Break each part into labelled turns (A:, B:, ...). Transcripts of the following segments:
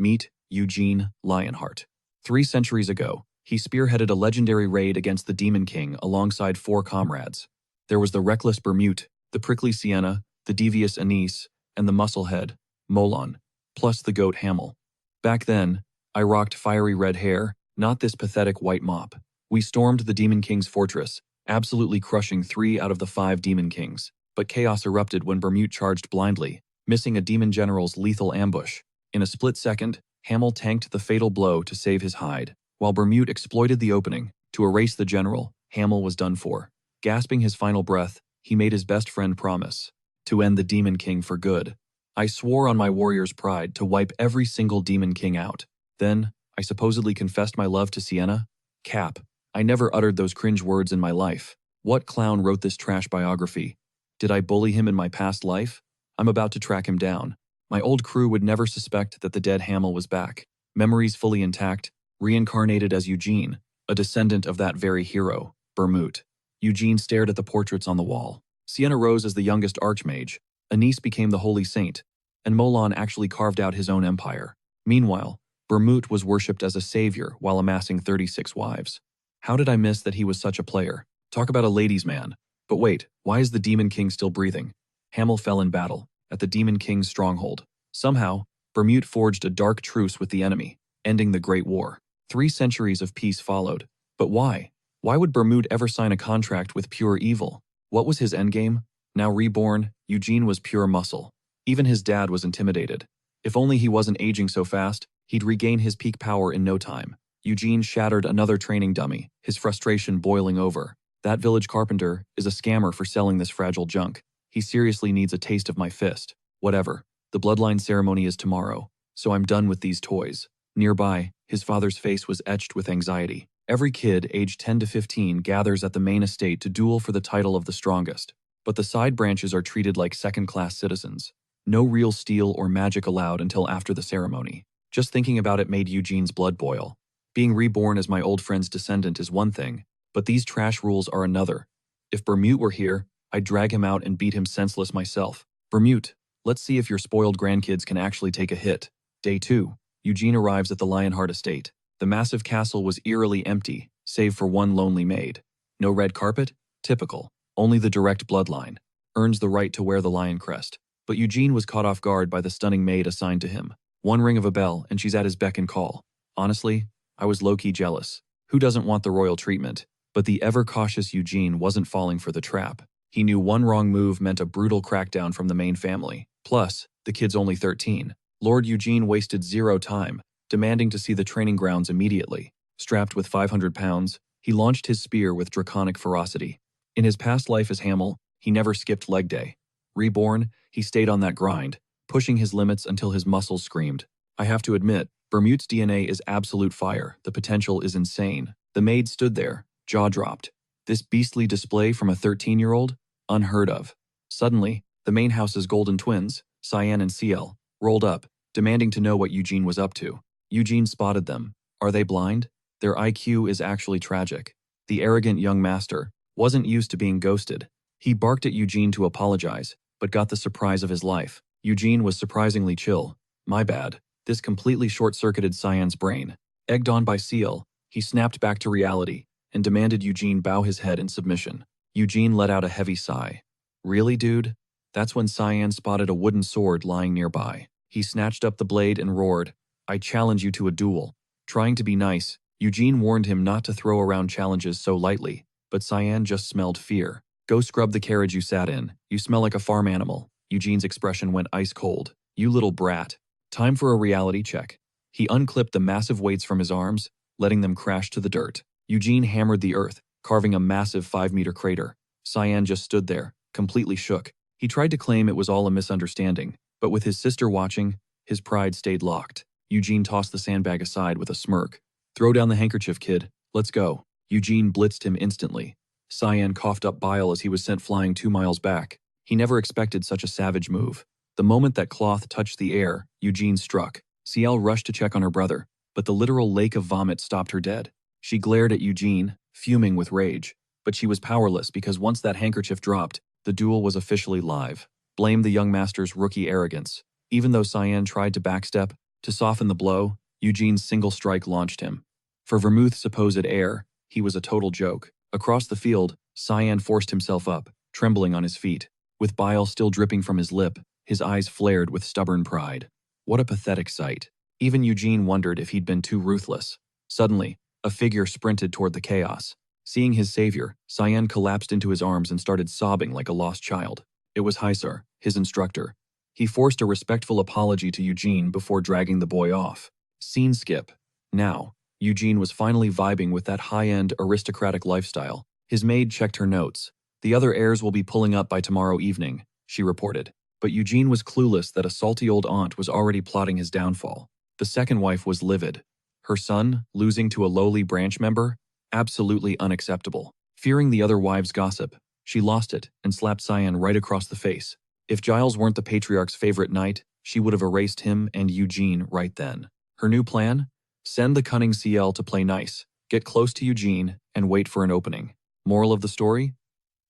A: Meet Eugene Lionheart. 3 centuries ago, he spearheaded a legendary raid against the Demon King alongside 4 comrades. There was the reckless Bermute, the prickly Sienna, the devious Anise, and the musclehead, Molon, plus the goat Hamel. Back then, I rocked fiery red hair, not this pathetic white mop. We stormed the Demon King's fortress, absolutely crushing 3 out of the 5 Demon Kings. But chaos erupted when Bermute charged blindly, missing a demon general's lethal ambush. In a split second, Hamel tanked the fatal blow to save his hide. While Bermute exploited the opening to erase the general, Hamel was done for. Gasping his final breath, he made his best friend promise to end the Demon King for good. I swore on my warrior's pride to wipe every single Demon King out. Then, I supposedly confessed my love to Sienna? Cap. I never uttered those cringe words in my life. What clown wrote this trash biography? Did I bully him in my past life? I'm about to track him down. My old crew would never suspect that the dead Hamel was back. Memories fully intact, reincarnated as Eugene, a descendant of that very hero, Bermute. Eugene stared at the portraits on the wall. Sienna rose as the youngest archmage, Anise became the holy saint, and Molon actually carved out his own empire. Meanwhile, Bermute was worshipped as a savior while amassing 36 wives. How did I miss that he was such a player? Talk about a ladies' man. But wait, why is the Demon King still breathing? Hamel fell in battle, at the Demon King's stronghold. Somehow, Bermute forged a dark truce with the enemy, ending the Great War. 3 centuries of peace followed. But why? Why would Bermute ever sign a contract with pure evil? What was his endgame? Now reborn, Eugene was pure muscle. Even his dad was intimidated. If only he wasn't aging so fast, he'd regain his peak power in no time. Eugene shattered another training dummy, his frustration boiling over. That village carpenter is a scammer for selling this fragile junk. He seriously needs a taste of my fist. Whatever. The bloodline ceremony is tomorrow, so I'm done with these toys. Nearby, his father's face was etched with anxiety. Every kid aged 10 to 15 gathers at the main estate to duel for the title of the strongest. But the side branches are treated like second-class citizens. No real steel or magic allowed until after the ceremony. Just thinking about it made Eugene's blood boil. Being reborn as my old friend's descendant is one thing, but these trash rules are another. If Bermute were here, I'd drag him out and beat him senseless myself. Bermute, let's see if your spoiled grandkids can actually take a hit. Day 2. Eugene arrives at the Lionheart estate. The massive castle was eerily empty, save for one lonely maid. No red carpet? Typical. Only the direct bloodline earns the right to wear the lion crest. But Eugene was caught off guard by the stunning maid assigned to him. One ring of a bell, and she's at his beck and call. Honestly, I was low-key jealous. Who doesn't want the royal treatment? But the ever-cautious Eugene wasn't falling for the trap. He knew one wrong move meant a brutal crackdown from the main family. Plus, the kid's only 13. Lord Eugene wasted zero time, demanding to see the training grounds immediately. Strapped with 500 pounds, he launched his spear with draconic ferocity. In his past life as Hamel, he never skipped leg day. Reborn, he stayed on that grind, pushing his limits until his muscles screamed. I have to admit, Bermute's DNA is absolute fire. The potential is insane. The maid stood there, jaw dropped. This beastly display from a 13-year-old? Unheard of. Suddenly, the main house's golden twins, Cyan and Ciel, rolled up, demanding to know what Eugene was up to. Eugene spotted them. Are they blind? Their IQ is actually tragic. The arrogant young master wasn't used to being ghosted. He barked at Eugene to apologize, but got the surprise of his life. Eugene was surprisingly chill. My bad. This completely short-circuited Cyan's brain. Egged on by Ciel, he snapped back to reality and demanded Eugene bow his head in submission. Eugene let out a heavy sigh. Really, dude? That's when Cyan spotted a wooden sword lying nearby. He snatched up the blade and roared, I challenge you to a duel. Trying to be nice, Eugene warned him not to throw around challenges so lightly, but Cyan just smelled fear. Go scrub the carriage you sat in. You smell like a farm animal. Eugene's expression went ice cold. You little brat. Time for a reality check. He unclipped the massive weights from his arms, letting them crash to the dirt. Eugene hammered the earth, carving a massive 5-meter crater. Cyan just stood there, completely shook. He tried to claim it was all a misunderstanding, but with his sister watching, his pride stayed locked. Eugene tossed the sandbag aside with a smirk. Throw down the handkerchief, kid. Let's go. Eugene blitzed him instantly. Cyan coughed up bile as he was sent flying 2 miles back. He never expected such a savage move. The moment that cloth touched the air, Eugene struck. Ciel rushed to check on her brother, but the literal lake of vomit stopped her dead. She glared at Eugene, fuming with rage. But she was powerless because once that handkerchief dropped, the duel was officially live. Blame the young master's rookie arrogance. Even though Cyan tried to backstep, To soften the blow, Eugene's single strike launched him. For Vermouth's supposed heir, he was a total joke. Across the field, Cyan forced himself up, trembling on his feet. With bile still dripping from his lip, his eyes flared with stubborn pride. What a pathetic sight. Even Eugene wondered if he'd been too ruthless. Suddenly, a figure sprinted toward the chaos. Seeing his savior, Cyan collapsed into his arms and started sobbing like a lost child. It was Hysar, his instructor. He forced a respectful apology to Eugene before dragging the boy off. Scene skip. Now, Eugene was finally vibing with that high-end, aristocratic lifestyle. His maid checked her notes. The other heirs will be pulling up by tomorrow evening, she reported. But Eugene was clueless that a salty old aunt was already plotting his downfall. The second wife was livid. Her son, losing to a lowly branch member? Absolutely unacceptable. Fearing the other wives' gossip, she lost it and slapped Cyan right across the face. If Giles weren't the patriarch's favorite knight, she would have erased him and Eugene right then. Her new plan? Send the cunning CL to play nice, get close to Eugene, and wait for an opening. Moral of the story?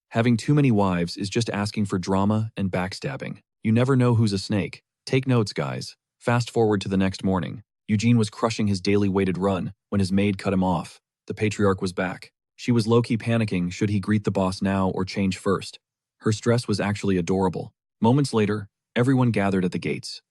A: Having too many wives is just asking for drama and backstabbing. You never know who's a snake. Take notes, guys. Fast forward to the next morning. Eugene was crushing his daily weighted run when his maid cut him off. The patriarch was back. She was low-key panicking should he greet the boss now or change first. Her stress was actually adorable. Moments later, everyone gathered at the gates.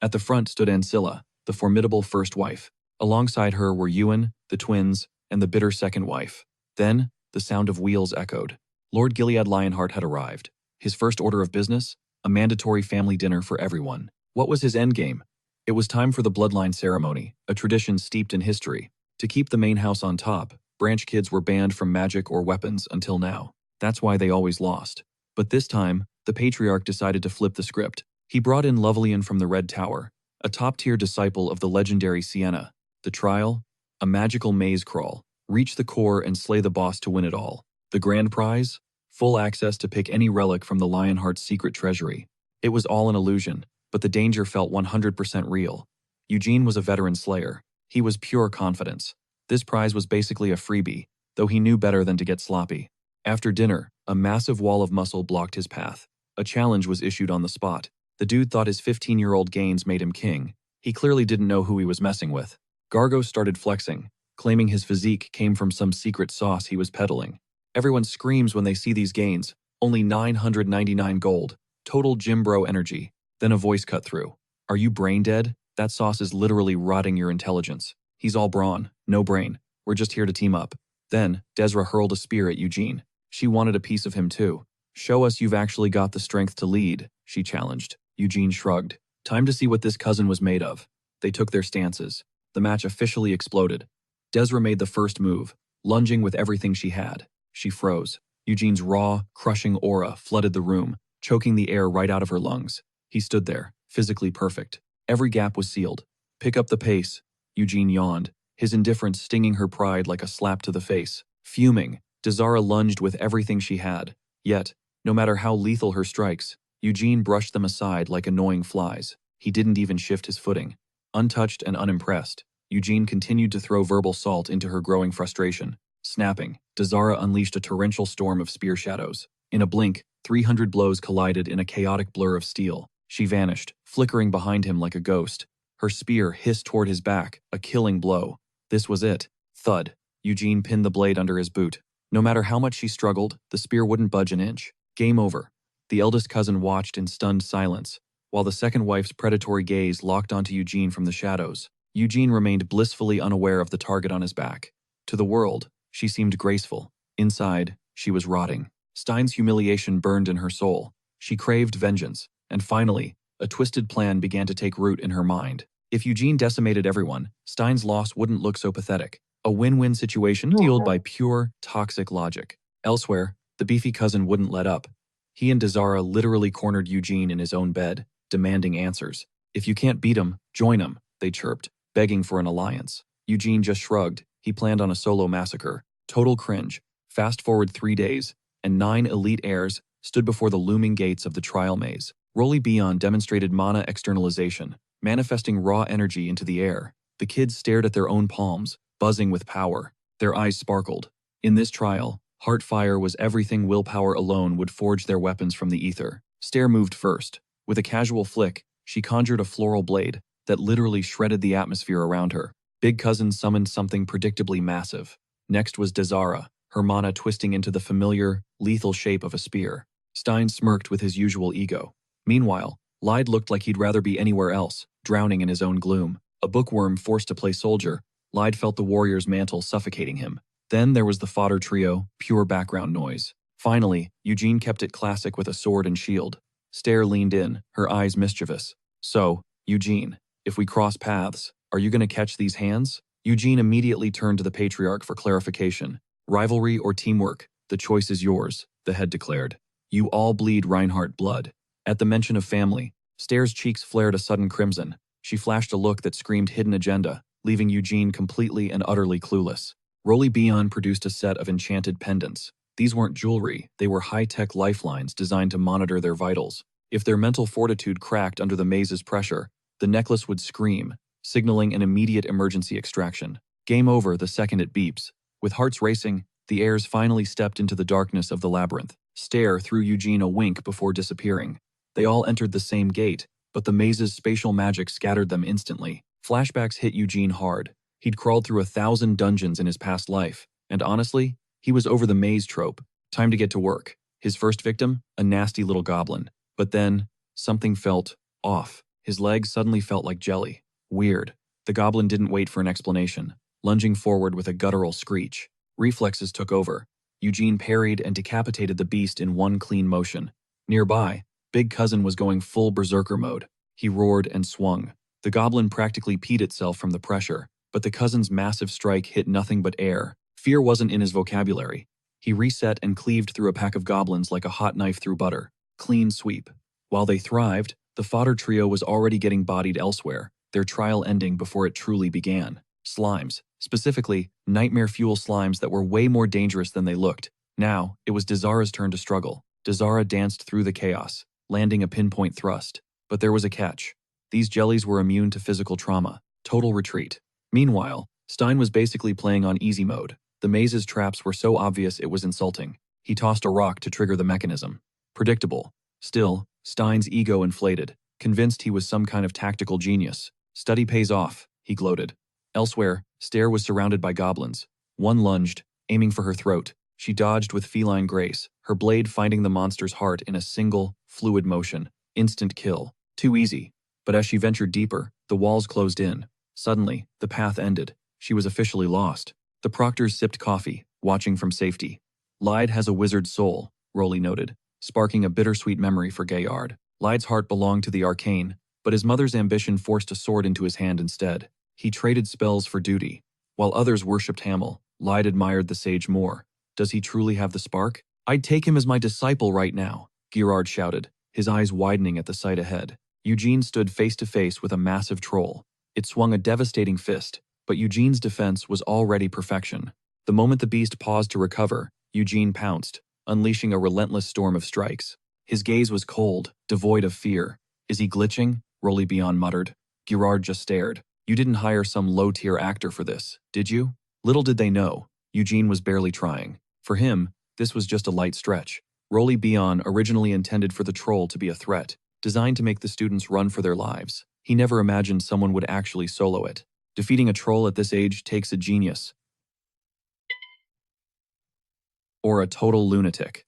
A: At the front stood Ancilla, the formidable first wife. Alongside her were Ewan, the twins, and the bitter second wife. Then, the sound of wheels echoed. Lord Gilead Lionheart had arrived. His first order of business? A mandatory family dinner for everyone. What was his endgame? It was time for the bloodline ceremony, a tradition steeped in history. To keep the main house on top, branch kids were banned from magic or weapons until now. That's why they always lost. But this time, the patriarch decided to flip the script. He brought in Lovelian from the Red Tower, a top-tier disciple of the legendary Sienna. The trial? A magical maze crawl. Reach the core and slay the boss to win it all. The grand prize? Full access to pick any relic from the Lionheart's secret treasury. It was all an illusion, but the danger felt 100% real. Eugene was a veteran slayer. He was pure confidence. This prize was basically a freebie, though he knew better than to get sloppy. After dinner, a massive wall of muscle blocked his path. A challenge was issued on the spot. The dude thought his 15-year-old gains made him king. He clearly didn't know who he was messing with. Gargo started flexing, claiming his physique came from some secret sauce he was peddling. Everyone screams when they see these gains. Only 999 gold. Total gym bro energy. Then a voice cut through. Are you brain dead? That sauce is literally rotting your intelligence. He's all brawn, no brain. We're just here to team up. Then, Desra hurled a spear at Eugene. She wanted a piece of him too. Show us you've actually got the strength to lead, she challenged. Eugene shrugged. Time to see what this cousin was made of. They took their stances. The match officially exploded. Desra made the first move, lunging with everything she had. She froze. Eugene's raw, crushing aura flooded the room, choking the air right out of her lungs. He stood there, physically perfect. Every gap was sealed. Pick up the pace, Eugene yawned, his indifference stinging her pride like a slap to the face. Fuming, Desara lunged with everything she had. Yet, no matter how lethal her strikes, Eugene brushed them aside like annoying flies. He didn't even shift his footing. Untouched and unimpressed, Eugene continued to throw verbal salt into her growing frustration. Snapping, Desara unleashed a torrential storm of spear shadows. In a blink, 300 blows collided in a chaotic blur of steel. She vanished, flickering behind him like a ghost. Her spear hissed toward his back, a killing blow. This was it. Thud. Eugene pinned the blade under his boot. No matter how much she struggled, the spear wouldn't budge an inch. Game over. The eldest cousin watched in stunned silence, while the second wife's predatory gaze locked onto Eugene from the shadows. Eugene remained blissfully unaware of the target on his back. To the world, she seemed graceful. Inside, she was rotting. Stein's humiliation burned in her soul. She craved vengeance. And finally, a twisted plan began to take root in her mind. If Eugene decimated everyone, Stein's loss wouldn't look so pathetic. A win-win situation fueled by pure, toxic logic. Elsewhere, the beefy cousin wouldn't let up. He and Desara literally cornered Eugene in his own bed, demanding answers. If you can't beat him, join him, they chirped, begging for an alliance. Eugene just shrugged. He planned on a solo massacre. Total cringe. Fast forward 3 days, and 9 elite heirs stood before the looming gates of the trial maze. Roly Beyond demonstrated mana externalization, manifesting raw energy into the air. The kids stared at their own palms, buzzing with power. Their eyes sparkled. In this trial, Heartfire was everything willpower alone would forge their weapons from the ether. Stair moved first. With a casual flick, she conjured a floral blade, that literally shredded the atmosphere around her. Big Cousin summoned something predictably massive. Next was Dazara, her mana twisting into the familiar, lethal shape of a spear. Stein smirked with his usual ego. Meanwhile, Lyde looked like he'd rather be anywhere else, drowning in his own gloom. A bookworm forced to play soldier, Lyde felt the warrior's mantle suffocating him. Then there was the fodder trio, pure background noise. Finally, Eugene kept it classic with a sword and shield. Stair leaned in, her eyes mischievous. So, Eugene, if we cross paths, are you going to catch these hands? Eugene immediately turned to the patriarch for clarification. Rivalry or teamwork, the choice is yours, the head declared. You all bleed Reinhardt blood. At the mention of family, Stair's cheeks flared a sudden crimson. She flashed a look that screamed hidden agenda, leaving Eugene completely and utterly clueless. Roly Bion produced a set of enchanted pendants. These weren't jewelry, they were high-tech lifelines designed to monitor their vitals. If their mental fortitude cracked under the maze's pressure, the necklace would scream, signaling an immediate emergency extraction. Game over the second it beeps. With hearts racing, the heirs finally stepped into the darkness of the labyrinth. Stair threw Eugene a wink before disappearing. They all entered the same gate, but the maze's spatial magic scattered them instantly. Flashbacks hit Eugene hard. He'd crawled through 1,000 dungeons in his past life, and honestly, he was over the maze trope. Time to get to work. His first victim, a nasty little goblin. But then, something felt off. His legs suddenly felt like jelly. Weird. The goblin didn't wait for an explanation, lunging forward with a guttural screech. Reflexes took over. Eugene parried and decapitated the beast in one clean motion. Nearby, Big Cousin was going full berserker mode. He roared and swung. The goblin practically peed itself from the pressure, but the cousin's massive strike hit nothing but air. Fear wasn't in his vocabulary. He reset and cleaved through a pack of goblins like a hot knife through butter. Clean sweep. While they thrived, the fodder trio was already getting bodied elsewhere, their trial ending before it truly began. Slimes, specifically, nightmare fuel slimes that were way more dangerous than they looked. Now, it was Dazara's turn to struggle. Dazara danced through the chaos, landing a pinpoint thrust. But there was a catch. These jellies were immune to physical trauma. Total retreat. Meanwhile, Stein was basically playing on easy mode. The maze's traps were so obvious it was insulting. He tossed a rock to trigger the mechanism. Predictable. Still, Stein's ego inflated, convinced he was some kind of tactical genius. Study pays off, he gloated. Elsewhere, Stair was surrounded by goblins. One lunged, aiming for her throat. She dodged with feline grace, her blade finding the monster's heart in a single, fluid motion. Instant kill. Too easy. But as she ventured deeper, the walls closed in. Suddenly, the path ended. She was officially lost. The proctors sipped coffee, watching from safety. Lyde has a wizard's soul, Roly noted, sparking a bittersweet memory for Gaillard. Lyde's heart belonged to the arcane, but his mother's ambition forced a sword into his hand instead. He traded spells for duty. While others worshipped Hamel, Lyde admired the sage more. Does he truly have the spark? I'd take him as my disciple right now, Gaillard shouted, his eyes widening at the sight ahead. Eugene stood face to face with a massive troll. It swung a devastating fist, but Eugene's defense was already perfection. The moment the beast paused to recover, Eugene pounced, unleashing a relentless storm of strikes. His gaze was cold, devoid of fear. Is he glitching? Roly Bion muttered. Girard just stared. You didn't hire some low-tier actor for this, did you? Little did they know, Eugene was barely trying. For him, this was just a light stretch. Roly Bion originally intended for the troll to be a threat, designed to make the students run for their lives. He never imagined someone would actually solo it. Defeating a troll at this age takes a genius. Or a total lunatic.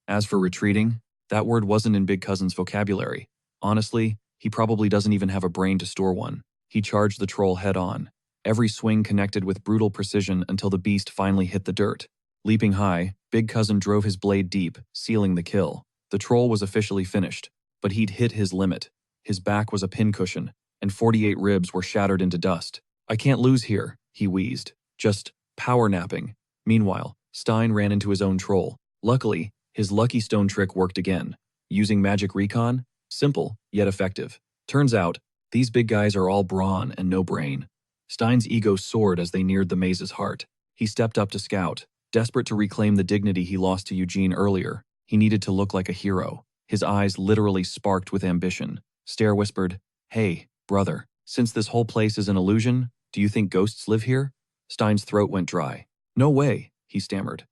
A: As for retreating, that word wasn't in Big Cousin's vocabulary. Honestly, he probably doesn't even have a brain to store one. He charged the troll head-on. Every swing connected with brutal precision until the beast finally hit the dirt. Leaping high, Big Cousin drove his blade deep, sealing the kill. The troll was officially finished, but he'd hit his limit. His back was a pincushion, and 48 ribs were shattered into dust. I can't lose here, he wheezed. Just power napping. Meanwhile, Stein ran into his own troll. Luckily, his lucky stone trick worked again. Using magic recon? Simple, yet effective. Turns out, these big guys are all brawn and no brain. Stein's ego soared as they neared the maze's heart. He stepped up to scout, desperate to reclaim the dignity he lost to Eugene earlier. He needed to look like a hero. His eyes literally sparked with ambition. Stair whispered, "Hey, brother, since this whole place is an illusion, do you think ghosts live here?" Stein's throat went dry. "No way," he stammered.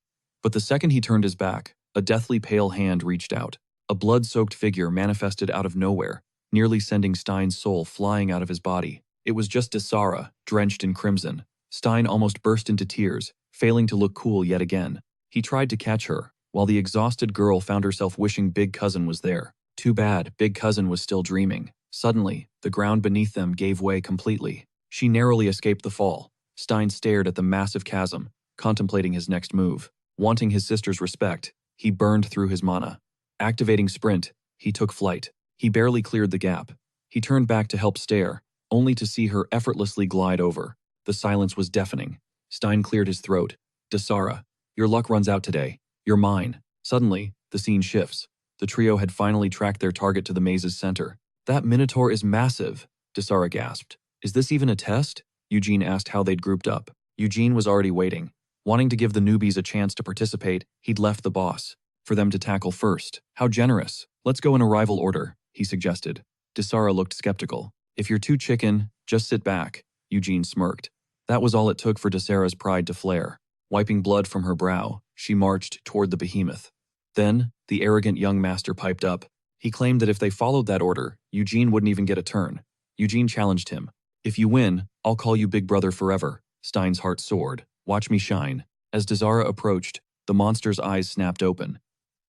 A: But the second he turned his back, a deathly pale hand reached out. A blood-soaked figure manifested out of nowhere. nearly sending Stein's soul flying out of his body. It was just Desara, drenched in crimson. Stein almost burst into tears, failing to look cool yet again. He tried to catch her, while the exhausted girl found herself wishing Big Cousin was there. Too bad, Big Cousin was still dreaming. Suddenly, the ground beneath them gave way completely. She narrowly escaped the fall. Stein stared at the massive chasm, contemplating his next move. Wanting his sister's respect, he burned through his mana. Activating sprint, he took flight. He barely cleared the gap. He turned back to help stare, only to see her effortlessly glide over. The silence was deafening. Stein cleared his throat. Desara, your luck runs out today. You're mine. Suddenly, the scene shifts. The trio had finally tracked their target to the maze's center. That Minotaur is massive, Desara gasped. Is this even a test? Eugene asked how they'd grouped up. Eugene was already waiting. Wanting to give the newbies a chance to participate, he'd left the boss for them to tackle first. How generous. Let's go in arrival order, he suggested. Desara looked skeptical. If you're too chicken, just sit back, Eugene smirked. That was all it took for Desara's pride to flare. Wiping blood from her brow, she marched toward the behemoth. Then, the arrogant young master piped up. He claimed that if they followed that order, Eugene wouldn't even get a turn. Eugene challenged him. If you win, I'll call you Big Brother forever. Stein's heart soared. Watch me shine. As Desara approached, the monster's eyes snapped open.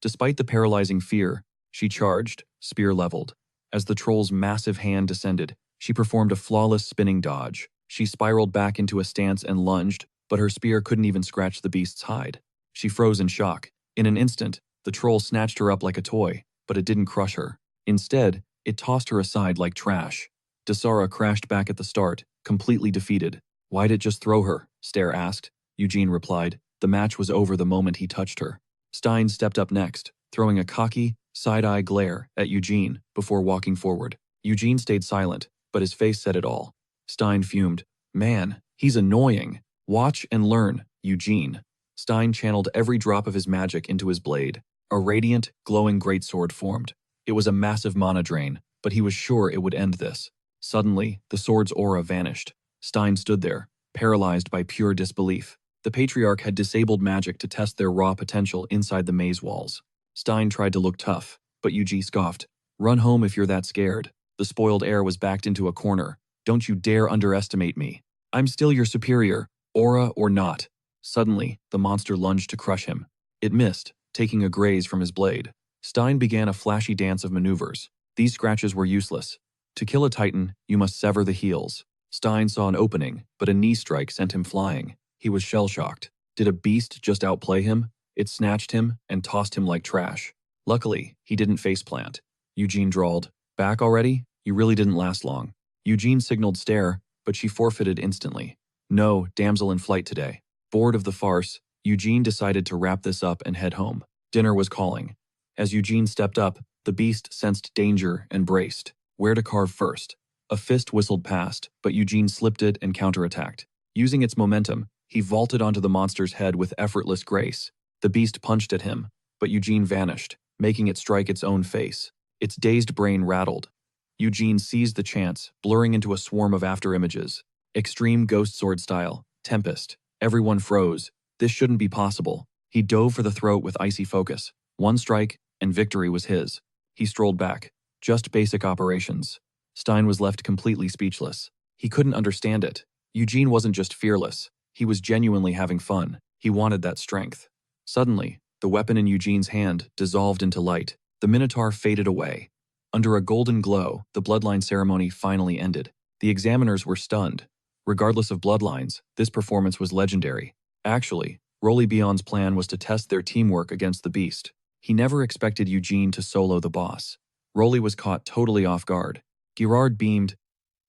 A: Despite the paralyzing fear, she charged, spear leveled. As the troll's massive hand descended, she performed a flawless spinning dodge. She spiraled back into a stance and lunged, but her spear couldn't even scratch the beast's hide. She froze in shock. In an instant, the troll snatched her up like a toy, but it didn't crush her. Instead, it tossed her aside like trash. Desara crashed back at the start, completely defeated. Why'd it just throw her? Stare asked. Eugene replied. The match was over the moment he touched her. Stein stepped up next, throwing a cocky, side-eye glare at Eugene before walking forward. Eugene stayed silent, but his face said it all. Stein fumed. Man, he's annoying. Watch and learn, Eugene. Stein channeled every drop of his magic into his blade. A radiant, glowing greatsword formed. It was a massive mana drain, but he was sure it would end this. Suddenly, the sword's aura vanished. Stein stood there, paralyzed by pure disbelief. The Patriarch had disabled magic to test their raw potential inside the maze walls. Stein tried to look tough, but Eugene scoffed. Run home if you're that scared. The spoiled heir was backed into a corner. Don't you dare underestimate me. I'm still your superior, aura or not. Suddenly, the monster lunged to crush him. It missed, taking a graze from his blade. Stein began a flashy dance of maneuvers. These scratches were useless. To kill a titan, you must sever the heels. Stein saw an opening, but a knee strike sent him flying. He was shell-shocked. Did a beast just outplay him? It snatched him and tossed him like trash. Luckily, he didn't faceplant. Eugene drawled. Back already? You really didn't last long. Eugene signaled stare, but she forfeited instantly. No, damsel in flight today. Bored of the farce, Eugene decided to wrap this up and head home. Dinner was calling. As Eugene stepped up, the beast sensed danger and braced. Where to carve first? A fist whistled past, but Eugene slipped it and counterattacked. Using its momentum, he vaulted onto the monster's head with effortless grace. The beast punched at him, but Eugene vanished, making it strike its own face. Its dazed brain rattled. Eugene seized the chance, blurring into a swarm of afterimages. Extreme ghost sword style, Tempest. Everyone froze. This shouldn't be possible. He dove for the throat with icy focus. One strike, and victory was his. He strolled back. Just basic operations. Stein was left completely speechless. He couldn't understand it. Eugene wasn't just fearless. He was genuinely having fun. He wanted that strength. Suddenly, the weapon in Eugene's hand dissolved into light. The Minotaur faded away. Under a golden glow, the bloodline ceremony finally ended. The examiners were stunned. Regardless of bloodlines, this performance was legendary. Actually, Roly Beyond's plan was to test their teamwork against the beast. He never expected Eugene to solo the boss. Roly was caught totally off guard. Girard beamed.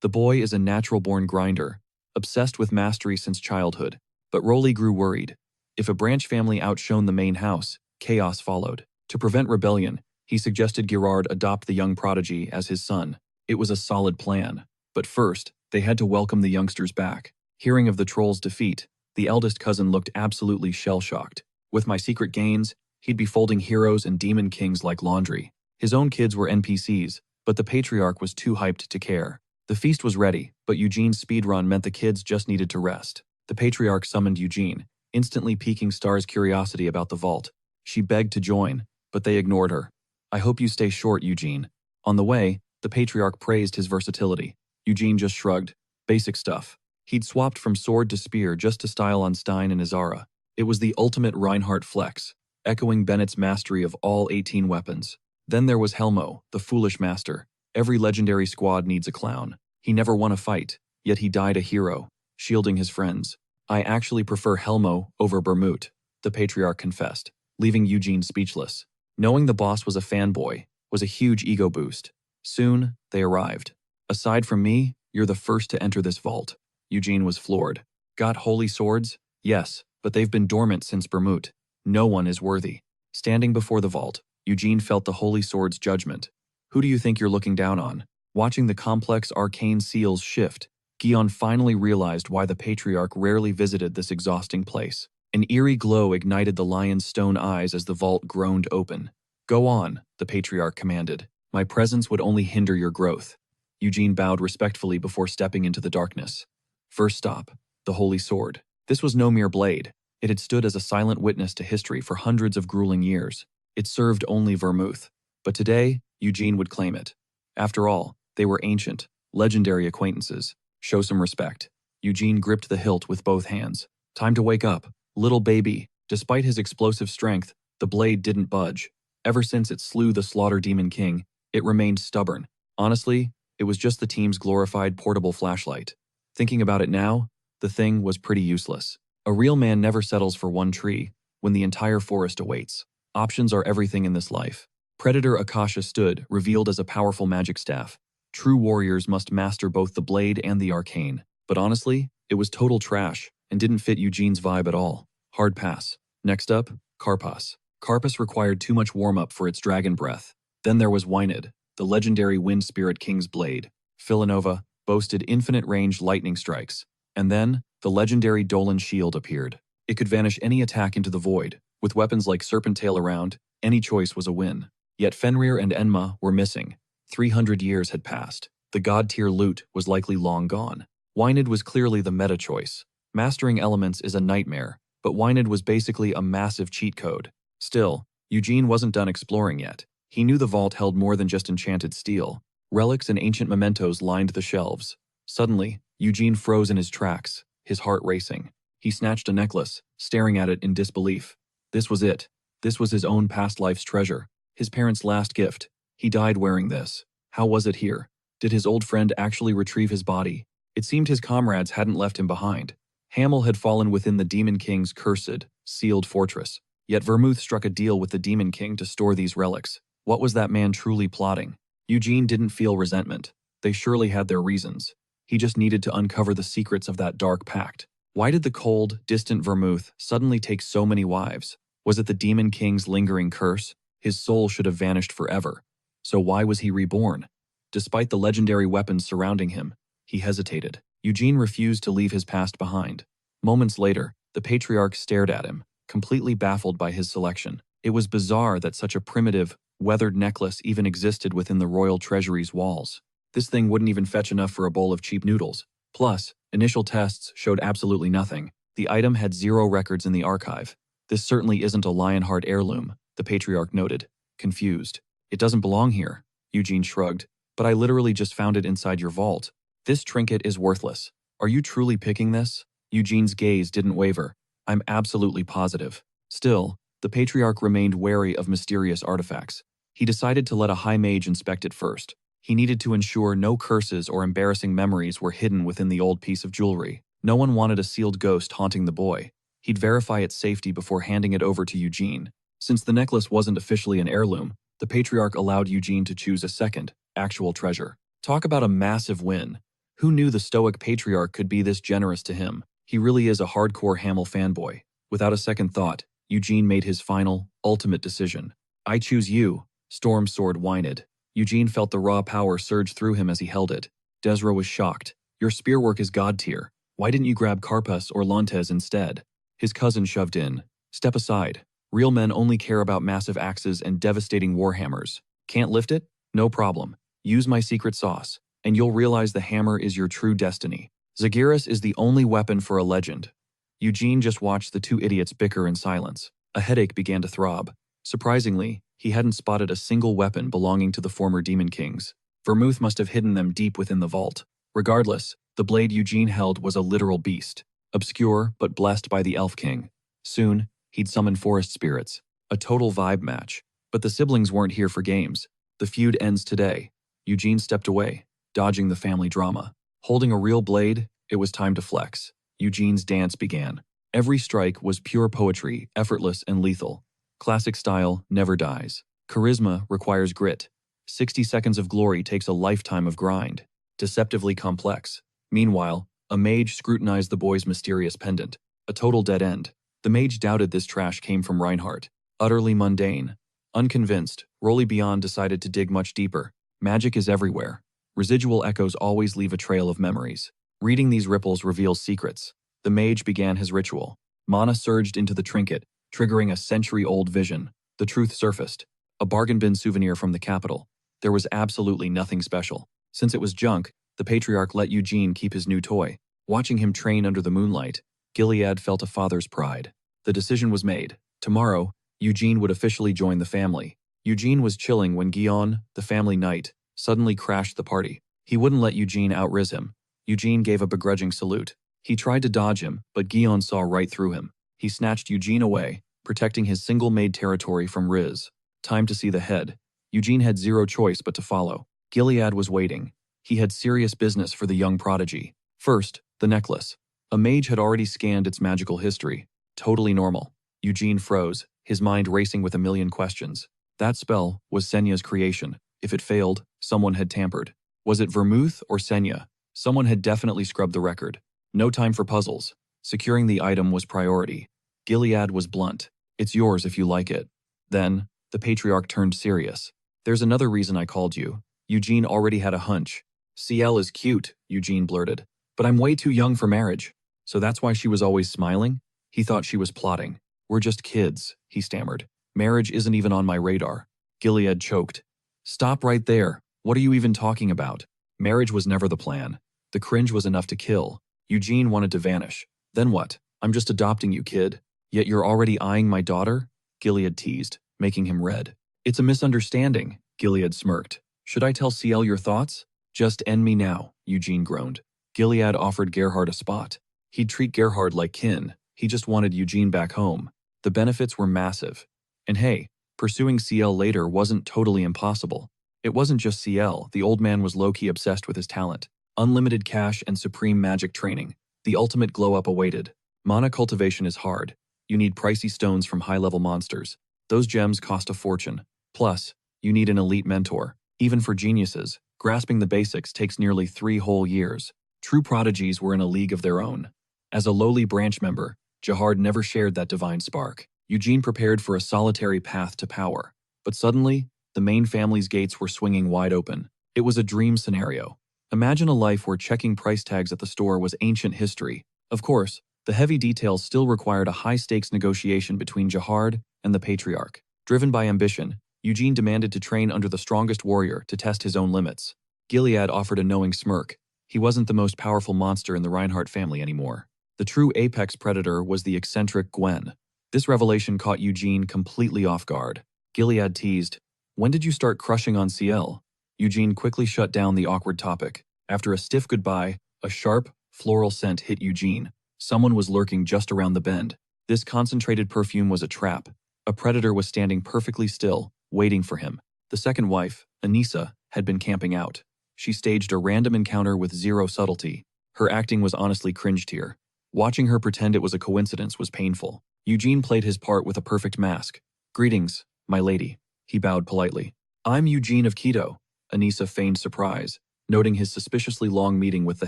A: The boy is a natural-born grinder, obsessed with mastery since childhood. But Roly grew worried. If a branch family outshone the main house, chaos followed. To prevent rebellion, he suggested Girard adopt the young prodigy as his son. It was a solid plan. But first, they had to welcome the youngsters back. Hearing of the troll's defeat, the eldest cousin looked absolutely shell-shocked. With my secret gains, he'd be folding heroes and demon kings like laundry. His own kids were NPCs, but the Patriarch was too hyped to care. The feast was ready, but Eugene's speedrun meant the kids just needed to rest. The Patriarch summoned Eugene, instantly piquing Star's curiosity about the vault. She begged to join, but they ignored her. I hope you stay short, Eugene. On the way, the The patriarch praised his versatility. Eugene just shrugged. Basic stuff. He'd swapped from sword to spear just to style on Stein and Izara. It was the ultimate Reinhardt flex, echoing Bennett's mastery of all 18 weapons. Then there was Helmo, the foolish master. Every legendary squad needs a clown. He never won a fight, yet he died a hero, shielding his friends. I actually prefer Helmo over Bermut, the patriarch confessed, leaving Eugene speechless. Knowing the boss was a fanboy was a huge ego boost. Soon, they arrived. Aside from me, you're the first to enter this vault. Eugene was floored. Got holy swords? Yes, but they've been dormant since Bermut. No one is worthy. Standing before the vault, Eugene felt the holy sword's judgment. Who do you think you're looking down on? Watching the complex arcane seals shift, Gion finally realized why the patriarch rarely visited this exhausting place. An eerie glow ignited the lion's stone eyes as the vault groaned open. Go on, the patriarch commanded. My presence would only hinder your growth. Eugene bowed respectfully before stepping into the darkness. First stop, the holy sword. This was no mere blade. It had stood as a silent witness to history for hundreds of grueling years. It served only Vermouth. But today, Eugene would claim it. After all, they were ancient, legendary acquaintances. Show some respect. Eugene gripped the hilt with both hands. Time to wake up, little baby. Despite his explosive strength, the blade didn't budge. Ever since it slew the Slaughter Demon King, it remained stubborn. Honestly, it was just the team's glorified portable flashlight. Thinking about it now, the thing was pretty useless. A real man never settles for one tree when the entire forest awaits. Options are everything in this life. Predator Akasha stood, revealed as a powerful magic staff. True warriors must master both the blade and the arcane. But honestly, it was total trash and didn't fit Eugene's vibe at all. Hard pass. Next up, Karpas. Karpas required too much warm-up for its dragon breath. Then there was Wynid, the legendary Wind Spirit King's blade. Villanova boasted infinite-range lightning strikes. And then, the legendary Dolan shield appeared. It could vanish any attack into the void. With weapons like Serpent Tail around, any choice was a win. Yet Fenrir and Enma were missing. 300 years had passed. The god-tier loot was likely long gone. Wynid was clearly the meta choice. Mastering elements is a nightmare, but Wynid was basically a massive cheat code. Still, Eugene wasn't done exploring yet. He knew the vault held more than just enchanted steel. Relics and ancient mementos lined the shelves. Suddenly, Eugene froze in his tracks, his heart racing. He snatched a necklace, staring at it in disbelief. This was it. This was his own past life's treasure. His parents' last gift. He died wearing this. How was it here? Did his old friend actually retrieve his body? It seemed his comrades hadn't left him behind. Hamel had fallen within the Demon King's cursed, sealed fortress. Yet Vermouth struck a deal with the Demon King to store these relics. What was that man truly plotting? Eugene didn't feel resentment. They surely had their reasons. He just needed to uncover the secrets of that dark pact. Why did the cold, distant Vermouth suddenly take so many wives? Was it the Demon King's lingering curse? His soul should have vanished forever. So why was he reborn? Despite the legendary weapons surrounding him, he hesitated. Eugene refused to leave his past behind. Moments later, the patriarch stared at him, completely baffled by his selection. It was bizarre that such a primitive, weathered necklace even existed within the royal treasury's walls. This thing wouldn't even fetch enough for a bowl of cheap noodles. Plus, initial tests showed absolutely nothing. The item had 0 records in the archive. This certainly isn't a Lionheart heirloom, the patriarch noted, confused. It doesn't belong here, Eugene shrugged, but I literally just found it inside your vault. This trinket is worthless. Are you truly picking this? Eugene's gaze didn't waver. I'm absolutely positive. Still, the patriarch remained wary of mysterious artifacts. He decided to let a high mage inspect it first. He needed to ensure no curses or embarrassing memories were hidden within the old piece of jewelry. No one wanted a sealed ghost haunting the boy. He'd verify its safety before handing it over to Eugene. Since the necklace wasn't officially an heirloom, the patriarch allowed Eugene to choose a second, actual treasure. Talk about a massive win. Who knew the stoic patriarch could be this generous to him? He really is a hardcore Hamel fanboy. Without a second thought, Eugene made his final, ultimate decision. I choose you, Storm Sword whined. Eugene felt the raw power surge through him as he held it. Desra was shocked. Your spearwork is god tier. Why didn't you grab Karpas or Lantes instead? His cousin shoved in. Step aside. Real men only care about massive axes and devastating warhammers. Can't lift it? No problem. Use my secret sauce, and you'll realize the hammer is your true destiny. Zagiris is the only weapon for a legend. Eugene just watched the two idiots bicker in silence. A headache began to throb. Surprisingly, he hadn't spotted a single weapon belonging to the former Demon Kings. Vermouth must have hidden them deep within the vault. Regardless, the blade Eugene held was a literal beast, obscure but blessed by the Elf King. Soon, he'd summon forest spirits, a total vibe match. But the siblings weren't here for games. The feud ends today. Eugene stepped away, dodging the family drama. Holding a real blade, it was time to flex. Eugene's dance began. Every strike was pure poetry, effortless and lethal. Classic style never dies. Charisma requires grit. 60 seconds of glory takes a lifetime of grind. Deceptively complex. Meanwhile, a mage scrutinized the boy's mysterious pendant. A total dead end. The mage doubted this trash came from Reinhardt. Utterly mundane. Unconvinced, Rolly Beyond decided to dig much deeper. Magic is everywhere. Residual echoes always leave a trail of memories. Reading these ripples reveals secrets. The mage began his ritual. Mana surged into the trinket, triggering a century-old vision. The truth surfaced. A bargain bin souvenir from the capital. There was absolutely nothing special. Since it was junk, the patriarch let Eugene keep his new toy. Watching him train under the moonlight, Gilead felt a father's pride. The decision was made. Tomorrow, Eugene would officially join the family. Eugene was chilling when Guion, the family knight, suddenly crashed the party. He wouldn't let Eugene outriz him. Eugene gave a begrudging salute. He tried to dodge him, but Guion saw right through him. He snatched Eugene away, protecting his single-made territory from Riz. Time to see the head. Eugene had zero choice but to follow. Gilead was waiting. He had serious business for the young prodigy. First, the necklace. A mage had already scanned its magical history. Totally normal. Eugene froze, his mind racing with a million questions. That spell was Senya's creation. If it failed, someone had tampered. Was it Vermouth or Senya? Someone had definitely scrubbed the record. No time for puzzles. Securing the item was priority. Gilead was blunt. It's yours if you like it. Then, the patriarch turned serious. There's another reason I called you. Eugene already had a hunch. CL is cute, Eugene blurted. But I'm way too young for marriage. So that's why she was always smiling? He thought she was plotting. We're just kids, he stammered. Marriage isn't even on my radar. Gilead choked. Stop right there. What are you even talking about? Marriage was never the plan. The cringe was enough to kill. Eugene wanted to vanish. Then what? I'm just adopting you, kid. Yet you're already eyeing my daughter? Gilead teased, making him red. It's a misunderstanding, Gilead smirked. Should I tell CL your thoughts? Just end me now, Eugene groaned. Gilead offered Gerhard a spot. He'd treat Gerhard like kin. He just wanted Eugene back home. The benefits were massive. And hey, pursuing CL later wasn't totally impossible. It wasn't just CL, the old man was low-key obsessed with his talent. Unlimited cash and supreme magic training. The ultimate glow-up awaited. Mana cultivation is hard. You need pricey stones from high-level monsters. Those gems cost a fortune. Plus, you need an elite mentor. Even for geniuses, grasping the basics takes nearly 3 whole years. True prodigies were in a league of their own. As a lowly branch member, Jahard never shared that divine spark. Eugene prepared for a solitary path to power. But suddenly, the main family's gates were swinging wide open. It was a dream scenario. Imagine a life where checking price tags at the store was ancient history. Of course, the heavy details still required a high-stakes negotiation between Jahard and the patriarch. Driven by ambition, Eugene demanded to train under the strongest warrior to test his own limits. Gilead offered a knowing smirk. He wasn't the most powerful monster in the Reinhardt family anymore. The true apex predator was the eccentric Gwen. This revelation caught Eugene completely off guard. Gilead teased, "When did you start crushing on CL?" Eugene quickly shut down the awkward topic. After a stiff goodbye, a sharp, floral scent hit Eugene. Someone was lurking just around the bend. This concentrated perfume was a trap. A predator was standing perfectly still, waiting for him. The second wife, Anissa, had been camping out. She staged a random encounter with zero subtlety. Her acting was honestly cringe-tier. Watching her pretend it was a coincidence was painful. Eugene played his part with a perfect mask. "Greetings, my lady," he bowed politely. "I'm Eugene of Quito." Anissa feigned surprise, noting his suspiciously long meeting with the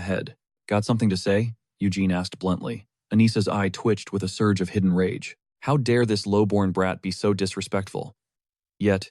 A: head. "Got something to say?" Eugene asked bluntly. Anissa's eye twitched with a surge of hidden rage. How dare this low-born brat be so disrespectful? Yet,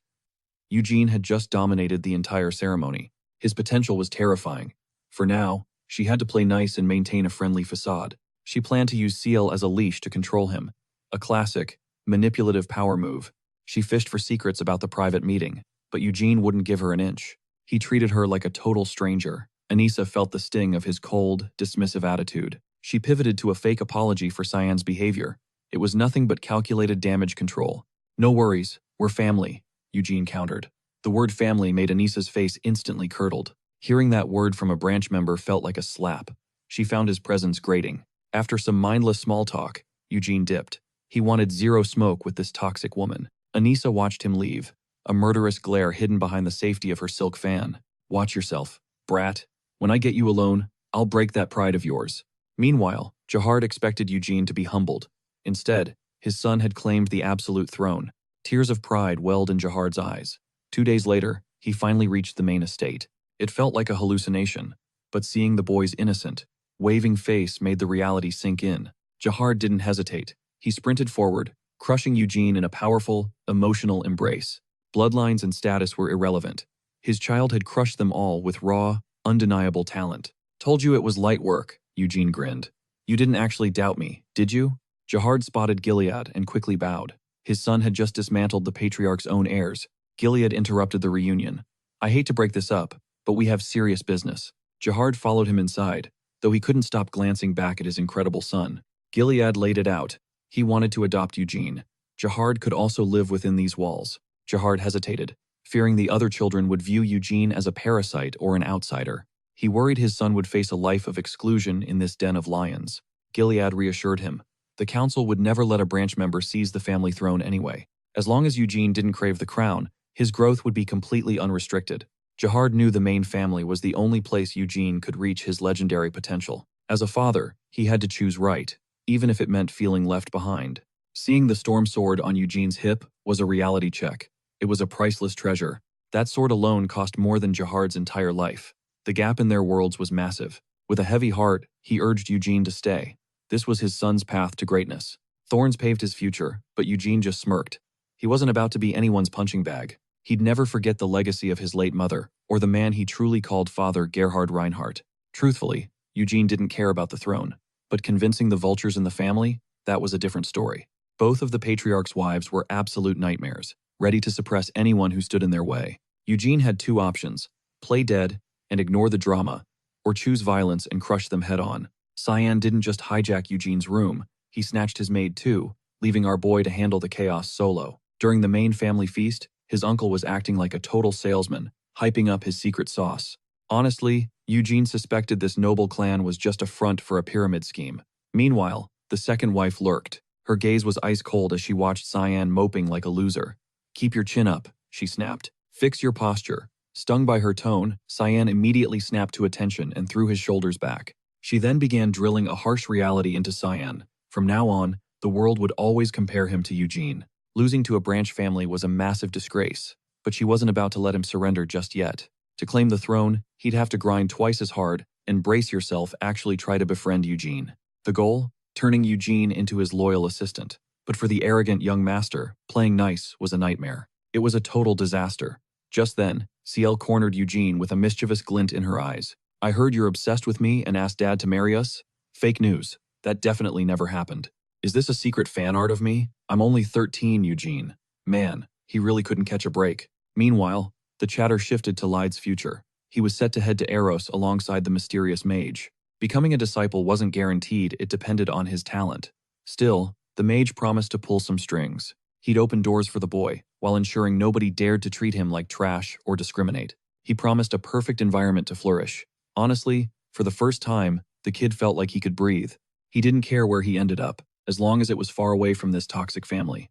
A: Eugene had just dominated the entire ceremony. His potential was terrifying. For now, she had to play nice and maintain a friendly facade. She planned to use CL as a leash to control him. A classic, manipulative power move. She fished for secrets about the private meeting, but Eugene wouldn't give her an inch. He treated her like a total stranger. Anissa felt the sting of his cold, dismissive attitude. She pivoted to a fake apology for Cyan's behavior. It was nothing but calculated damage control. "No worries, we're family," Eugene countered. The word family made Anissa's face instantly curdled. Hearing that word from a branch member felt like a slap. She found his presence grating. After some mindless small talk, Eugene dipped. He wanted zero smoke with this toxic woman. Anissa watched him leave, a murderous glare hidden behind the safety of her silk fan. Watch yourself, brat. When I get you alone, I'll break that pride of yours. Meanwhile, Jahard expected Eugene to be humbled. Instead, his son had claimed the absolute throne. Tears of pride welled in Jahard's eyes. 2 days later, he finally reached the main estate. It felt like a hallucination, but seeing the boy's innocent, waving face made the reality sink in. Jahard didn't hesitate. He sprinted forward, crushing Eugene in a powerful, emotional embrace. Bloodlines and status were irrelevant. His child had crushed them all with raw, undeniable talent. Told you it was light work, Eugene grinned. You didn't actually doubt me, did you? Jahard spotted Gilead and quickly bowed. His son had just dismantled the patriarch's own heirs. Gilead interrupted the reunion. I hate to break this up, but we have serious business. Jahard followed him inside, though he couldn't stop glancing back at his incredible son. Gilead laid it out. He wanted to adopt Eugene. Jahard could also live within these walls. Jahard hesitated, fearing the other children would view Eugene as a parasite or an outsider. He worried his son would face a life of exclusion in this den of lions. Gilead reassured him. The council would never let a branch member seize the family throne anyway. As long as Eugene didn't crave the crown, his growth would be completely unrestricted. Jahard knew the main family was the only place Eugene could reach his legendary potential. As a father, he had to choose right, even if it meant feeling left behind. Seeing the storm sword on Eugene's hip was a reality check. It was a priceless treasure. That sword alone cost more than Jahard's entire life. The gap in their worlds was massive. With a heavy heart, he urged Eugene to stay. This was his son's path to greatness. Thorns paved his future, but Eugene just smirked. He wasn't about to be anyone's punching bag. He'd never forget the legacy of his late mother, or the man he truly called Father Gerhard Reinhardt. Truthfully, Eugene didn't care about the throne, but convincing the vultures in the family, that was a different story. Both of the patriarch's wives were absolute nightmares, ready to suppress anyone who stood in their way. Eugene had two options: play dead and ignore the drama, or choose violence and crush them head-on. Sienna didn't just hijack Eugene's room, he snatched his maid too, leaving our boy to handle the chaos solo. During the main family feast, his uncle was acting like a total salesman, hyping up his secret sauce. Honestly, Eugene suspected this noble clan was just a front for a pyramid scheme. Meanwhile, the second wife lurked. Her gaze was ice cold as she watched Sienna moping like a loser. Keep your chin up, she snapped. Fix your posture. Stung by her tone, Sienna immediately snapped to attention and threw his shoulders back. She then began drilling a harsh reality into Sienna. From now on, the world would always compare him to Eugene. Losing to a branch family was a massive disgrace, but she wasn't about to let him surrender just yet. To claim the throne, he'd have to grind twice as hard and brace yourself actually try to befriend Eugene. The goal? Turning Eugene into his loyal assistant. But for the arrogant young master, playing nice was a nightmare. It was a total disaster. Just then, CL cornered Eugene with a mischievous glint in her eyes. I heard you're obsessed with me and asked Dad to marry us? Fake news. That definitely never happened. Is this a secret fan art of me? I'm only 13, Eugene. Man, he really couldn't catch a break. Meanwhile, the chatter shifted to Lyde's future. He was set to head to Aroth alongside the mysterious mage. Becoming a disciple wasn't guaranteed, it depended on his talent. Still, the mage promised to pull some strings. He'd open doors for the boy, while ensuring nobody dared to treat him like trash or discriminate. He promised a perfect environment to flourish. Honestly, for the first time, the kid felt like he could breathe. He didn't care where he ended up, as long as it was far away from this toxic family.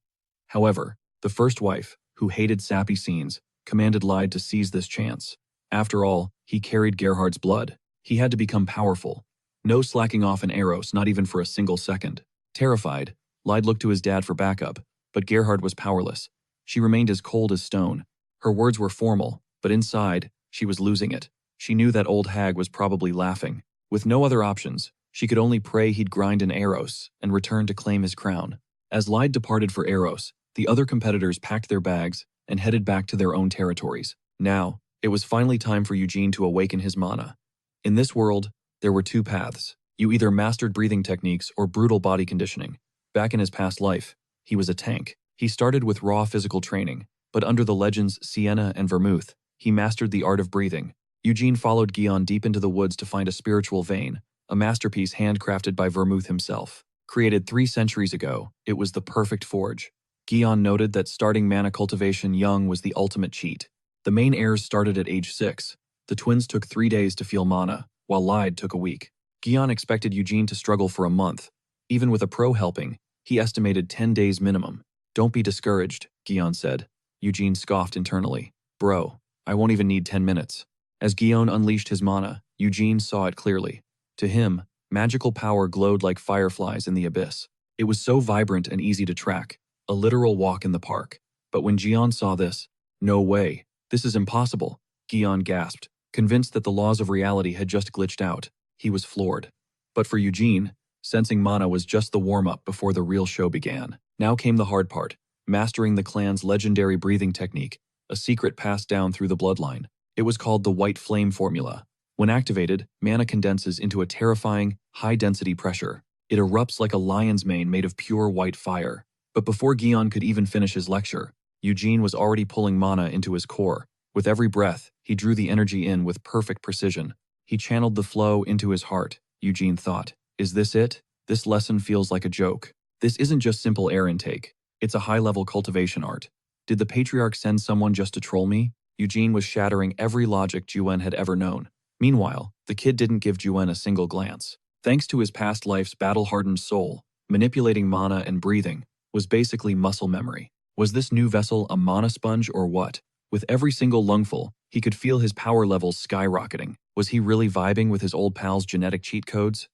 A: However, the first wife, who hated sappy scenes, commanded Lyde to seize this chance. After all, he carried Gerhard's blood. He had to become powerful. No slacking off in Aroth, not even for a single second. Terrified, Lyde looked to his dad for backup, but Gerhard was powerless. She remained as cold as stone. Her words were formal, but inside, she was losing it. She knew that old hag was probably laughing. With no other options, she could only pray he'd grind in Aroth and return to claim his crown. As Lyde departed for Aroth, the other competitors packed their bags and headed back to their own territories. Now, it was finally time for Eugene to awaken his mana. In this world, there were two paths. You either mastered breathing techniques or brutal body conditioning. Back in his past life, he was a tank. He started with raw physical training, but under the legends Sienna and Vermouth, he mastered the art of breathing. Eugene followed Guion deep into the woods to find a spiritual vein, a masterpiece handcrafted by Vermouth himself. Created 3 centuries ago, it was the perfect forge. Guion noted that starting mana cultivation young was the ultimate cheat. The main heirs started at age 6. The twins took 3 days to feel mana, while Lyde took a week. Gion expected Eugene to struggle for a month. Even with a pro helping, he estimated 10 days minimum. Don't be discouraged, Gion said. Eugene scoffed internally. Bro, I won't even need 10 minutes. As Gion unleashed his mana, Eugene saw it clearly. To him, magical power glowed like fireflies in the abyss. It was so vibrant and easy to track, a literal walk in the park. But when Gion saw this, no way, this is impossible, Gion gasped, convinced that the laws of reality had just glitched out. He was floored. But for Eugene, sensing mana was just the warm-up before the real show began. Now came the hard part, mastering the clan's legendary breathing technique, a secret passed down through the bloodline. It was called the White Flame Formula. When activated, mana condenses into a terrifying, high-density pressure. It erupts like a lion's mane made of pure white fire. But before Gion could even finish his lecture, Eugene was already pulling mana into his core. With every breath, he drew the energy in with perfect precision. He channeled the flow into his heart, Eugene thought. Is this it? This lesson feels like a joke. This isn't just simple air intake. It's a high-level cultivation art. Did the Patriarch send someone just to troll me? Eugene was shattering every logic Juen had ever known. Meanwhile, the kid didn't give Juen a single glance. Thanks to his past life's battle-hardened soul, manipulating mana and breathing was basically muscle memory. Was this new vessel a mana sponge or what? With every single lungful, he could feel his power levels skyrocketing. Was he really vibing with his old pal's genetic cheat codes?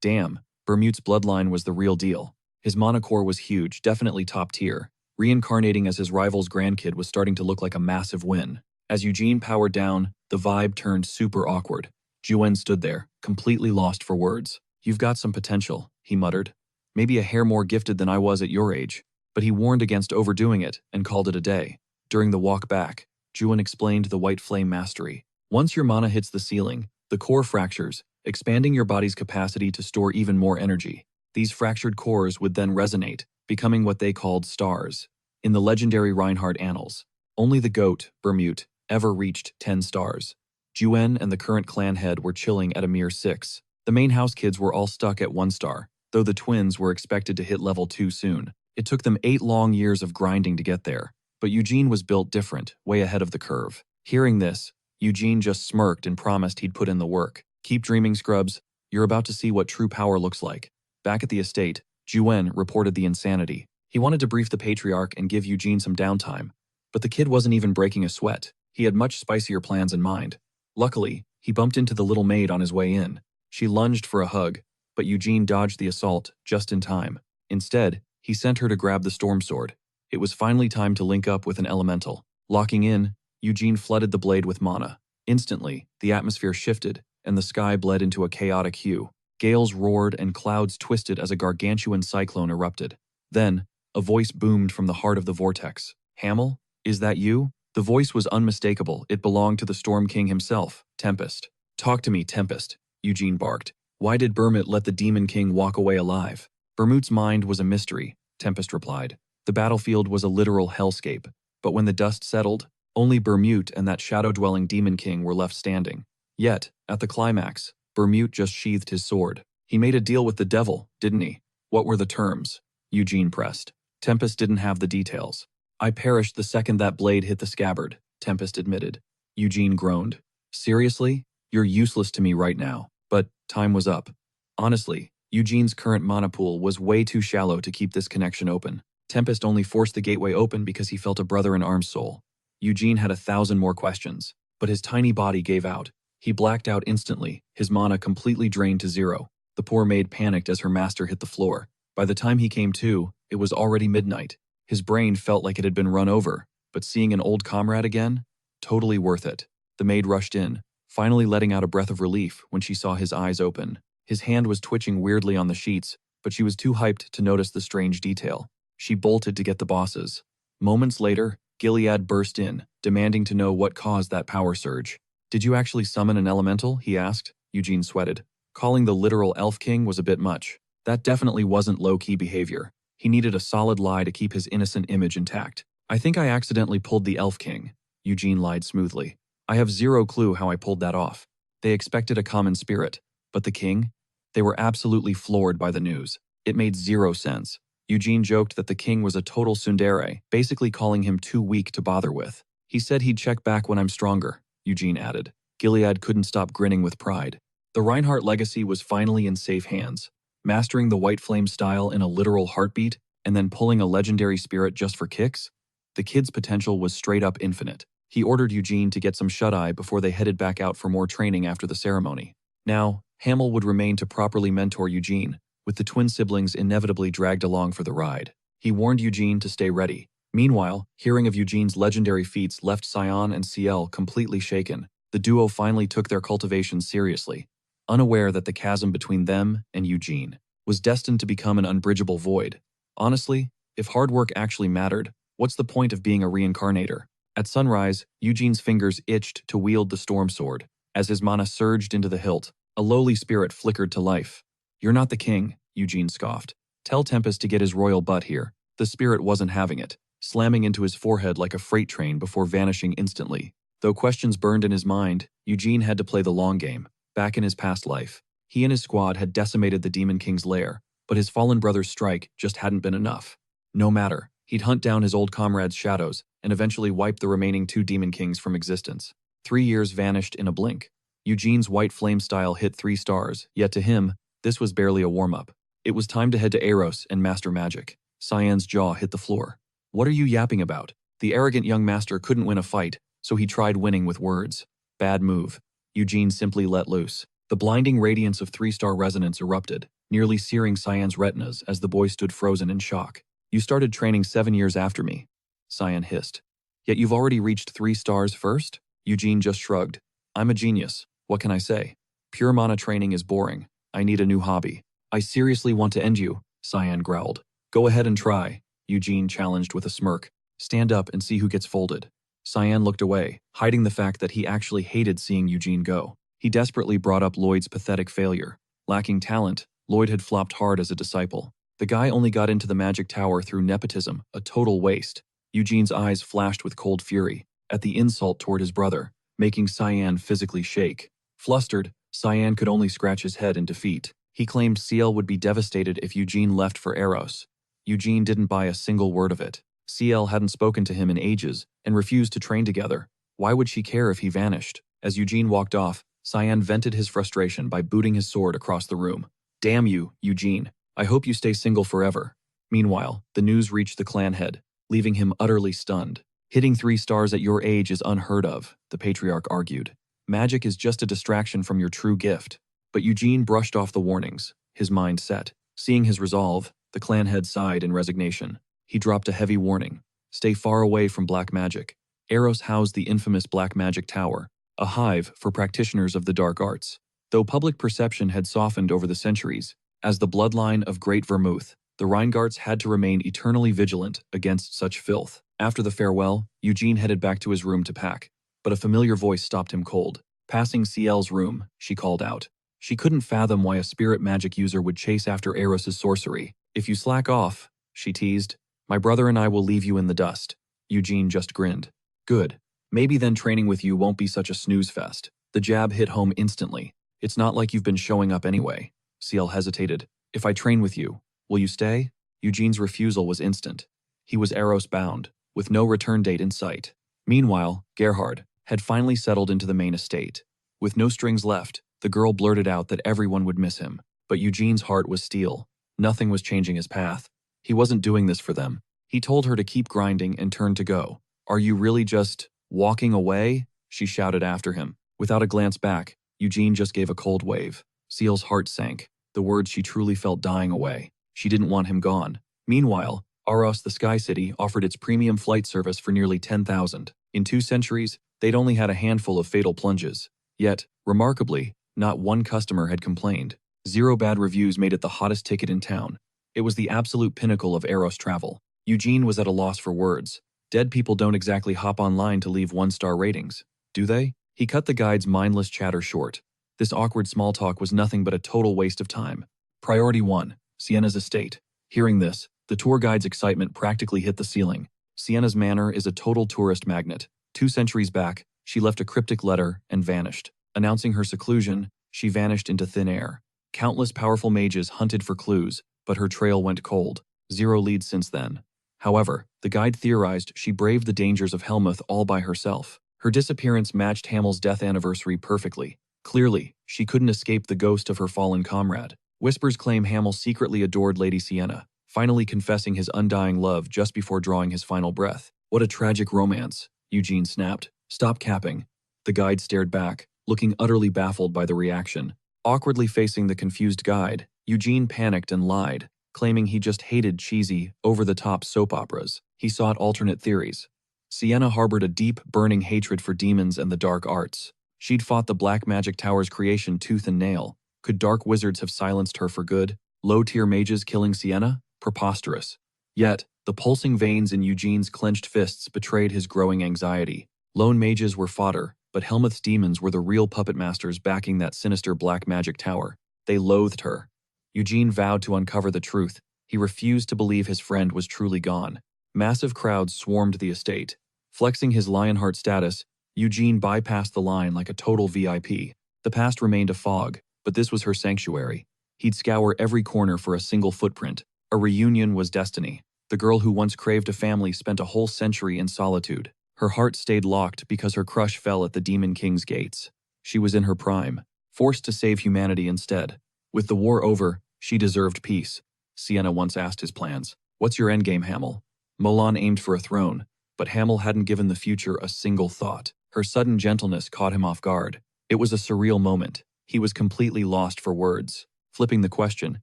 A: Damn, Bermute's bloodline was the real deal. His mana core was huge, definitely top tier. Reincarnating as his rival's grandkid was starting to look like a massive win. As Eugene powered down, the vibe turned super awkward. Juen stood there, completely lost for words. You've got some potential, he muttered. Maybe a hair more gifted than I was at your age. But he warned against overdoing it and called it a day. During the walk back, Juen explained the White Flame mastery. Once your mana hits the ceiling, the core fractures, expanding your body's capacity to store even more energy. These fractured cores would then resonate, becoming what they called stars. In the legendary Reinhardt annals, only the GOAT, Bermute, ever reached 10 stars. Juen and the current clan head were chilling at a mere 6. The main house kids were all stuck at 1 star, though the twins were expected to hit level 2 soon. It took them 8 long years of grinding to get there, but Eugene was built different, way ahead of the curve. Hearing this, Eugene just smirked and promised he'd put in the work. Keep dreaming, scrubs. You're about to see what true power looks like. Back at the estate, Juen reported the insanity. He wanted to brief the Patriarch and give Eugene some downtime, but the kid wasn't even breaking a sweat. He had much spicier plans in mind. Luckily, he bumped into the little maid on his way in. She lunged for a hug, but Eugene dodged the assault just in time. Instead, he sent her to grab the storm sword. It was finally time to link up with an elemental. Locking in, Eugene flooded the blade with mana. Instantly, the atmosphere shifted, and the sky bled into a chaotic hue. Gales roared and clouds twisted as a gargantuan cyclone erupted. Then, a voice boomed from the heart of the vortex. Hamel, is that you? The voice was unmistakable. It belonged to the Storm King himself, Tempest. Talk to me, Tempest, Eugene barked. Why did Bermute let the Demon King walk away alive? Bermute's mind was a mystery, Tempest replied. The battlefield was a literal hellscape, but when the dust settled, only Bermute and that shadow-dwelling Demon King were left standing. Yet, at the climax, Bermute just sheathed his sword. He made a deal with the devil, didn't he? What were the terms? Eugene pressed. Tempest didn't have the details. I perished the second that blade hit the scabbard, Tempest admitted. Eugene groaned. Seriously? You're useless to me right now. But time was up. Honestly, Eugene's current mana pool was way too shallow to keep this connection open. Tempest only forced the gateway open because he felt a brother-in-arms soul. Eugene had 1,000 more questions, but his tiny body gave out. He blacked out instantly, his mana completely drained to 0. The poor maid panicked as her master hit the floor. By the time he came to, it was already midnight. His brain felt like it had been run over, but seeing an old comrade again? Totally worth it. The maid rushed in, finally letting out a breath of relief when she saw his eyes open. His hand was twitching weirdly on the sheets, but she was too hyped to notice the strange detail. She bolted to get the bosses. Moments later, Gilead burst in, demanding to know what caused that power surge. Did you actually summon an elemental? He asked. Eugene sweated. Calling the literal Elf King was a bit much. That definitely wasn't low-key behavior. He needed a solid lie to keep his innocent image intact. I think I accidentally pulled the Elf King, Eugene lied smoothly. I have 0 clue how I pulled that off. They expected a common spirit, but the king? They were absolutely floored by the news. It made 0 sense. Eugene joked that the king was a total tsundere, basically calling him too weak to bother with. He said he'd check back when I'm stronger, Eugene added. Gilead couldn't stop grinning with pride. The Reinhardt legacy was finally in safe hands. Mastering the White Flame style in a literal heartbeat, and then pulling a legendary spirit just for kicks? The kid's potential was straight up infinite. He ordered Eugene to get some shut-eye before they headed back out for more training after the ceremony. Now, Hamill would remain to properly mentor Eugene, with the twin siblings inevitably dragged along for the ride. He warned Eugene to stay ready. Meanwhile, hearing of Eugene's legendary feats left Sion and Ciel completely shaken. The duo finally took their cultivation seriously, unaware that the chasm between them and Eugene was destined to become an unbridgeable void. Honestly, if hard work actually mattered, what's the point of being a reincarnator? At sunrise, Eugene's fingers itched to wield the storm sword. As his mana surged into the hilt, a lowly spirit flickered to life. "You're not the king," Eugene scoffed. "Tell Tempest to get his royal butt here." The spirit wasn't having it, slamming into his forehead like a freight train before vanishing instantly. Though questions burned in his mind, Eugene had to play the long game. Back in his past life, he and his squad had decimated the Demon King's lair, but his fallen brother's strike just hadn't been enough. No matter, he'd hunt down his old comrade's shadows and eventually wipe the remaining 2 Demon Kings from existence. 3 years vanished in a blink. Eugene's White Flame style hit 3 stars, yet to him, this was barely a warm-up. It was time to head to Aroth and master magic. Cyan's jaw hit the floor. "What are you yapping about?" The arrogant young master couldn't win a fight, so he tried winning with words. Bad move. Eugene simply let loose. The blinding radiance of 3-star resonance erupted, nearly searing Cyan's retinas as the boy stood frozen in shock. "You started training 7 years after me," Cyan hissed. "Yet you've already reached 3 stars first?" Eugene just shrugged. "I'm a genius. What can I say? Pure mana training is boring. I need a new hobby." "I seriously want to end you," Cyan growled. "Go ahead and try," Eugene challenged with a smirk. "Stand up and see who gets folded." Cyan looked away, hiding the fact that he actually hated seeing Eugene go. He desperately brought up Lloyd's pathetic failure. Lacking talent, Lloyd had flopped hard as a disciple. The guy only got into the magic tower through nepotism, a total waste. Eugene's eyes flashed with cold fury at the insult toward his brother, making Cyan physically shake. Flustered, Cyan could only scratch his head in defeat. He claimed Ciel would be devastated if Eugene left for Aroth. Eugene didn't buy a single word of it. Ciel hadn't spoken to him in ages and refused to train together. Why would she care if he vanished? As Eugene walked off, Cyan vented his frustration by booting his sword across the room. "Damn you, Eugene. I hope you stay single forever." Meanwhile, the news reached the clan head, leaving him utterly stunned. "Hitting 3 stars at your age is unheard of," the patriarch argued. "Magic is just a distraction from your true gift." But Eugene brushed off the warnings, his mind set. Seeing his resolve, the clan head sighed in resignation. He dropped a heavy warning. "Stay far away from black magic." Aroth housed the infamous Black Magic Tower, a hive for practitioners of the dark arts. Though public perception had softened over the centuries, as the bloodline of Great Vermouth, the Reincarnates had to remain eternally vigilant against such filth. After the farewell, Eugene headed back to his room to pack, but a familiar voice stopped him cold. Passing Ciel's room, she called out. She couldn't fathom why a spirit magic user would chase after Aroth's sorcery. "If you slack off," she teased, "my brother and I will leave you in the dust." Eugene just grinned. "Good. Maybe then training with you won't be such a snooze fest." The jab hit home instantly. "It's not like you've been showing up anyway." Ciel hesitated. "If I train with you, will you stay?" Eugene's refusal was instant. He was Aroth bound, with no return date in sight. Meanwhile, Gerhard had finally settled into the main estate. With no strings left, the girl blurted out that everyone would miss him. But Eugene's heart was steel. Nothing was changing his path. He wasn't doing this for them. He told her to keep grinding and turned to go. "Are you really just walking away?" she shouted after him. Without a glance back, Eugene just gave a cold wave. Ciel's heart sank, the words she truly felt dying away. She didn't want him gone. Meanwhile, Aroth, the Sky City, offered its premium flight service for nearly 10,000. In 2 centuries, they'd only had a handful of fatal plunges. Yet, remarkably, not one customer had complained. 0 bad reviews made it the hottest ticket in town. It was the absolute pinnacle of Aroth travel. Eugene was at a loss for words. Dead people don't exactly hop online to leave 1-star ratings, do they? He cut the guide's mindless chatter short. This awkward small talk was nothing but a total waste of time. Priority 1, Sienna's estate. Hearing this, the tour guide's excitement practically hit the ceiling. Sienna's manor is a total tourist magnet. 2 centuries back, she left a cryptic letter and vanished. Announcing her seclusion, she vanished into thin air. Countless powerful mages hunted for clues, but her trail went cold. 0 leads since then. However, the guide theorized she braved the dangers of Helmuth all by herself. Her disappearance matched Hamel's death anniversary perfectly. Clearly, she couldn't escape the ghost of her fallen comrade. Whispers claim Hamel secretly adored Lady Sienna, finally confessing his undying love just before drawing his final breath. What a tragic romance, Eugene snapped. Stop capping. The guide stared back, looking utterly baffled by the reaction. Awkwardly facing the confused guide, Eugene panicked and lied, claiming he just hated cheesy, over-the-top soap operas. He sought alternate theories. Sienna harbored a deep, burning hatred for demons and the dark arts. She'd fought the Black Magic Tower's creation tooth and nail. Could dark wizards have silenced her for good? Low-tier mages killing Sienna? Preposterous. Yet, the pulsing veins in Eugene's clenched fists betrayed his growing anxiety. Lone mages were fodder, but Helmuth's demons were the real puppet masters backing that sinister Black Magic Tower. They loathed her. Eugene vowed to uncover the truth. He refused to believe his friend was truly gone. Massive crowds swarmed the estate. Flexing his Lionheart status, Eugene bypassed the line like a total VIP. The past remained a fog, but this was her sanctuary. He'd scour every corner for a single footprint. A reunion was destiny. The girl who once craved a family spent a whole century in solitude. Her heart stayed locked because her crush fell at the Demon King's gates. She was in her prime, forced to save humanity instead. With the war over, she deserved peace. Sienna once asked his plans. What's your endgame, Hamel? Molan aimed for a throne, but Hamel hadn't given the future a single thought. Her sudden gentleness caught him off guard. It was a surreal moment. He was completely lost for words. Flipping the question,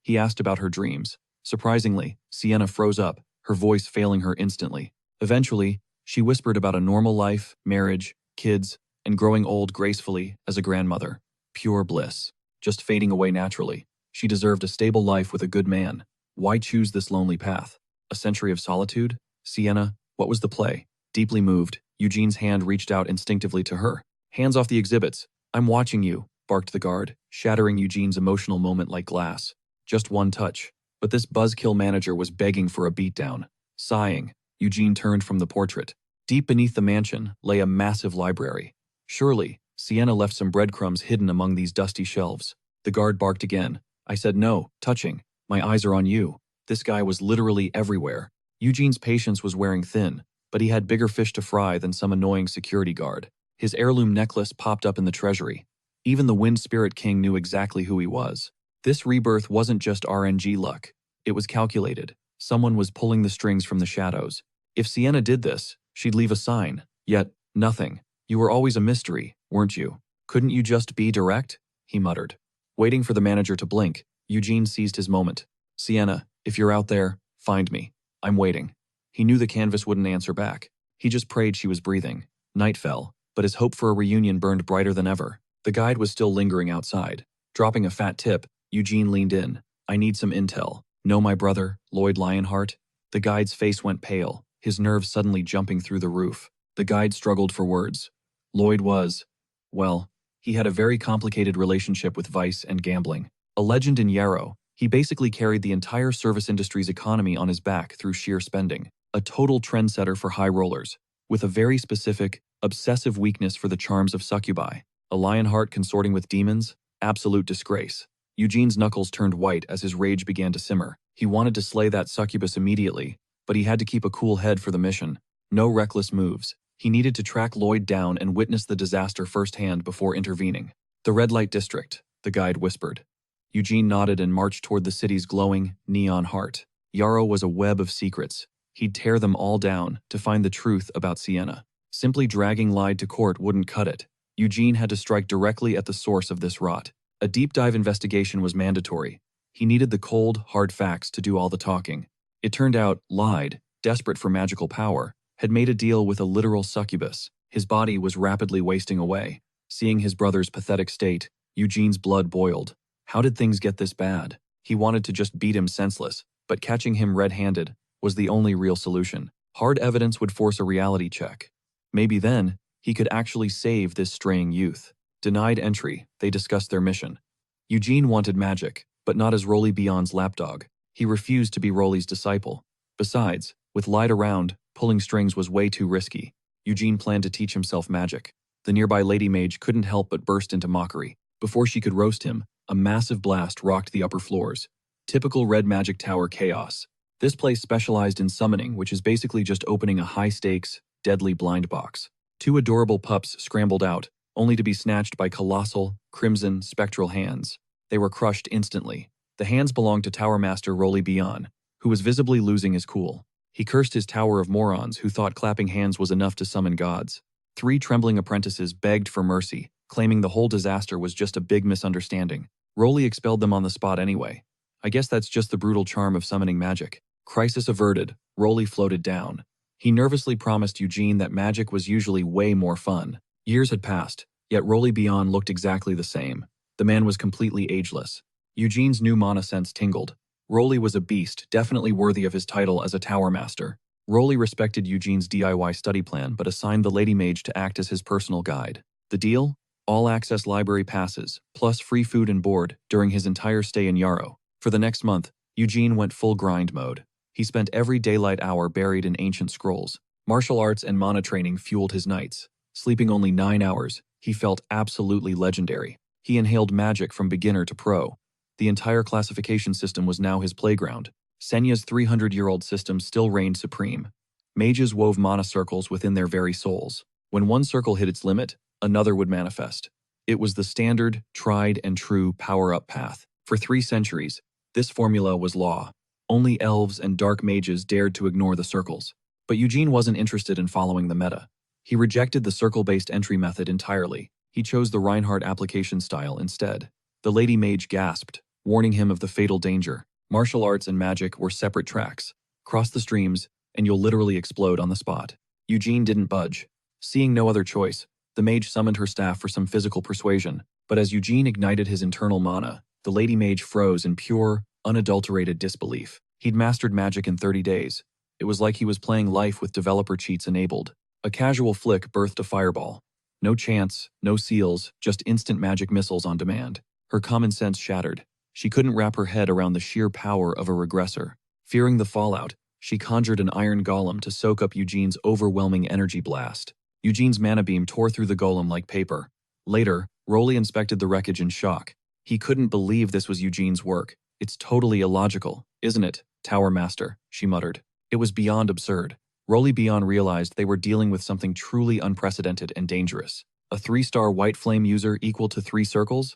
A: he asked about her dreams. Surprisingly, Sienna froze up, her voice failing her instantly. Eventually, she whispered about a normal life, marriage, kids, and growing old gracefully as a grandmother. Pure bliss. Just fading away naturally. She deserved a stable life with a good man. Why choose this lonely path? A century of solitude? Sienna, what was the play? Deeply moved, Eugene's hand reached out instinctively to her. Hands off the exhibits. I'm watching you, barked the guard, shattering Eugene's emotional moment like glass. Just one touch. But this buzzkill manager was begging for a beatdown. Sighing, Eugene turned from the portrait. Deep beneath the mansion lay a massive library. Surely, Sienna left some breadcrumbs hidden among these dusty shelves. The guard barked again. I said no, touching. My eyes are on you. This guy was literally everywhere. Eugene's patience was wearing thin, but he had bigger fish to fry than some annoying security guard. His heirloom necklace popped up in the treasury. Even the Wind Spirit King knew exactly who he was. This rebirth wasn't just RNG luck. It was calculated. Someone was pulling the strings from the shadows. If Sienna did this, she'd leave a sign. Yet, nothing. You were always a mystery, weren't you? Couldn't you just be direct? He muttered. Waiting for the manager to blink, Eugene seized his moment. Sienna, if you're out there, find me. I'm waiting. He knew the canvas wouldn't answer back. He just prayed she was breathing. Night fell, but his hope for a reunion burned brighter than ever. The guide was still lingering outside. Dropping a fat tip, Eugene leaned in. I need some intel. Know my brother, Lloyd Lionheart? The guide's face went pale, his nerves suddenly jumping through the roof. The guide struggled for words. Lloyd was, well, he had a very complicated relationship with vice and gambling. A legend in Yarrow, he basically carried the entire service industry's economy on his back through sheer spending. A total trendsetter for high rollers, with a very specific, obsessive weakness for the charms of succubi. A Lionheart consorting with demons? Absolute disgrace. Eugene's knuckles turned white as his rage began to simmer. He wanted to slay that succubus immediately, but he had to keep a cool head for the mission. No reckless moves. He needed to track Lloyd down and witness the disaster firsthand before intervening. The red light district, the guide whispered. Eugene nodded and marched toward the city's glowing, neon heart. Yarrow was a web of secrets. He'd tear them all down to find the truth about Sienna. Simply dragging Lloyd to court wouldn't cut it. Eugene had to strike directly at the source of this rot. A deep dive investigation was mandatory. He needed the cold, hard facts to do all the talking. It turned out Lloyd, desperate for magical power, had made a deal with a literal succubus. His body was rapidly wasting away. Seeing his brother's pathetic state, Eugene's blood boiled. How did things get this bad? He wanted to just beat him senseless, but catching him red-handed was the only real solution. Hard evidence would force a reality check. Maybe then, he could actually save this straying youth. Denied entry, they discussed their mission. Eugene wanted magic, but not as Rolly Beyond's lapdog. He refused to be Rolly's disciple. Besides, with Lloyd around, pulling strings was way too risky. Eugene planned to teach himself magic. The nearby lady mage couldn't help but burst into mockery. Before she could roast him, a massive blast rocked the upper floors. Typical Red Magic Tower chaos. This place specialized in summoning, which is basically just opening a high-stakes, deadly blind box. Two adorable pups scrambled out, only to be snatched by colossal, crimson, spectral hands. They were crushed instantly. The hands belonged to Tower Master Roly Bion, who was visibly losing his cool. He cursed his tower of morons who thought clapping hands was enough to summon gods. Three trembling apprentices begged for mercy, claiming the whole disaster was just a big misunderstanding. Roly expelled them on the spot anyway. I guess that's just the brutal charm of summoning magic. Crisis averted, Roly floated down. He nervously promised Eugene that magic was usually way more fun. Years had passed, yet Roly Bion looked exactly the same. The man was completely ageless. Eugene's new mana sense tingled. Roly was a beast, definitely worthy of his title as a Tower Master. Roly respected Eugene's DIY study plan but assigned the Lady Mage to act as his personal guide. The deal? All-access library passes, plus free food and board during his entire stay in Yarrow. For the next month, Eugene went full grind mode. He spent every daylight hour buried in ancient scrolls. Martial arts and mana training fueled his nights. Sleeping only 9 hours, he felt absolutely legendary. He inhaled magic from beginner to pro. The entire classification system was now his playground. Senya's 300-year-old system still reigned supreme. Mages wove mana circles within their very souls. When one circle hit its limit, another would manifest. It was the standard, tried and true power-up path. For 3 centuries, this formula was law. Only elves and dark mages dared to ignore the circles. But Eugene wasn't interested in following the meta. He rejected the circle-based entry method entirely. He chose the Reinhardt application style instead. The Lady Mage gasped, warning him of the fatal danger. Martial arts and magic were separate tracks. Cross the streams, and you'll literally explode on the spot. Eugene didn't budge. Seeing no other choice, the mage summoned her staff for some physical persuasion. But as Eugene ignited his internal mana, the Lady Mage froze in pure, unadulterated disbelief. He'd mastered magic in 30 days. It was like he was playing life with developer cheats enabled. A casual flick birthed a fireball. No chance, no seals, just instant magic missiles on demand. Her common sense shattered. She couldn't wrap her head around the sheer power of a regressor. Fearing the fallout, she conjured an iron golem to soak up Eugene's overwhelming energy blast. Eugene's mana beam tore through the golem like paper. Later, Roly inspected the wreckage in shock. He couldn't believe this was Eugene's work. It's totally illogical, isn't it, Tower Master? She muttered. It was beyond absurd. Roly Bion realized they were dealing with something truly unprecedented and dangerous. A 3-star white flame user equal to 3 circles?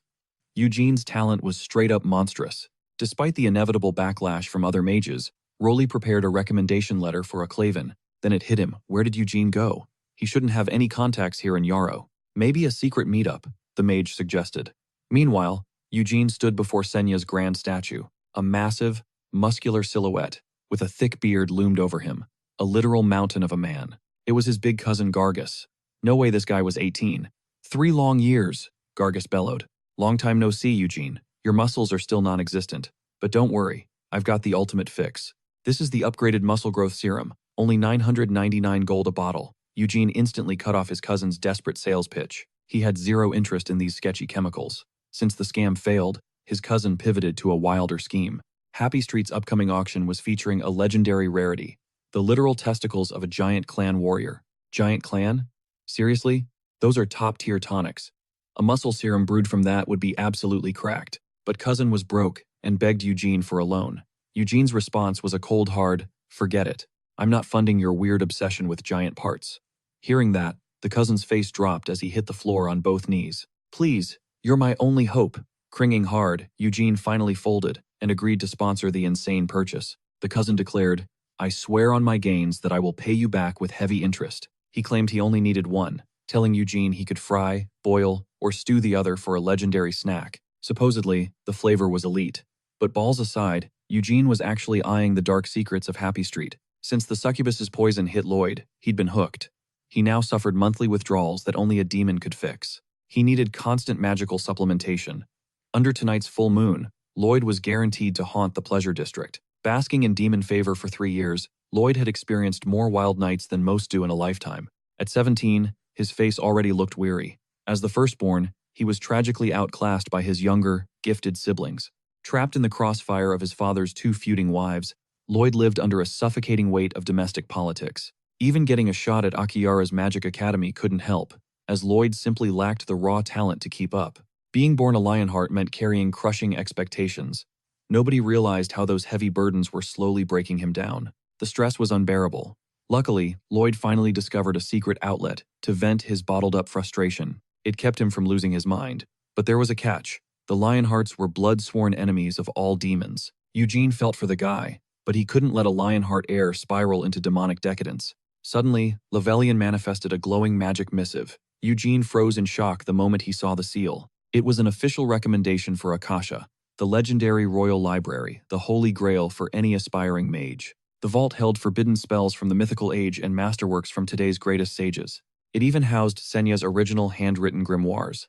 A: Eugene's talent was straight-up monstrous. Despite the inevitable backlash from other mages, Roly prepared a recommendation letter for a Claven. Then it hit him. Where did Eugene go? He shouldn't have any contacts here in Yarrow. Maybe a secret meetup, the mage suggested. Meanwhile, Eugene stood before Senya's grand statue. A massive, muscular silhouette, with a thick beard loomed over him. A literal mountain of a man. It was his big cousin Gargus. No way this guy was 18. 3 long years, Gargus bellowed. Long time no see, Eugene. Your muscles are still non-existent. But don't worry, I've got the ultimate fix. This is the upgraded muscle growth serum, only 999 gold a bottle. Eugene instantly cut off his cousin's desperate sales pitch. He had zero interest in these sketchy chemicals. Since the scam failed, his cousin pivoted to a wilder scheme. Happy Street's upcoming auction was featuring a legendary rarity, the literal testicles of a giant clan warrior. Giant clan? Seriously? Those are top-tier tonics. A muscle serum brewed from that would be absolutely cracked. But cousin was broke and begged Eugene for a loan. Eugene's response was a cold hard, forget it. I'm not funding your weird obsession with giant parts. Hearing that, the cousin's face dropped as he hit the floor on both knees. Please, you're my only hope. Cringing hard, Eugene finally folded and agreed to sponsor the insane purchase. The cousin declared, I swear on my gains that I will pay you back with heavy interest. He claimed he only needed one, telling Eugene he could fry, boil, or stew the other for a legendary snack. Supposedly, the flavor was elite. But balls aside, Eugene was actually eyeing the dark secrets of Happy Street. Since the succubus's poison hit Lloyd, he'd been hooked. He now suffered monthly withdrawals that only a demon could fix. He needed constant magical supplementation. Under tonight's full moon, Lloyd was guaranteed to haunt the pleasure district. Basking in demon favor for 3 years, Lloyd had experienced more wild nights than most do in a lifetime. At 17, his face already looked weary. As the firstborn, he was tragically outclassed by his younger, gifted siblings. Trapped in the crossfire of his father's 2 feuding wives, Lloyd lived under a suffocating weight of domestic politics. Even getting a shot at Akiara's Magic Academy couldn't help, as Lloyd simply lacked the raw talent to keep up. Being born a Lionheart meant carrying crushing expectations. Nobody realized how those heavy burdens were slowly breaking him down. The stress was unbearable. Luckily, Lloyd finally discovered a secret outlet to vent his bottled-up frustration. It kept him from losing his mind. But there was a catch. The Lionhearts were blood-sworn enemies of all demons. Eugene felt for the guy, but he couldn't let a Lionheart heir spiral into demonic decadence. Suddenly, Levelian manifested a glowing magic missive. Eugene froze in shock the moment he saw the seal. It was an official recommendation for Akasha, the legendary royal library, the holy grail for any aspiring mage. The vault held forbidden spells from the mythical age and masterworks from today's greatest sages. It even housed Senya's original handwritten grimoires.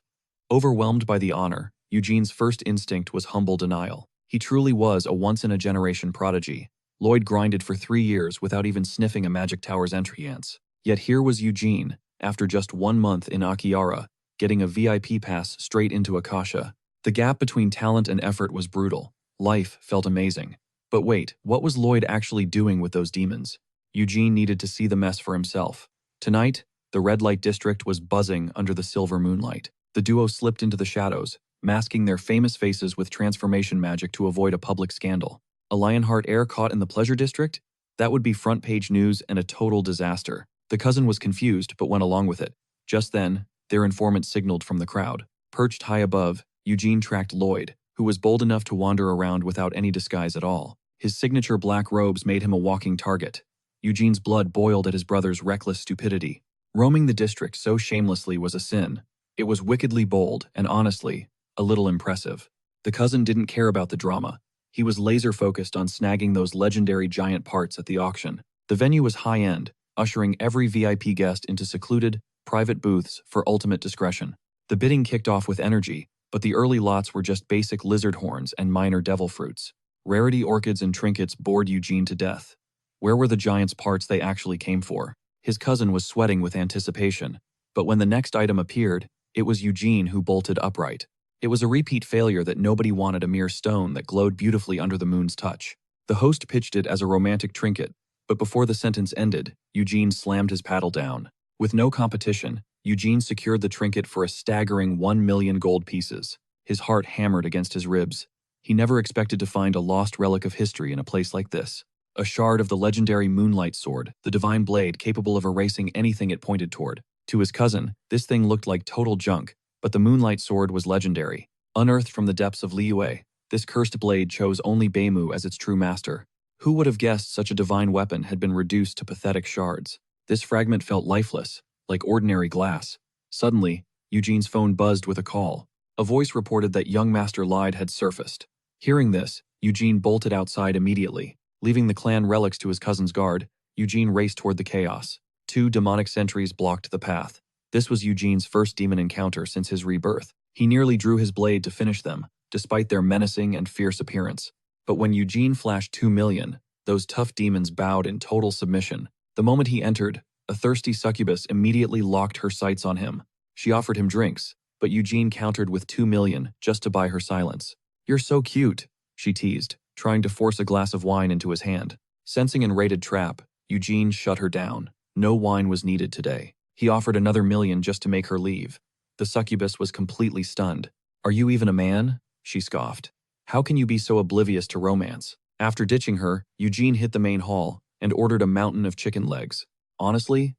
A: Overwhelmed by the honor, Eugene's first instinct was humble denial. He truly was a once-in-a-generation prodigy. Lloyd grinded for 3 years without even sniffing a Magic Tower's entrance. Yet here was Eugene, after just 1 month in Akiara, getting a VIP pass straight into Akasha. The gap between talent and effort was brutal. Life felt amazing. But wait, what was Lloyd actually doing with those demons? Eugene needed to see the mess for himself. Tonight, the red light district was buzzing under the silver moonlight. The duo slipped into the shadows, masking their famous faces with transformation magic to avoid a public scandal. A Lionheart heir caught in the pleasure district? That would be front-page news and a total disaster. The cousin was confused but went along with it. Just then, their informant signaled from the crowd. Perched high above, Eugene tracked Lloyd, who was bold enough to wander around without any disguise at all. His signature black robes made him a walking target. Eugene's blood boiled at his brother's reckless stupidity. Roaming the district so shamelessly was a sin. It was wickedly bold and, honestly, a little impressive. The cousin didn't care about the drama. He was laser-focused on snagging those legendary giant parts at the auction. The venue was high-end, ushering every VIP guest into secluded, private booths for ultimate discretion. The bidding kicked off with energy, but the early lots were just basic lizard horns and minor devil fruits. Rarity orchids and trinkets bored Eugene to death. Where were the giant's parts they actually came for? His cousin was sweating with anticipation, but when the next item appeared, it was Eugene who bolted upright. It was a repeat failure that nobody wanted, a mere stone that glowed beautifully under the moon's touch. The host pitched it as a romantic trinket, but before the sentence ended, Eugene slammed his paddle down. With no competition, Eugene secured the trinket for a staggering 1 million gold pieces. His heart hammered against his ribs. He never expected to find a lost relic of history in a place like this. A shard of the legendary Moonlight Sword, the divine blade capable of erasing anything it pointed toward. To his cousin, this thing looked like total junk, but the Moonlight Sword was legendary. Unearthed from the depths of Liyue, this cursed blade chose only Beimu as its true master. Who would have guessed such a divine weapon had been reduced to pathetic shards? This fragment felt lifeless, like ordinary glass. Suddenly, Eugene's phone buzzed with a call. A voice reported that young Master Lyde had surfaced. Hearing this, Eugene bolted outside immediately. Leaving the clan relics to his cousin's guard, Eugene raced toward the chaos. 2 demonic sentries blocked the path. This was Eugene's first demon encounter since his rebirth. He nearly drew his blade to finish them, despite their menacing and fierce appearance. But when Eugene flashed 2 million, those tough demons bowed in total submission. The moment he entered, a thirsty succubus immediately locked her sights on him. She offered him drinks, but Eugene countered with 2 million just to buy her silence. "You're so cute," she teased, trying to force a glass of wine into his hand. Sensing an rated trap, Eugene shut her down. No wine was needed today. He offered another 1 million just to make her leave. The succubus was completely stunned. "Are you even a man?" she scoffed. "How can you be so oblivious to romance?" After ditching her, Eugene hit the main hall and ordered a mountain of chicken legs. Honestly,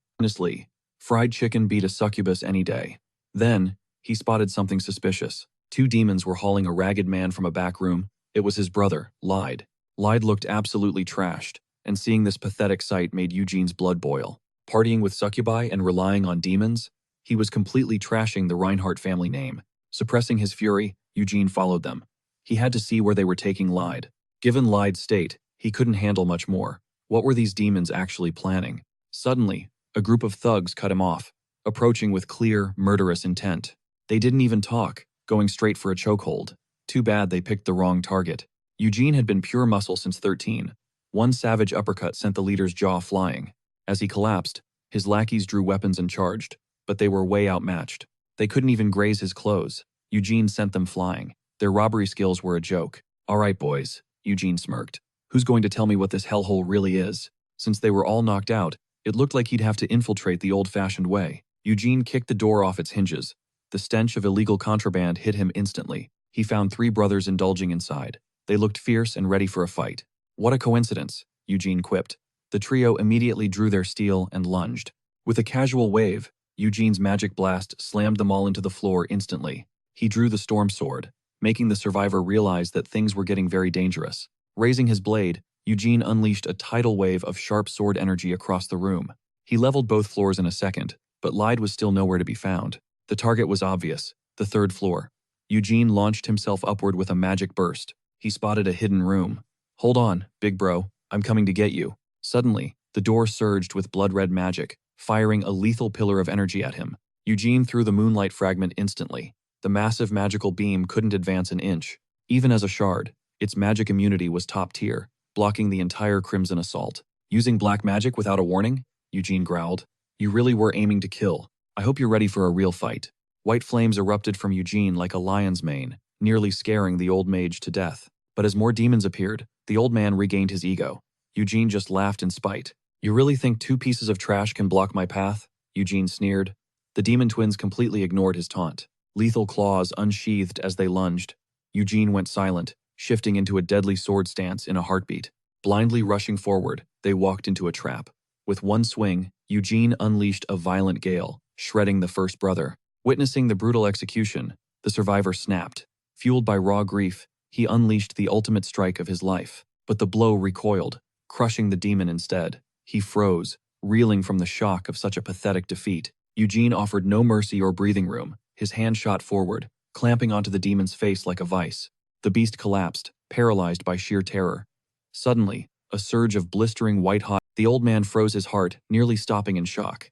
A: fried chicken beat a succubus any day. Then, he spotted something suspicious. 2 demons were hauling a ragged man from a back room. It was his brother, Lyde. Lyde looked absolutely trashed, and seeing this pathetic sight made Eugene's blood boil. Partying with succubi and relying on demons? He was completely trashing the Reinhardt family name. Suppressing his fury, Eugene followed them. He had to see where they were taking Lyde. Given Lyde's state, he couldn't handle much more. What were these demons actually planning? Suddenly, a group of thugs cut him off, approaching with clear, murderous intent. They didn't even talk, going straight for a chokehold. Too bad they picked the wrong target. Eugene had been pure muscle since 13. One savage uppercut sent the leader's jaw flying. As he collapsed, his lackeys drew weapons and charged, but they were way outmatched. They couldn't even graze his clothes. Eugene sent them flying. Their robbery skills were a joke. "All right, boys," Eugene smirked. "Who's going to tell me what this hellhole really is?" Since they were all knocked out, it looked like he'd have to infiltrate the old-fashioned way. Eugene kicked the door off its hinges. The stench of illegal contraband hit him instantly. He found 3 brothers indulging inside. They looked fierce and ready for a fight. What a coincidence, Eugene quipped. The trio immediately drew their steel and lunged. With a casual wave, Eugene's magic blast slammed them all into the floor instantly. He drew the storm sword, making the survivor realize that things were getting very dangerous. Raising his blade, Eugene unleashed a tidal wave of sharp sword energy across the room. He leveled both floors in a second, but Lyde was still nowhere to be found. The target was obvious, the third floor. Eugene launched himself upward with a magic burst. He spotted a hidden room. Hold on, big bro, I'm coming to get you. Suddenly, the door surged with blood-red magic, firing a lethal pillar of energy at him. Eugene threw the moonlight fragment instantly. The massive magical beam couldn't advance an inch. Even as a shard, its magic immunity was top tier, blocking the entire Crimson assault. Using black magic without a warning? Eugene growled. You really were aiming to kill. I hope you're ready for a real fight. White flames erupted from Eugene like a lion's mane, nearly scaring the old mage to death. But as more demons appeared, the old man regained his ego. Eugene just laughed in spite. You really think 2 pieces of trash can block my path? Eugene sneered. The demon twins completely ignored his taunt. Lethal claws unsheathed as they lunged. Eugene went silent, shifting into a deadly sword stance in a heartbeat. Blindly rushing forward, they walked into a trap. With one swing, Eugene unleashed a violent gale, shredding the first brother. Witnessing the brutal execution, the survivor snapped. Fueled by raw grief, he unleashed the ultimate strike of his life. But the blow recoiled, crushing the demon instead. He froze, reeling from the shock of such a pathetic defeat. Eugene offered no mercy or breathing room. His hand shot forward, clamping onto the demon's face like a vice. The beast collapsed, paralyzed by sheer terror. Suddenly, a surge of blistering white-hot. The old man froze his heart, nearly stopping in shock.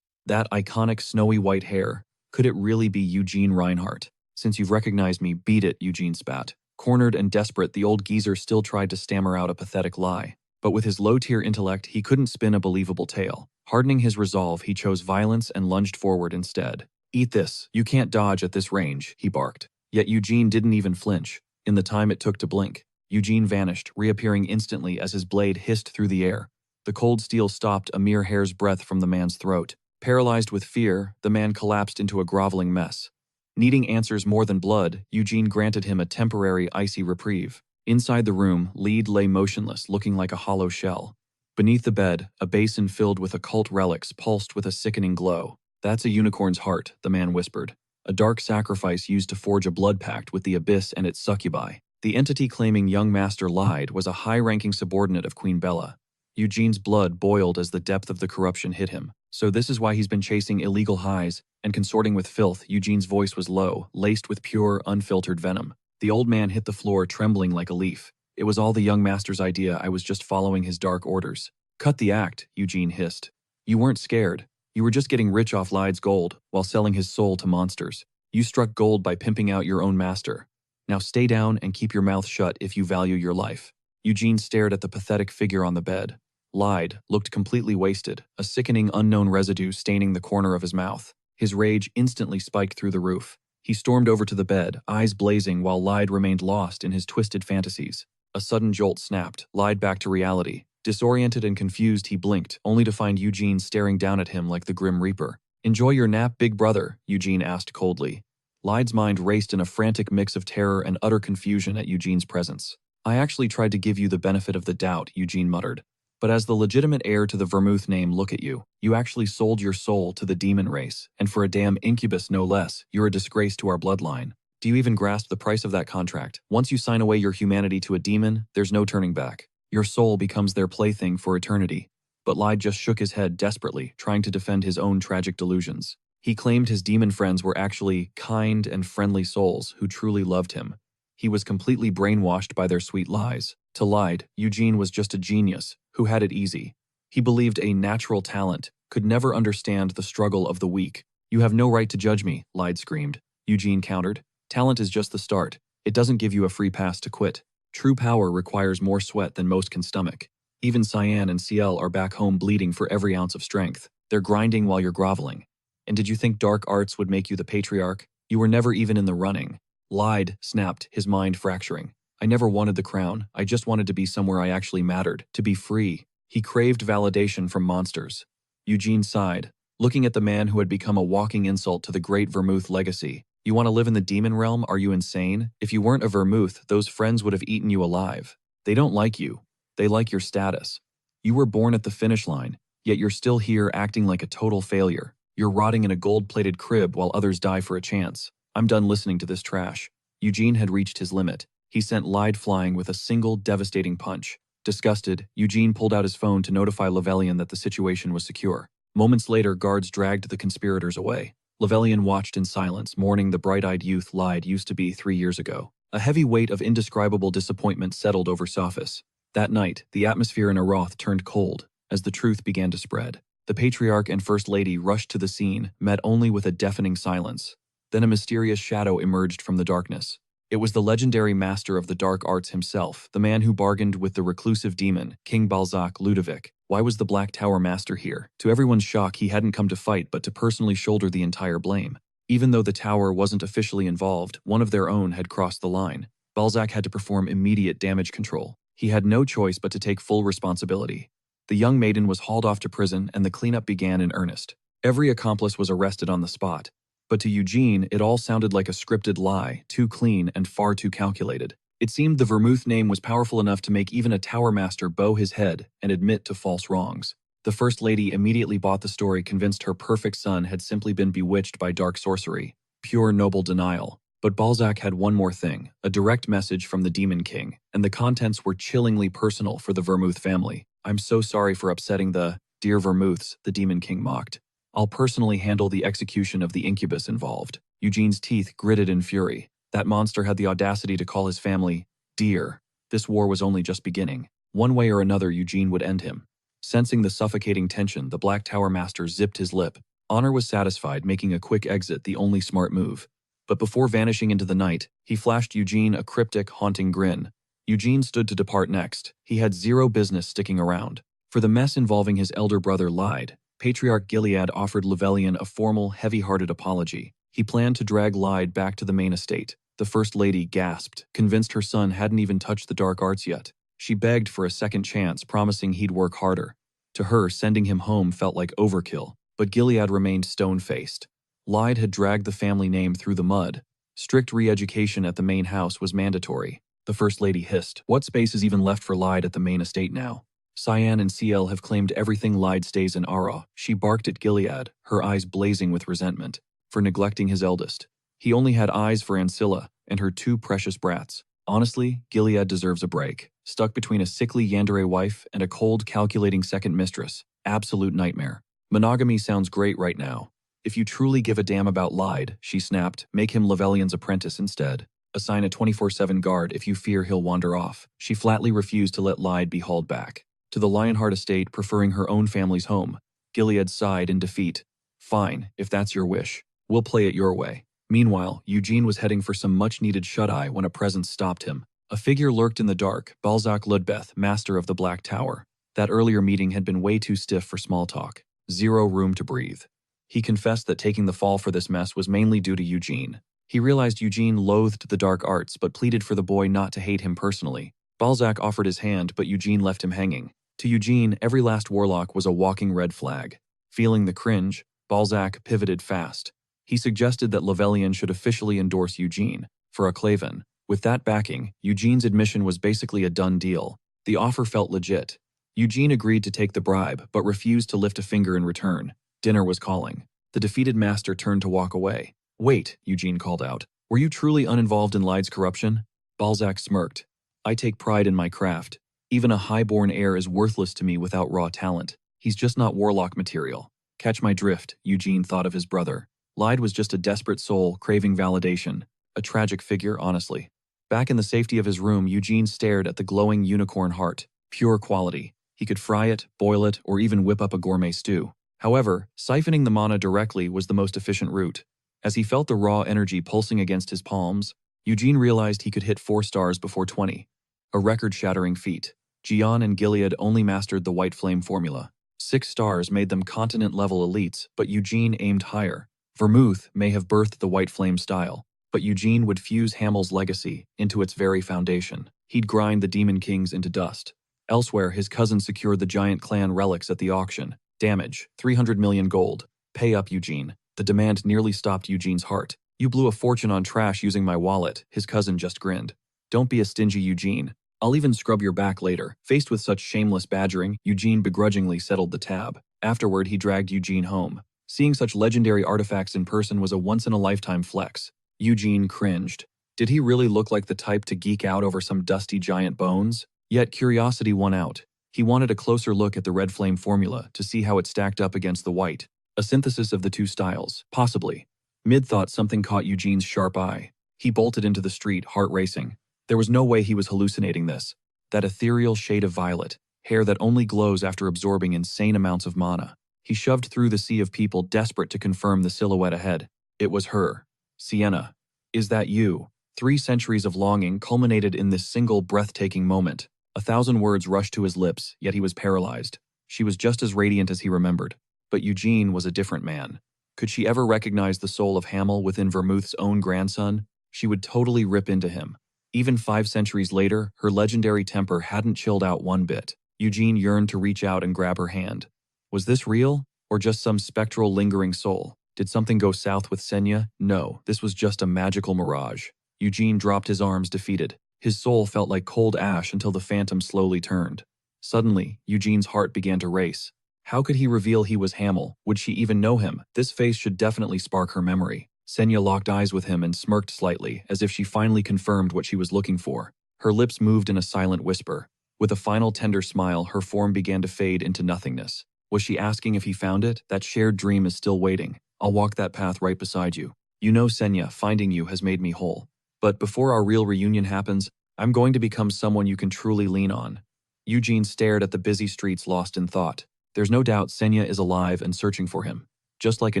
A: That iconic snowy white hair. Could it really be Eugene Reinhardt? Since you've recognized me, beat it, Eugene spat. Cornered and desperate, the old geezer still tried to stammer out a pathetic lie. But with his low-tier intellect, he couldn't spin a believable tale. Hardening his resolve, he chose violence and lunged forward instead. Eat this. You can't dodge at this range, he barked. Yet Eugene didn't even flinch. In the time it took to blink, Eugene vanished, reappearing instantly as his blade hissed through the air. The cold steel stopped a mere hair's breadth from the man's throat. Paralyzed with fear, the man collapsed into a groveling mess. Needing answers more than blood, Eugene granted him a temporary icy reprieve. Inside the room, Lyde lay motionless, looking like a hollow shell. Beneath the bed, a basin filled with occult relics pulsed with a sickening glow. That's a unicorn's heart, the man whispered. A dark sacrifice used to forge a blood pact with the abyss and its succubi. The entity claiming young Master Lyde was a high-ranking subordinate of Queen Bella. Eugene's blood boiled as the depth of the corruption hit him. So this is why he's been chasing illegal highs and consorting with filth. Eugene's voice was low, laced with pure, unfiltered venom. The old man hit the floor, trembling like a leaf. It was all the young master's idea. I was just following his dark orders. Cut the act, Eugene hissed. You weren't scared. You were just getting rich off Lyde's gold while selling his soul to monsters. You struck gold by pimping out your own master. Now stay down and keep your mouth shut if you value your life. Eugene stared at the pathetic figure on the bed. Lyde looked completely wasted, a sickening unknown residue staining the corner of his mouth. His rage instantly spiked through the roof. He stormed over to the bed, eyes blazing while Lyde remained lost in his twisted fantasies. A sudden jolt snapped Lyde back to reality. Disoriented and confused, he blinked, only to find Eugene staring down at him like the Grim Reaper. Enjoy your nap, big brother, Eugene asked coldly. Lyde's mind raced in a frantic mix of terror and utter confusion at Eugene's presence. I actually tried to give you the benefit of the doubt, Eugene muttered. But as the legitimate heir to the Vermouth name, look at you. You actually sold your soul to the demon race, and for a damn incubus no less, you're a disgrace to our bloodline. Do you even grasp the price of that contract? Once you sign away your humanity to a demon, there's no turning back. Your soul becomes their plaything for eternity. But Lyde just shook his head desperately, trying to defend his own tragic delusions. He claimed his demon friends were actually kind and friendly souls who truly loved him. He was completely brainwashed by their sweet lies. To Lyde, Eugene was just a genius who had it easy. He believed a natural talent could never understand the struggle of the weak. You have no right to judge me, Lyde screamed. Eugene countered. Talent is just the start. It doesn't give you a free pass to quit. True power requires more sweat than most can stomach. Even Cyan and Ciel are back home bleeding for every ounce of strength. They're grinding while you're groveling. And did you think dark arts would make you the patriarch? You were never even in the running. Lyde snapped, his mind fracturing. I never wanted the crown. I just wanted to be somewhere I actually mattered, to be free. He craved validation from monsters. Eugene sighed, looking at the man who had become a walking insult to the great Vermouth legacy. You want to live in the demon realm? Are you insane? If you weren't a vermouth, those friends would have eaten you alive. They don't like you. They like your status. You were born at the finish line, yet you're still here acting like a total failure. You're rotting in a gold-plated crib while others die for a chance. I'm done listening to this trash. Eugene had reached his limit. He sent Lyde flying with a single devastating punch. Disgusted, Eugene pulled out his phone to notify Levelian that the situation was secure. Moments later, guards dragged the conspirators away. Levelian watched in silence, mourning the bright-eyed youth Lyde used to be 3 years ago. A heavy weight of indescribable disappointment settled over Sophis. That night, the atmosphere in Aroth turned cold as the truth began to spread. The Patriarch and First Lady rushed to the scene, met only with a deafening silence. Then a mysterious shadow emerged from the darkness. It was the legendary master of the dark arts himself, the man who bargained with the reclusive demon, King Balzac Ludovic. Why was the Black Tower master here? To everyone's shock, he hadn't come to fight but to personally shoulder the entire blame. Even though the tower wasn't officially involved, one of their own had crossed the line. Balzac had to perform immediate damage control. He had no choice but to take full responsibility. The young maiden was hauled off to prison and the cleanup began in earnest. Every accomplice was arrested on the spot. But to Eugene, it all sounded like a scripted lie, too clean and far too calculated. It seemed the Vermouth name was powerful enough to make even a tower master bow his head and admit to false wrongs. The First Lady immediately bought the story, convinced her perfect son had simply been bewitched by dark sorcery. Pure noble denial. But Balzac had one more thing, a direct message from the Demon King, and the contents were chillingly personal for the Vermouth family. "I'm so sorry for upsetting the dear Vermouths," the Demon King mocked. "I'll personally handle the execution of the incubus involved." Eugene's teeth gritted in fury. That monster had the audacity to call his family dear. This war was only just beginning. One way or another, Eugene would end him. Sensing the suffocating tension, the Black Tower master zipped his lip. Honor was satisfied, making a quick exit the only smart move. But before vanishing into the night, he flashed Eugene a cryptic, haunting grin. Eugene stood to depart next. He had zero business sticking around. For the mess involving his elder brother Lyde, Patriarch Gilead offered Levelian a formal, heavy-hearted apology. He planned to drag Lyde back to the main estate. The First Lady gasped, convinced her son hadn't even touched the dark arts yet. She begged for a second chance, promising he'd work harder. To her, sending him home felt like overkill, but Gilead remained stone-faced. Lyde had dragged the family name through the mud. Strict re-education at the main house was mandatory. The First Lady hissed, "What space is even left for Lyde at the main estate now? Cyan and Ciel have claimed everything. Lyde stays in Aroth." She barked at Gilead, her eyes blazing with resentment, for neglecting his eldest. He only had eyes for Ancilla and her 2 precious brats. Honestly, Gilead deserves a break. Stuck between a sickly Yandere wife and a cold, calculating second mistress. Absolute nightmare. Monogamy sounds great right now. If you truly give a damn about Lyde, she snapped, make him Levelian's apprentice instead. Assign a 24/7 guard if you fear he'll wander off. She flatly refused to let Lyde be hauled back to the Lionheart estate, preferring her own family's home. Gilead sighed in defeat. "Fine, if that's your wish. We'll play it your way." Meanwhile, Eugene was heading for some much-needed shut-eye when a presence stopped him. A figure lurked in the dark, Balzac Ludbeth, master of the Black Tower. That earlier meeting had been way too stiff for small talk. Zero room to breathe. He confessed that taking the fall for this mess was mainly due to Eugene. He realized Eugene loathed the dark arts but pleaded for the boy not to hate him personally. Balzac offered his hand, but Eugene left him hanging. To Eugene, every last warlock was a walking red flag. Feeling the cringe, Balzac pivoted fast. He suggested that Levelian should officially endorse Eugene for a Claven. With that backing, Eugene's admission was basically a done deal. The offer felt legit. Eugene agreed to take the bribe, but refused to lift a finger in return. Dinner was calling. The defeated master turned to walk away. "Wait," Eugene called out. "Were you truly uninvolved in Lyde's corruption?" Balzac smirked. "I take pride in my craft. Even a high-born heir is worthless to me without raw talent. He's just not warlock material." Catch my drift, Eugene thought of his brother. Lyde was just a desperate soul craving validation. A tragic figure, honestly. Back in the safety of his room, Eugene stared at the glowing unicorn heart. Pure quality. He could fry it, boil it, or even whip up a gourmet stew. However, siphoning the mana directly was the most efficient route. As he felt the raw energy pulsing against his palms, Eugene realized he could hit 4 stars before 20. A record-shattering feat. Gian and Gilead only mastered the white flame formula. 6 stars made them continent-level elites, but Eugene aimed higher. Vermouth may have birthed the white flame style, but Eugene would fuse Hamel's legacy into its very foundation. He'd grind the Demon Kings into dust. Elsewhere, his cousin secured the giant clan relics at the auction. Damage, 300 million gold. Pay up, Eugene. The demand nearly stopped Eugene's heart. You blew a fortune on trash using my wallet, his cousin just grinned. Don't be a stingy Eugene. I'll even scrub your back later. Faced with such shameless badgering, Eugene begrudgingly settled the tab. Afterward, he dragged Eugene home. Seeing such legendary artifacts in person was a once-in-a-lifetime flex. Eugene cringed. Did he really look like the type to geek out over some dusty giant bones? Yet curiosity won out. He wanted a closer look at the red flame formula to see how it stacked up against the white. A synthesis of the two styles, possibly. Mid-thought something caught Eugene's sharp eye. He bolted into the street, heart racing. There was no way he was hallucinating this. That ethereal shade of violet, hair that only glows after absorbing insane amounts of mana. He shoved through the sea of people desperate to confirm the silhouette ahead. It was her. Sienna. Is that you? 3 centuries of longing culminated in this single breathtaking moment. 1,000 words rushed to his lips, yet he was paralyzed. She was just as radiant as he remembered. But Eugene was a different man. Could she ever recognize the soul of Hamel within Vermouth's own grandson? She would totally rip into him. Even 5 centuries later, her legendary temper hadn't chilled out one bit. Eugene yearned to reach out and grab her hand. Was this real? Or just some spectral lingering soul? Did something go south with Sienna? No, this was just a magical mirage. Eugene dropped his arms defeated. His soul felt like cold ash until the phantom slowly turned. Suddenly, Eugene's heart began to race. How could he reveal he was Hamel? Would she even know him? This face should definitely spark her memory. Sienna locked eyes with him and smirked slightly, as if she finally confirmed what she was looking for. Her lips moved in a silent whisper. With a final tender smile, her form began to fade into nothingness. Was she asking if he found it? That shared dream is still waiting. I'll walk that path right beside you. You know, Sienna, finding you has made me whole. But before our real reunion happens, I'm going to become someone you can truly lean on. Eugene stared at the busy streets lost in thought. There's no doubt Sienna is alive and searching for him. Just like a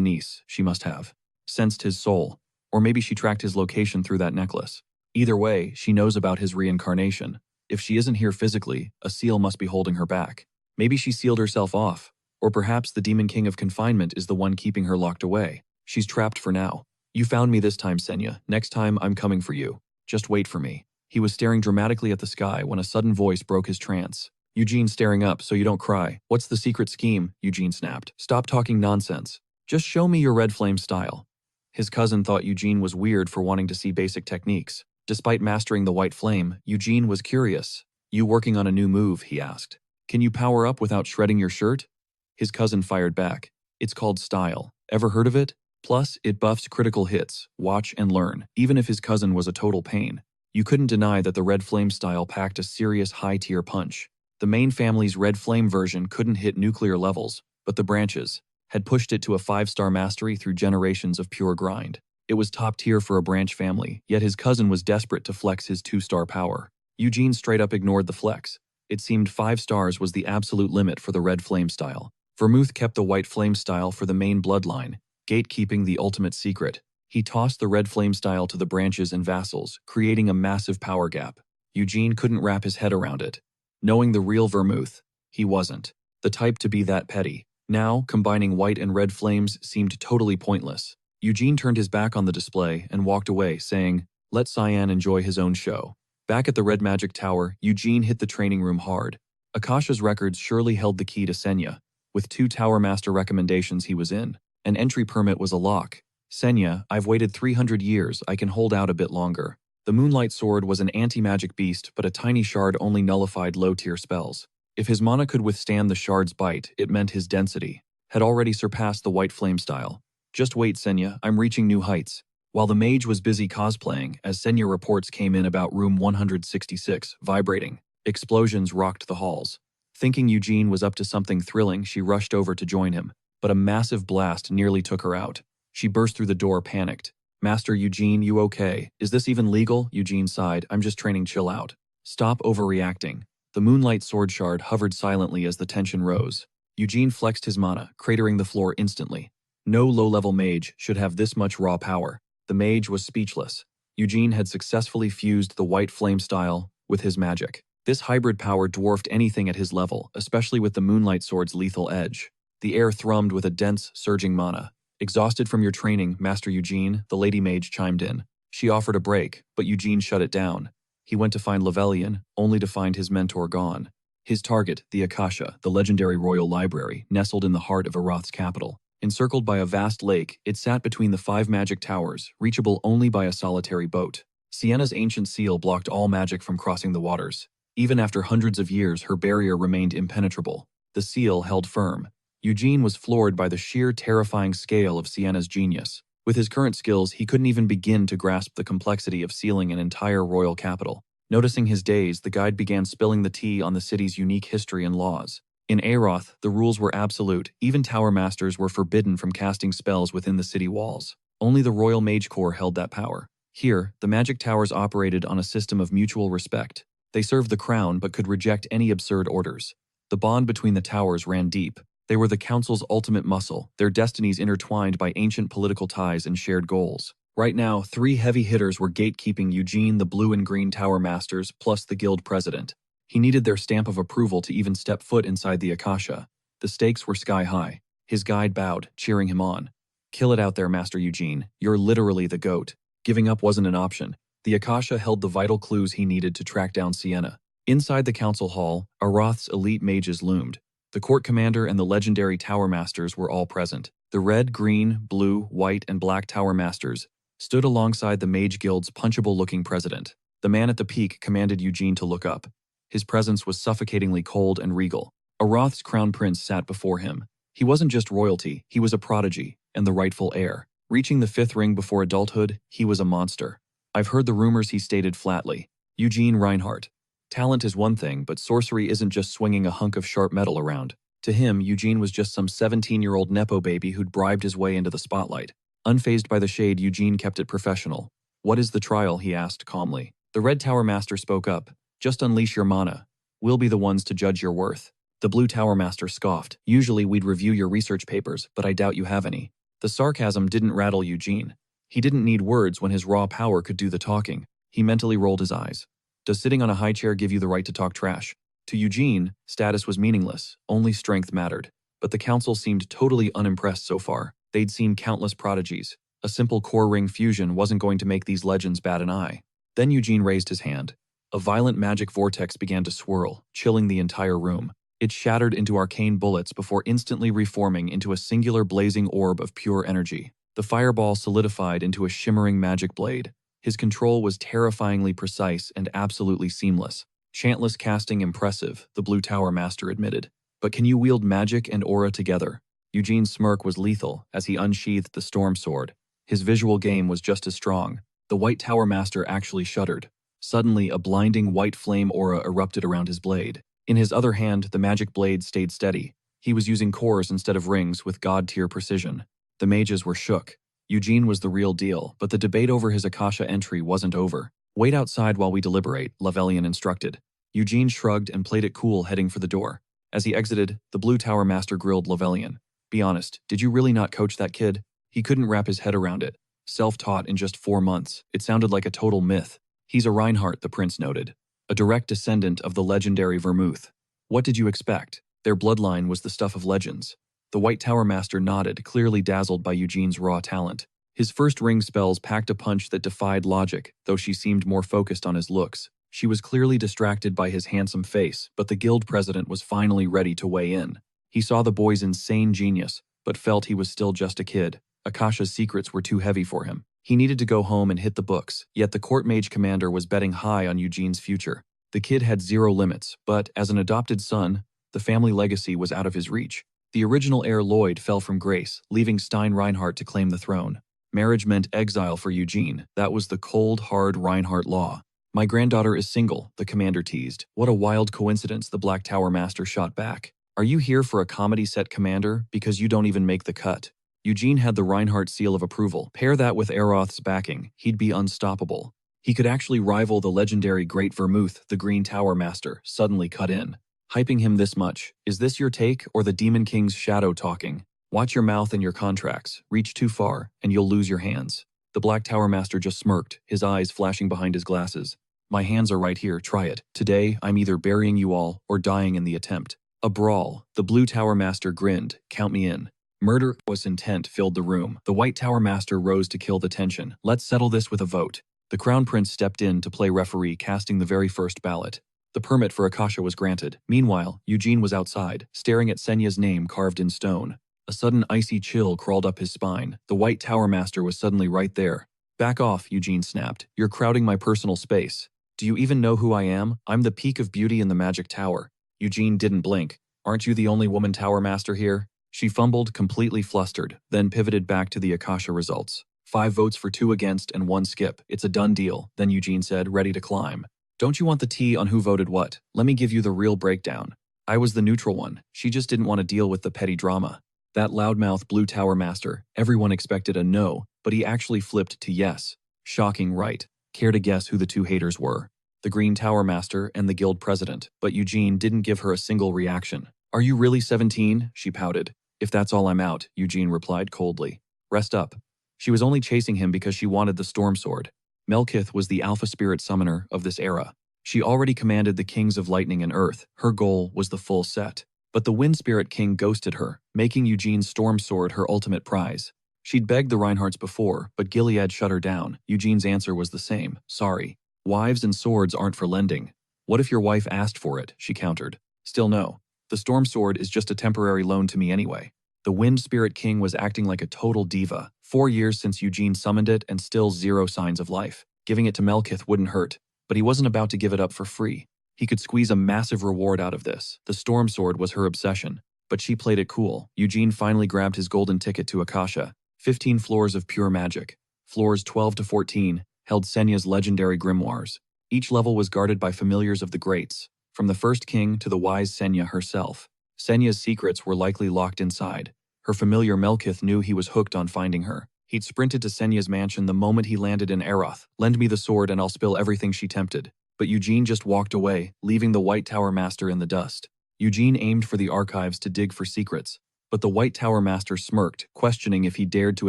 A: niece, she must have sensed his soul. Or maybe she tracked his location through that necklace. Either way, she knows about his reincarnation. If she isn't here physically, a seal must be holding her back. Maybe she sealed herself off. Or perhaps the Demon King of Confinement is the one keeping her locked away. She's trapped for now. You found me this time, Sienna. Next time, I'm coming for you. Just wait for me. He was staring dramatically at the sky when a sudden voice broke his trance. Eugene staring up so you don't cry. What's the secret scheme? Eugene snapped. Stop talking nonsense. Just show me your red flame style. His cousin thought Eugene was weird for wanting to see basic techniques. Despite mastering the white flame, Eugene was curious. You working on a new move, he asked. Can you power up without shredding your shirt? His cousin fired back. It's called style. Ever heard of it? Plus, it buffs critical hits. Watch and learn. Even if his cousin was a total pain, you couldn't deny that the red flame style packed a serious high-tier punch. The main family's red flame version couldn't hit nuclear levels, but the branches had pushed it to a 5-star mastery through generations of pure grind. It was top tier for a branch family, yet his cousin was desperate to flex his 2-star power. Eugene straight up ignored the flex. It seemed 5 stars was the absolute limit for the red flame style. Vermouth kept the white flame style for the main bloodline, gatekeeping the ultimate secret. He tossed the red flame style to the branches and vassals, creating a massive power gap. Eugene couldn't wrap his head around it. Knowing the real Vermouth, he wasn't the type to be that petty. Now, combining white and red flames seemed totally pointless. Eugene turned his back on the display and walked away, saying, "Let Cyan enjoy his own show." Back at the Red Magic Tower, Eugene hit the training room hard. Akasha's records surely held the key to Sienna. With 2 Tower Master recommendations, he was in. An entry permit was a lock. Sienna, I've waited 300 years, I can hold out a bit longer. The Moonlight Sword was an anti-magic beast, but a tiny shard only nullified low-tier spells. If his mana could withstand the shard's bite, it meant his density had already surpassed the white flame style. Just wait, Sienna, I'm reaching new heights. While the mage was busy cosplaying, as Sienna reports came in about room 166, vibrating. Explosions rocked the halls. Thinking Eugene was up to something thrilling, she rushed over to join him, but a massive blast nearly took her out. She burst through the door, panicked. Master Eugene, you okay? Is this even legal? Eugene sighed. I'm just training, chill out. Stop overreacting. The Moonlight Sword shard hovered silently as the tension rose. Eugene flexed his mana, cratering the floor instantly. No low-level mage should have this much raw power. The mage was speechless. Eugene had successfully fused the white flame style with his magic. This hybrid power dwarfed anything at his level, especially with the Moonlight Sword's lethal edge. The air thrummed with a dense, surging mana. Exhausted from your training, Master Eugene, the Lady Mage chimed in. She offered a break, but Eugene shut it down. He went to find Levelian, only to find his mentor gone. His target, the Akasha, the legendary royal library, nestled in the heart of Aroth's capital. Encircled by a vast lake, it sat between the 5 magic towers, reachable only by a solitary boat. Sienna's ancient seal blocked all magic from crossing the waters. Even after hundreds of years, her barrier remained impenetrable. The seal held firm. Eugene was floored by the sheer terrifying scale of Sienna's genius. With his current skills, he couldn't even begin to grasp the complexity of sealing an entire royal capital. Noticing his daze, the guide began spilling the tea on the city's unique history and laws. In Aroth, the rules were absolute. Even tower masters were forbidden from casting spells within the city walls. Only the Royal Mage Corps held that power. Here, the magic towers operated on a system of mutual respect. They served the crown but could reject any absurd orders. The bond between the towers ran deep. They were the council's ultimate muscle, their destinies intertwined by ancient political ties and shared goals. Right now, 3 heavy hitters were gatekeeping Eugene, the blue and green tower masters, plus the guild president. He needed their stamp of approval to even step foot inside the Akasha. The stakes were sky high. His guide bowed, cheering him on. "Kill it out there, Master Eugene. You're literally the GOAT." Giving up wasn't an option. The Akasha held the vital clues he needed to track down Sienna. Inside the council hall, Aroth's elite mages loomed. The court commander and the legendary tower masters were all present. The red, green, blue, white, and black tower masters stood alongside the Mage Guild's punchable-looking president. The man at the peak commanded Eugene to look up. His presence was suffocatingly cold and regal. Aroth's crown prince sat before him. He wasn't just royalty, he was a prodigy, and the rightful heir. Reaching the 5th ring before adulthood, he was a monster. "I've heard the rumors," he stated flatly. Eugene Reinhardt. Talent is one thing, but sorcery isn't just swinging a hunk of sharp metal around. To him, Eugene was just some 17-year-old nepo baby who'd bribed his way into the spotlight. Unfazed by the shade, Eugene kept it professional. "What is the trial?" he asked calmly. The Red Tower Master spoke up. "Just unleash your mana. We'll be the ones to judge your worth." The Blue Tower Master scoffed. "Usually we'd review your research papers, but I doubt you have any." The sarcasm didn't rattle Eugene. He didn't need words when his raw power could do the talking. He mentally rolled his eyes. "Does sitting on a high chair give you the right to talk trash?" To Eugene, status was meaningless. Only strength mattered. But the council seemed totally unimpressed so far. They'd seen countless prodigies. A simple core ring fusion wasn't going to make these legends bat an eye. Then Eugene raised his hand. A violent magic vortex began to swirl, chilling the entire room. It shattered into arcane bullets before instantly reforming into a singular blazing orb of pure energy. The fireball solidified into a shimmering magic blade. His control was terrifyingly precise and absolutely seamless. "Chantless casting impressive," the Blue Tower Master admitted. "But can you wield magic and aura together?" Eugene's smirk was lethal as he unsheathed the storm sword. His visual game was just as strong. The White Tower Master actually shuddered. Suddenly, a blinding white flame aura erupted around his blade. In his other hand, the magic blade stayed steady. He was using cores instead of rings with god-tier precision. The mages were shook. Eugene was the real deal, but the debate over his Akasha entry wasn't over. "Wait outside while we deliberate," Lavelian instructed. Eugene shrugged and played it cool, heading for the door. As he exited, the Blue Tower Master grilled Lavelian. "Be honest, did you really not coach that kid?" He couldn't wrap his head around it. Self-taught in just 4 months. It sounded like a total myth. "He's a Reinhardt," the prince noted. "A direct descendant of the legendary Vermouth." "What did you expect? Their bloodline was the stuff of legends." The White Tower Master nodded, clearly dazzled by Eugene's raw talent. His first ring spells packed a punch that defied logic, though she seemed more focused on his looks. She was clearly distracted by his handsome face, but the guild president was finally ready to weigh in. He saw the boy's insane genius, but felt he was still just a kid. Akasha's secrets were too heavy for him. He needed to go home and hit the books, yet the court mage commander was betting high on Eugene's future. The kid had zero limits, but as an adopted son, the family legacy was out of his reach. The original heir Lloyd fell from grace, leaving Stein Reinhardt to claim the throne. Marriage meant exile for Eugene. That was the cold, hard Reinhardt law. "My granddaughter is single," the commander teased. "What a wild coincidence," the Black Tower Master shot back. "Are you here for a comedy set, Commander? Because you don't even make the cut." Eugene had the Reinhardt seal of approval. Pair that with Aroth's backing, he'd be unstoppable. He could actually rival the legendary Great Vermouth, the Green Tower Master, suddenly cut in. Hyping him this much. "Is this your take, or the Demon King's shadow talking? Watch your mouth and your contracts. Reach too far, and you'll lose your hands." The Black Tower Master just smirked, his eyes flashing behind his glasses. "My hands are right here, try it. Today, I'm either burying you all, or dying in the attempt." A brawl. The Blue Tower Master grinned. "Count me in." Murderous intent filled the room. The White Tower Master rose to kill the tension. "Let's settle this with a vote." The Crown Prince stepped in to play referee, casting the very first ballot. The permit for Akasha was granted. Meanwhile, Eugene was outside, staring at Senya's name carved in stone. A sudden icy chill crawled up his spine. The White Tower Master was suddenly right there. Back off, Eugene snapped. You're crowding my personal space. Do you even know who I am? I'm the peak of beauty in the Magic Tower. Eugene didn't blink. Aren't you the only woman Tower Master here? She fumbled, completely flustered, then pivoted back to the Akasha results. 5 votes for 2 against and 1 skip. It's a done deal, then Eugene said, ready to climb. Don't you want the tea on who voted what? Let me give you the real breakdown. I was the neutral one. She just didn't want to deal with the petty drama. That loudmouth Blue Tower Master, everyone expected a no, but he actually flipped to yes. Shocking, right? Care to guess who the 2 haters were? The Green Tower Master and the Guild President, but Eugene didn't give her a single reaction. Are you really 17? She pouted. If that's all, I'm out, Eugene replied coldly. Rest up. She was only chasing him because she wanted the Storm Sword. Melkith was the alpha spirit summoner of this era. She already commanded the kings of lightning and earth. Her goal was the full set. But the Wind Spirit King ghosted her, making Eugene's Storm Sword her ultimate prize. She'd begged the Reinhards before, but Gilead shut her down. Eugene's answer was the same. Sorry. Wives and swords aren't for lending. What if your wife asked for it? She countered. Still no. The Storm Sword is just a temporary loan to me anyway. The Wind Spirit King was acting like a total diva. 4 years since Eugene summoned it and still 0 signs of life. Giving it to Melkith wouldn't hurt, but he wasn't about to give it up for free. He could squeeze a massive reward out of this. The Storm Sword was her obsession, but she played it cool. Eugene finally grabbed his golden ticket to Akasha. 15 floors of pure magic. Floors 12 to 14 held Senya's legendary grimoires. Each level was guarded by familiars of the greats, from the first king to the wise Senya herself. Senya's secrets were likely locked inside. Her familiar Melkith knew he was hooked on finding her. He'd sprinted to Senya's mansion the moment he landed in Aroth. Lend me the sword and I'll spill everything, she tempted. But Eugene just walked away, leaving the White Tower Master in the dust. Eugene aimed for the archives to dig for secrets, but the White Tower Master smirked, questioning if he dared to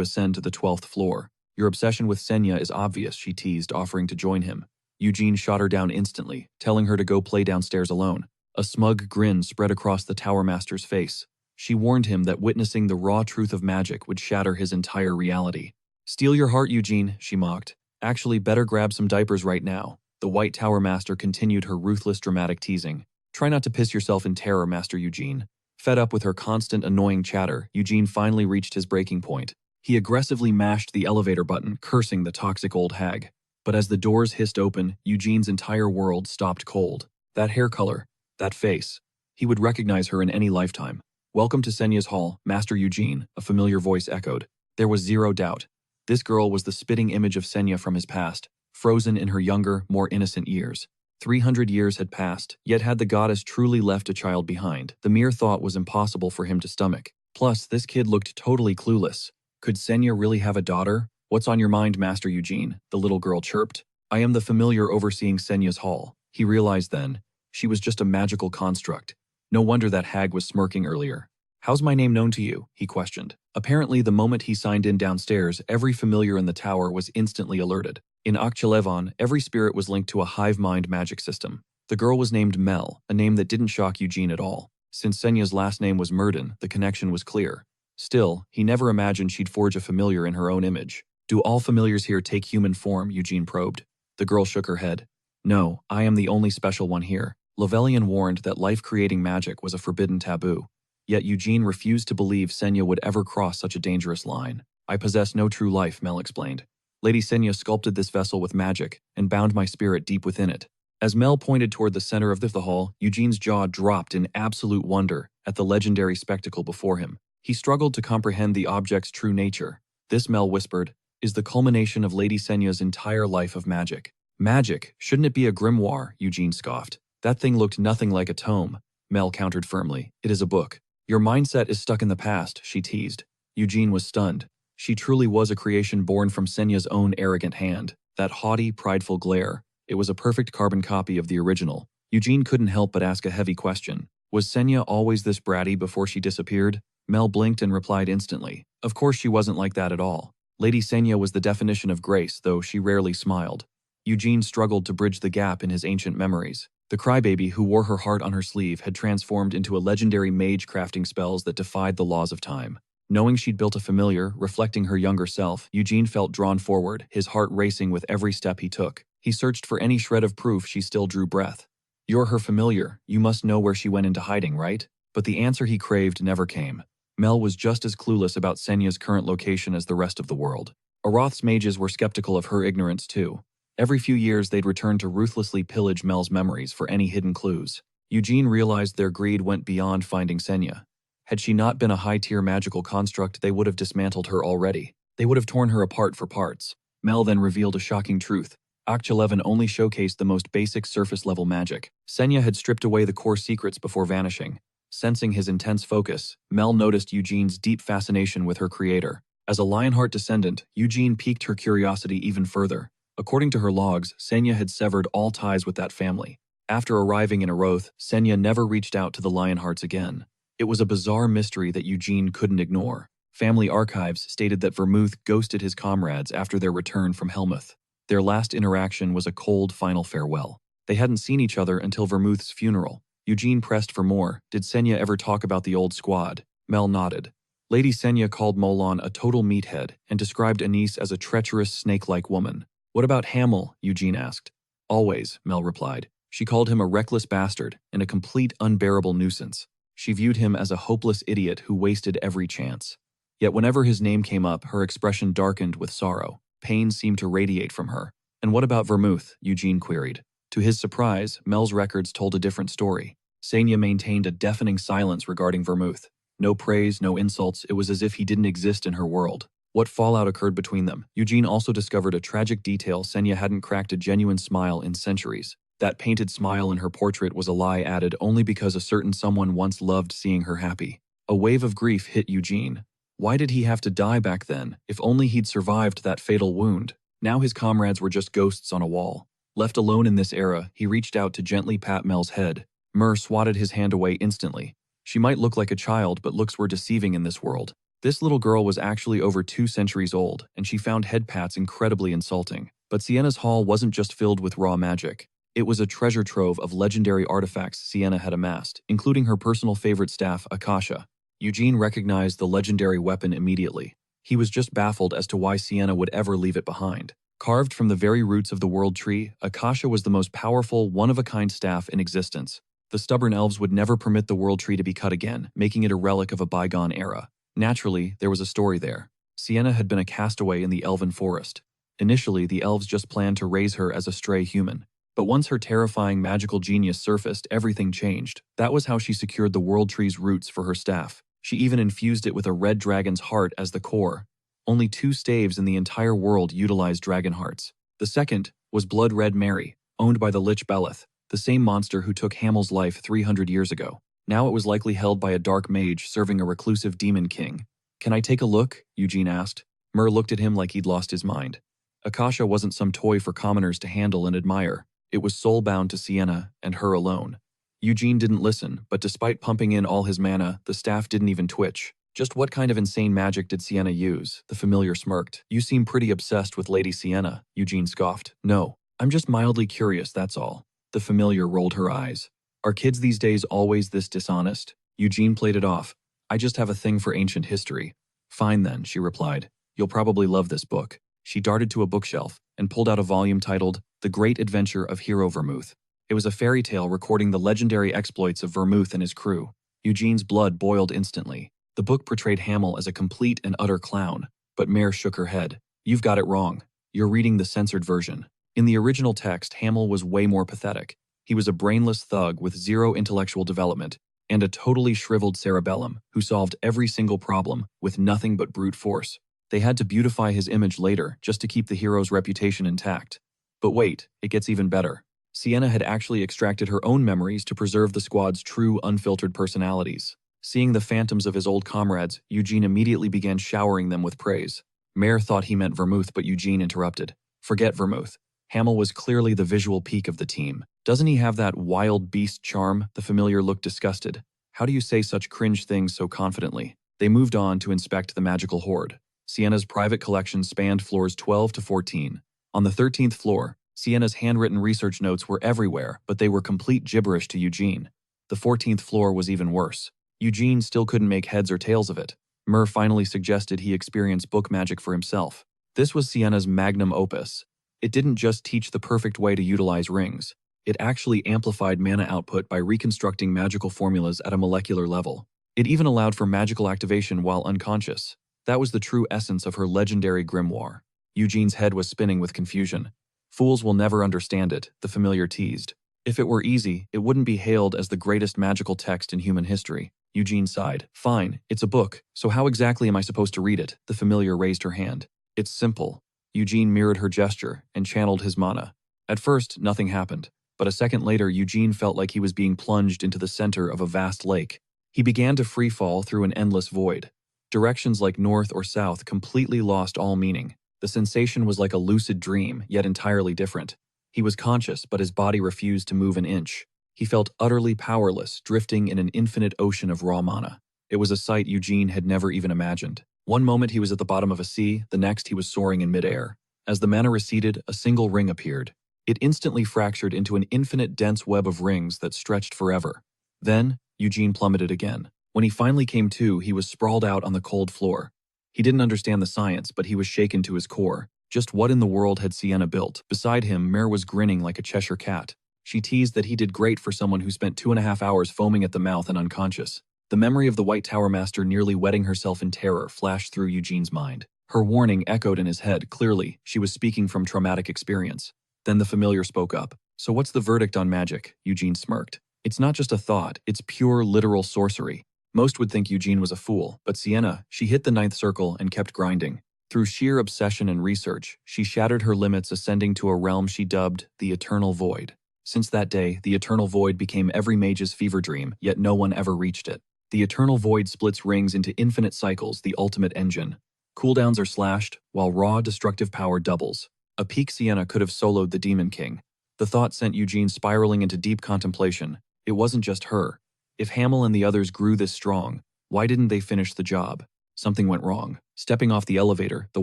A: ascend to the 12th floor. Your obsession with Senya is obvious, she teased, offering to join him. Eugene shot her down instantly, telling her to go play downstairs alone. A smug grin spread across the Tower Master's face. She warned him that witnessing the raw truth of magic would shatter his entire reality. Steal your heart, Eugene, she mocked. Actually, better grab some diapers right now. The White Tower Master continued her ruthless dramatic teasing. Try not to piss yourself in terror, Master Eugene. Fed up with her constant annoying chatter, Eugene finally reached his breaking point. He aggressively mashed the elevator button, cursing the toxic old hag. But as the doors hissed open, Eugene's entire world stopped cold. That hair color, that face. He would recognize her in any lifetime. Welcome to Senya's hall, Master Eugene, a familiar voice echoed. There was 0 doubt. This girl was the spitting image of Senya from his past, frozen in her younger, more innocent years. 300 years had passed, yet had the goddess truly left a child behind, the mere thought was impossible for him to stomach. Plus, this kid looked totally clueless. Could Senya really have a daughter? What's on your mind, Master Eugene? The little girl chirped. I am the familiar overseeing Senya's hall. He realized then. She was just a magical construct. No wonder that hag was smirking earlier. How's my name known to you? He questioned. Apparently, the moment he signed in downstairs, every familiar in the tower was instantly alerted. In Akchelevon, every spirit was linked to a hive mind magic system. The girl was named Mel, a name that didn't shock Eugene at all. Since Senya's last name was Murden, the connection was clear. Still, he never imagined she'd forge a familiar in her own image. Do all familiars here take human form? Eugene probed. The girl shook her head. No, I am the only special one here. Lovelian warned that life-creating magic was a forbidden taboo. Yet Eugene refused to believe Senya would ever cross such a dangerous line. I possess no true life, Mel explained. Lady Senya sculpted this vessel with magic and bound my spirit deep within it. As Mel pointed toward the center of the hall, Eugene's jaw dropped in absolute wonder at the legendary spectacle before him. He struggled to comprehend the object's true nature. This, Mel whispered, is the culmination of Lady Senya's entire life of magic. Magic? Shouldn't it be a grimoire? Eugene scoffed. That thing looked nothing like a tome. Mel countered firmly. It is a book. Your mindset is stuck in the past, she teased. Eugene was stunned. She truly was a creation born from Senya's own arrogant hand. That haughty, prideful glare. It was a perfect carbon copy of the original. Eugene couldn't help but ask a heavy question. Was Senya always this bratty before she disappeared? Mel blinked and replied instantly. Of course she wasn't like that at all. Lady Senya was the definition of grace, though she rarely smiled. Eugene struggled to bridge the gap in his ancient memories. The crybaby who wore her heart on her sleeve had transformed into a legendary mage crafting spells that defied the laws of time. Knowing she'd built a familiar, reflecting her younger self, Eugene felt drawn forward, his heart racing with every step he took. He searched for any shred of proof she still drew breath. You're her familiar. You must know where she went into hiding, right? But the answer he craved never came. Mel was just as clueless about Senya's current location as the rest of the world. Aroth's mages were skeptical of her ignorance too. Every few years they'd return to ruthlessly pillage Mel's memories for any hidden clues. Eugene realized their greed went beyond finding Senya. Had she not been a high-tier magical construct, they would have dismantled her already. They would have torn her apart for parts. Mel then revealed a shocking truth. Act 11 only showcased the most basic surface-level magic. Senya had stripped away the core secrets before vanishing. Sensing his intense focus, Mel noticed Eugene's deep fascination with her creator. As a Lionheart descendant, Eugene piqued her curiosity even further. According to her logs, Senya had severed all ties with that family. After arriving in Aroth, Senya never reached out to the Lionhearts again. It was a bizarre mystery that Eugene couldn't ignore. Family archives stated that Vermouth ghosted his comrades after their return from Helmuth. Their last interaction was a cold final farewell. They hadn't seen each other until Vermouth's funeral. Eugene pressed for more. Did Senya ever talk about the old squad? Mel nodded. Lady Senya called Molon a total meathead and described Anise as a treacherous, snake-like woman. What about Hamel? Eugene asked. Always, Mel replied. She called him a reckless bastard and a complete unbearable nuisance. She viewed him as a hopeless idiot who wasted every chance. Yet whenever his name came up, her expression darkened with sorrow. Pain seemed to radiate from her. And what about Vermouth? Eugene queried. To his surprise, Mel's records told a different story. Senya maintained a deafening silence regarding Vermouth. No praise, no insults, it was as if he didn't exist in her world. What fallout occurred between them? Eugene also discovered a tragic detail. Senya hadn't cracked a genuine smile in centuries. That painted smile in her portrait was a lie added only because a certain someone once loved seeing her happy. A wave of grief hit Eugene. Why did he have to die back then? If only he'd survived that fatal wound. Now his comrades were just ghosts on a wall. Left alone in this era, he reached out to gently pat Mel's head. Mer swatted his hand away instantly. She might look like a child, but looks were deceiving in this world. This little girl was actually over 2 centuries old, and she found head pats incredibly insulting. But Sienna's hall wasn't just filled with raw magic. It was a treasure trove of legendary artifacts Sienna had amassed, including her personal favorite staff, Akasha. Eugene recognized the legendary weapon immediately. He was just baffled as to why Sienna would ever leave it behind. Carved from the very roots of the world tree, Akasha was the most powerful, one-of-a-kind staff in existence. The stubborn elves would never permit the world tree to be cut again, making it a relic of a bygone era. Naturally, there was a story there. Sienna had been a castaway in the elven forest. Initially, the elves just planned to raise her as a stray human. But once her terrifying magical genius surfaced, everything changed. That was how she secured the world tree's roots for her staff. She even infused it with a red dragon's heart as the core. Only 2 staves in the entire world utilized dragon hearts. The second was Blood Red Mary, owned by the Lich Beleth, the same monster who took Hamel's life 300 years ago. Now it was likely held by a dark mage serving a reclusive demon king. Can I take a look? Eugene asked. Mer looked at him like he'd lost his mind. Akasha wasn't some toy for commoners to handle and admire. It was soul-bound to Sienna and her alone. Eugene didn't listen, but despite pumping in all his mana, the staff didn't even twitch. Just what kind of insane magic did Sienna use? The familiar smirked. You seem pretty obsessed with Lady Sienna, Eugene scoffed. No, I'm just mildly curious, that's all. The familiar rolled her eyes. Are kids these days always this dishonest? Eugene played it off. I just have a thing for ancient history. Fine then, she replied. You'll probably love this book. She darted to a bookshelf and pulled out a volume titled The Great Adventure of Hero Vermouth. It was a fairy tale recording the legendary exploits of Vermouth and his crew. Eugene's blood boiled instantly. The book portrayed Hamel as a complete and utter clown, but Mare shook her head. You've got it wrong. You're reading the censored version. In the original text, Hamel was way more pathetic. He was a brainless thug with 0 intellectual development and a totally shriveled cerebellum who solved every single problem with nothing but brute force. They had to beautify his image later just to keep the hero's reputation intact. But wait, it gets even better. Sienna had actually extracted her own memories to preserve the squad's true, unfiltered personalities. Seeing the phantoms of his old comrades, Eugene immediately began showering them with praise. Mare thought he meant Vermouth, but Eugene interrupted. Forget Vermouth. Hamel was clearly the visual peak of the team. Doesn't he have that wild beast charm? The familiar looked disgusted. How do you say such cringe things so confidently? They moved on to inspect the magical hoard. Sienna's private collection spanned floors 12 to 14. On the 13th floor, Sienna's handwritten research notes were everywhere, but they were complete gibberish to Eugene. The 14th floor was even worse. Eugene still couldn't make heads or tails of it. Mer finally suggested he experience book magic for himself. This was Sienna's magnum opus. It didn't just teach the perfect way to utilize rings. It actually amplified mana output by reconstructing magical formulas at a molecular level. It even allowed for magical activation while unconscious. That was the true essence of her legendary grimoire. Eugene's head was spinning with confusion. Fools will never understand it, the familiar teased. If it were easy, it wouldn't be hailed as the greatest magical text in human history. Eugene sighed. Fine, it's a book, so how exactly am I supposed to read it? The familiar raised her hand. It's simple. Eugene mirrored her gesture and channeled his mana. At first, nothing happened, but a second later Eugene felt like he was being plunged into the center of a vast lake. He began to freefall through an endless void. Directions like north or south completely lost all meaning. The sensation was like a lucid dream, yet entirely different. He was conscious, but his body refused to move an inch. He felt utterly powerless, drifting in an infinite ocean of raw mana. It was a sight Eugene had never even imagined. One moment he was at the bottom of a sea, the next he was soaring in midair. As the mana receded, a single ring appeared. It instantly fractured into an infinite dense web of rings that stretched forever. Then, Eugene plummeted again. When he finally came to, he was sprawled out on the cold floor. He didn't understand the science, but he was shaken to his core. Just what in the world had Sienna built? Beside him, Mare was grinning like a Cheshire cat. She teased that he did great for someone who spent 2.5 hours foaming at the mouth and unconscious. The memory of the White Tower Master nearly wetting herself in terror flashed through Eugene's mind. Her warning echoed in his head. Clearly, she was speaking from traumatic experience. Then the familiar spoke up. So what's the verdict on magic? Eugene smirked. It's not just a thought, it's pure literal sorcery. Most would think Eugene was a fool, but Sienna, she hit the 9th circle and kept grinding. Through sheer obsession and research, she shattered her limits, ascending to a realm she dubbed the Eternal Void. Since that day, the Eternal Void became every mage's fever dream, yet no one ever reached it. The Eternal Void splits rings into infinite cycles, the ultimate engine. Cooldowns are slashed, while raw, destructive power doubles. A peak Sienna could have soloed the Demon King. The thought sent Eugene spiraling into deep contemplation. It wasn't just her. If Hamel and the others grew this strong, why didn't they finish the job? Something went wrong. Stepping off the elevator, the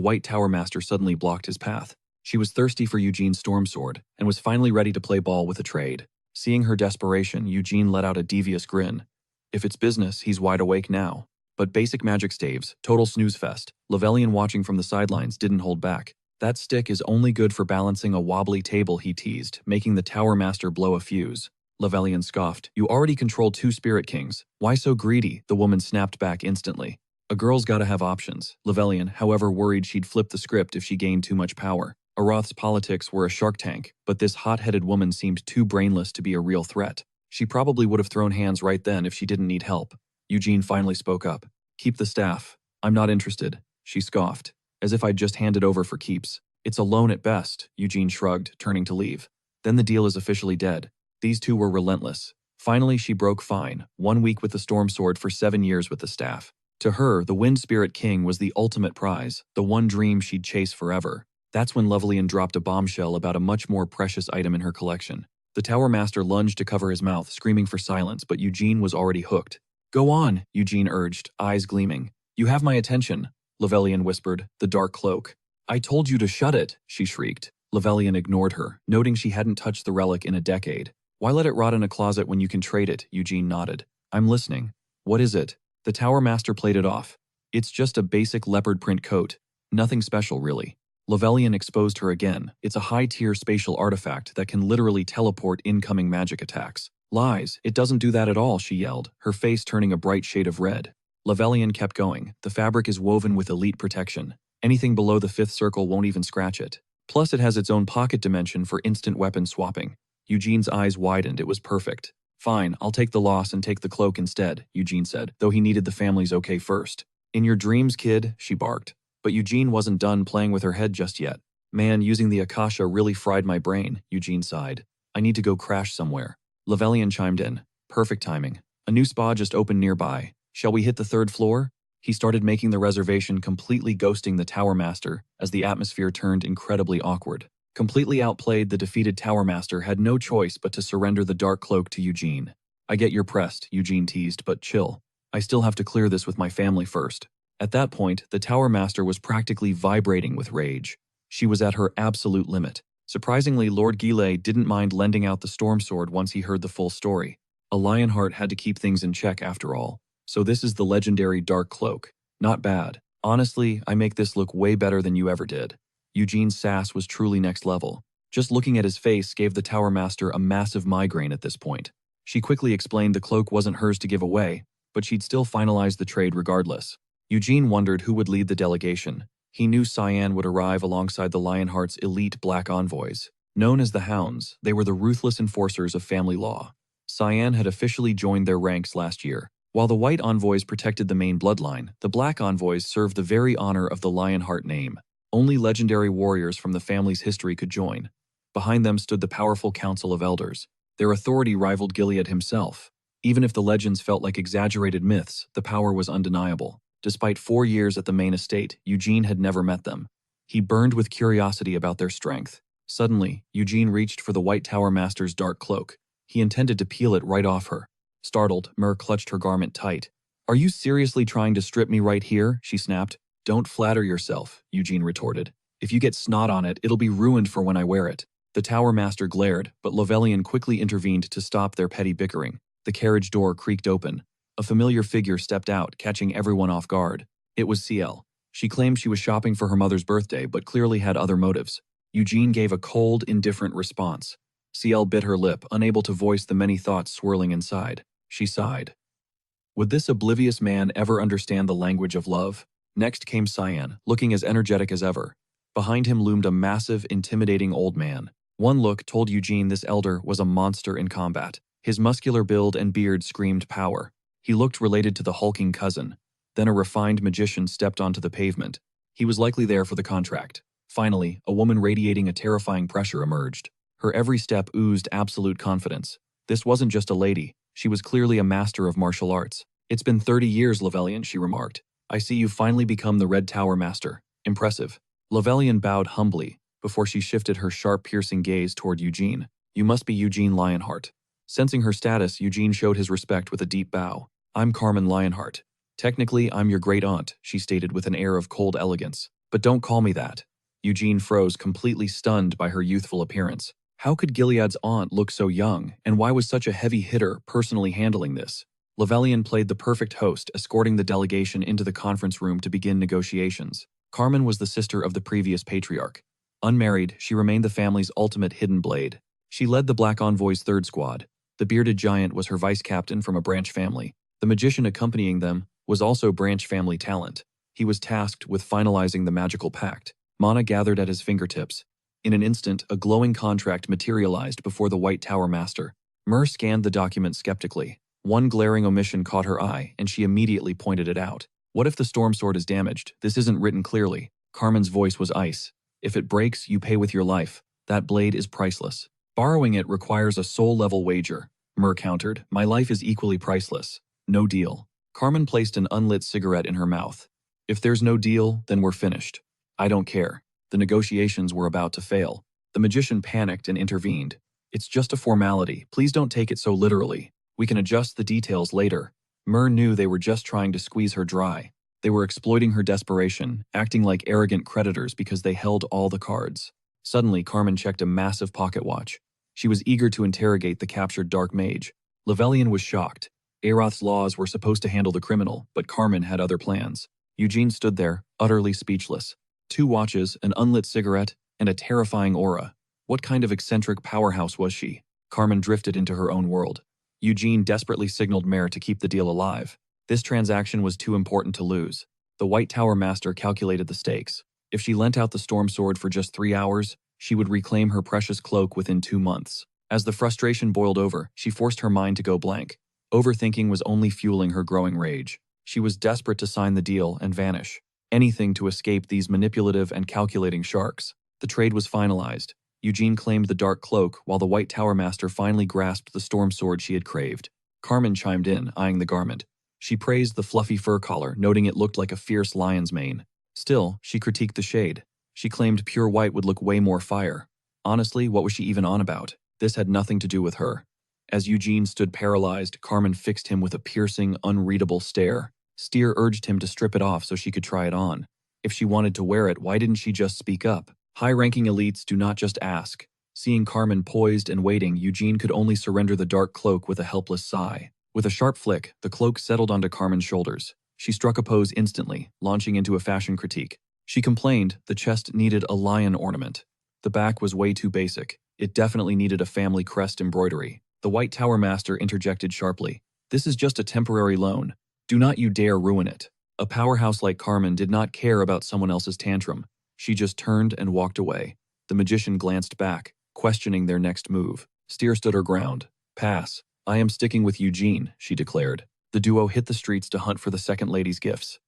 A: White Tower Master suddenly blocked his path. She was thirsty for Eugene's storm sword, and was finally ready to play ball with a trade. Seeing her desperation, Eugene let out a devious grin. If it's business, he's wide awake now. But basic magic staves, total snooze fest. Levelian, watching from the sidelines, didn't hold back. That stick is only good for balancing a wobbly table, he teased, making the Tower Master blow a fuse. Levelian scoffed. You already control 2 Spirit Kings. Why so greedy? The woman snapped back instantly. A girl's gotta have options. Levelian, however, worried she'd flip the script if she gained too much power. Aroth's politics were a shark tank, but this hot-headed woman seemed too brainless to be a real threat. She probably would have thrown hands right then if she didn't need help. Eugene finally spoke up. Keep the staff. I'm not interested. She scoffed, as if I'd just hand it over for keeps. It's a loan at best, Eugene shrugged, turning to leave. Then the deal is officially dead. These two were relentless. Finally, she broke fine, 1 week with the Storm Sword for 7 years with the staff. To her, the Wind Spirit King was the ultimate prize, the one dream she'd chase forever. That's when Levelian dropped a bombshell about a much more precious item in her collection. The Tower Master lunged to cover his mouth, screaming for silence, but Eugene was already hooked. Go on, Eugene urged, eyes gleaming. You have my attention, Levelian whispered, the dark cloak. I told you to shut it, she shrieked. Levelian ignored her, noting she hadn't touched the relic in a decade. Why let it rot in a closet when you can trade it? Eugene nodded. I'm listening. What is it? The Tower Master played it off. It's just a basic leopard print coat. Nothing special, really. Levelian exposed her again. It's a high-tier spatial artifact that can literally teleport incoming magic attacks. Lies, it doesn't do that at all, she yelled, her face turning a bright shade of red. Levelian kept going. The fabric is woven with elite protection. Anything below the 5th circle won't even scratch it. Plus, it has its own pocket dimension for instant weapon swapping. Eugene's eyes widened. It was perfect. Fine, I'll take the loss and take the cloak instead, Eugene said, though he needed the family's okay first. In your dreams, kid, she barked. But Eugene wasn't done playing with her head just yet. Man, using the Akasha really fried my brain, Eugene sighed. I need to go crash somewhere. Levelian chimed in. Perfect timing. A new spa just opened nearby. Shall we hit the 3rd floor? He started making the reservation, completely ghosting the Tower Master as the atmosphere turned incredibly awkward. Completely outplayed, the defeated Tower Master had no choice but to surrender the dark cloak to Eugene. I get you're pressed, Eugene teased, but chill. I still have to clear this with my family first. At that point, the Tower Master was practically vibrating with rage. She was at her absolute limit. Surprisingly, Lord Gile didn't mind lending out the Storm Sword once he heard the full story. A Lionheart had to keep things in check after all. So this is the legendary Dark Cloak. Not bad. Honestly, I make this look way better than you ever did. Eugene's sass was truly next level. Just looking at his face gave the Tower Master a massive migraine at this point. She quickly explained the cloak wasn't hers to give away, but she'd still finalize the trade regardless. Eugene wondered who would lead the delegation. He knew Cyan would arrive alongside the Lionheart's elite black envoys. Known as the Hounds, they were the ruthless enforcers of family law. Cyan had officially joined their ranks last year. While the white envoys protected the main bloodline, the black envoys served the very honor of the Lionheart name. Only legendary warriors from the family's history could join. Behind them stood the powerful Council of Elders. Their authority rivaled Gilead himself. Even if the legends felt like exaggerated myths, the power was undeniable. Despite 4 years at the main estate, Eugene had never met them. He burned with curiosity about their strength. Suddenly, Eugene reached for the White Tower Master's dark cloak. He intended to peel it right off her. Startled, Myr clutched her garment tight. "Are you seriously trying to strip me right here?" she snapped. "Don't flatter yourself," Eugene retorted. "If you get snot on it, it'll be ruined for when I wear it." The Tower Master glared, but Lovelian quickly intervened to stop their petty bickering. The carriage door creaked open. A familiar figure stepped out, catching everyone off guard. It was Ciel. She claimed she was shopping for her mother's birthday, but clearly had other motives. Eugene gave a cold, indifferent response. Ciel bit her lip, unable to voice the many thoughts swirling inside. She sighed. Would this oblivious man ever understand the language of love? Next came Cyan, looking as energetic as ever. Behind him loomed a massive, intimidating old man. One look told Eugene this elder was a monster in combat. His muscular build and beard screamed power. He looked related to the hulking cousin. Then a refined magician stepped onto the pavement. He was likely there for the contract. Finally, a woman radiating a terrifying pressure emerged. Her every step oozed absolute confidence. This wasn't just a lady. She was clearly a master of martial arts. "It's been 30 years, Lovelian," she remarked. "I see you've finally become the Red Tower Master. Impressive." Lovelian bowed humbly before she shifted her sharp, piercing gaze toward Eugene. "You must be Eugene Lionheart." Sensing her status, Eugene showed his respect with a deep bow. "I'm Carmen Lionheart. Technically, I'm your great-aunt," she stated with an air of cold elegance. "But don't call me that." Eugene froze, completely stunned by her youthful appearance. How could Gilead's aunt look so young, and why was such a heavy hitter personally handling this? Lovelian played the perfect host, escorting the delegation into the conference room to begin negotiations. Carmen was the sister of the previous patriarch. Unmarried, she remained the family's ultimate hidden blade. She led the Black Envoy's third squad. The bearded giant was her vice-captain from a branch family. The magician accompanying them was also branch family talent. He was tasked with finalizing the magical pact. Mana gathered at his fingertips. In an instant, a glowing contract materialized before the White Tower Master. Myr scanned the document skeptically. One glaring omission caught her eye, and she immediately pointed it out. "What if the storm sword is damaged? This isn't written clearly." Carmen's voice was ice. "If it breaks, you pay with your life. That blade is priceless. Borrowing it requires a soul-level wager," Myr countered. "My life is equally priceless. No deal." Carmen placed an unlit cigarette in her mouth. "If there's no deal, then we're finished." "I don't care." The negotiations were about to fail. The magician panicked and intervened. "It's just a formality. Please don't take it so literally. We can adjust the details later." Myr knew they were just trying to squeeze her dry. They were exploiting her desperation, acting like arrogant creditors because they held all the cards. Suddenly, Carmen checked a massive pocket watch. She was eager to interrogate the captured dark mage. Lovelian was shocked. Aroth's laws were supposed to handle the criminal, but Carmen had other plans. Eugene stood there, utterly speechless. 2 watches, an unlit cigarette, and a terrifying aura. What kind of eccentric powerhouse was she? Carmen drifted into her own world. Eugene desperately signaled Myr to keep the deal alive. This transaction was too important to lose. The White Tower Master calculated the stakes. If she lent out the storm sword for just 3 hours, she would reclaim her precious cloak within 2 months. As the frustration boiled over, she forced her mind to go blank. Overthinking was only fueling her growing rage. She was desperate to sign the deal and vanish. Anything to escape these manipulative and calculating sharks. The trade was finalized. Eugene claimed the dark cloak, while the White Tower Master finally grasped the storm sword she had craved. Carmen chimed in, eyeing the garment. She praised the fluffy fur collar, noting it looked like a fierce lion's mane. Still, she critiqued the shade. She claimed pure white would look way more fire. Honestly, what was she even on about? This had nothing to do with her. As Eugene stood paralyzed, Carmen fixed him with a piercing, unreadable stare. Steer urged him to strip it off so she could try it on. If she wanted to wear it, why didn't she just speak up? High-ranking elites do not just ask. Seeing Carmen poised and waiting, Eugene could only surrender the dark cloak with a helpless sigh. With a sharp flick, the cloak settled onto Carmen's shoulders. She struck a pose instantly, launching into a fashion critique. She complained the chest needed a lion ornament. The back was way too basic. It definitely needed a family crest embroidery. The White Tower Master interjected sharply. "This is just a temporary loan. Do not you dare ruin it. A powerhouse like Carmen did not care about someone else's tantrum. She just turned and walked away. The magician glanced back, questioning their next move. Steer stood her ground. Pass. I am sticking with Eugene, she declared. The duo hit the streets to hunt for the second lady's gifts.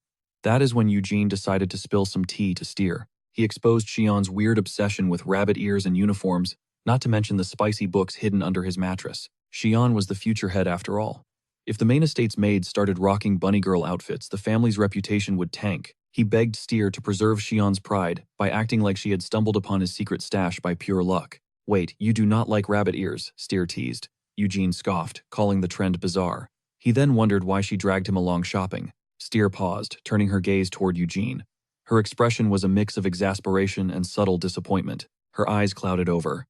A: That is when Eugene decided to spill some tea to Steer. He exposed Xian's weird obsession with rabbit ears and uniforms, not to mention the spicy books hidden under his mattress. Xian was the future head after all. If the main estate's maids started rocking bunny girl outfits, the family's reputation would tank. He begged Steer to preserve Xian's pride by acting like she had stumbled upon his secret stash by pure luck. Wait, you do not like rabbit ears, Steer teased. Eugene scoffed, calling the trend bizarre. He then wondered why she dragged him along shopping. Steer paused, turning her gaze toward Eugene. Her expression was a mix of exasperation and subtle disappointment. Her eyes clouded over.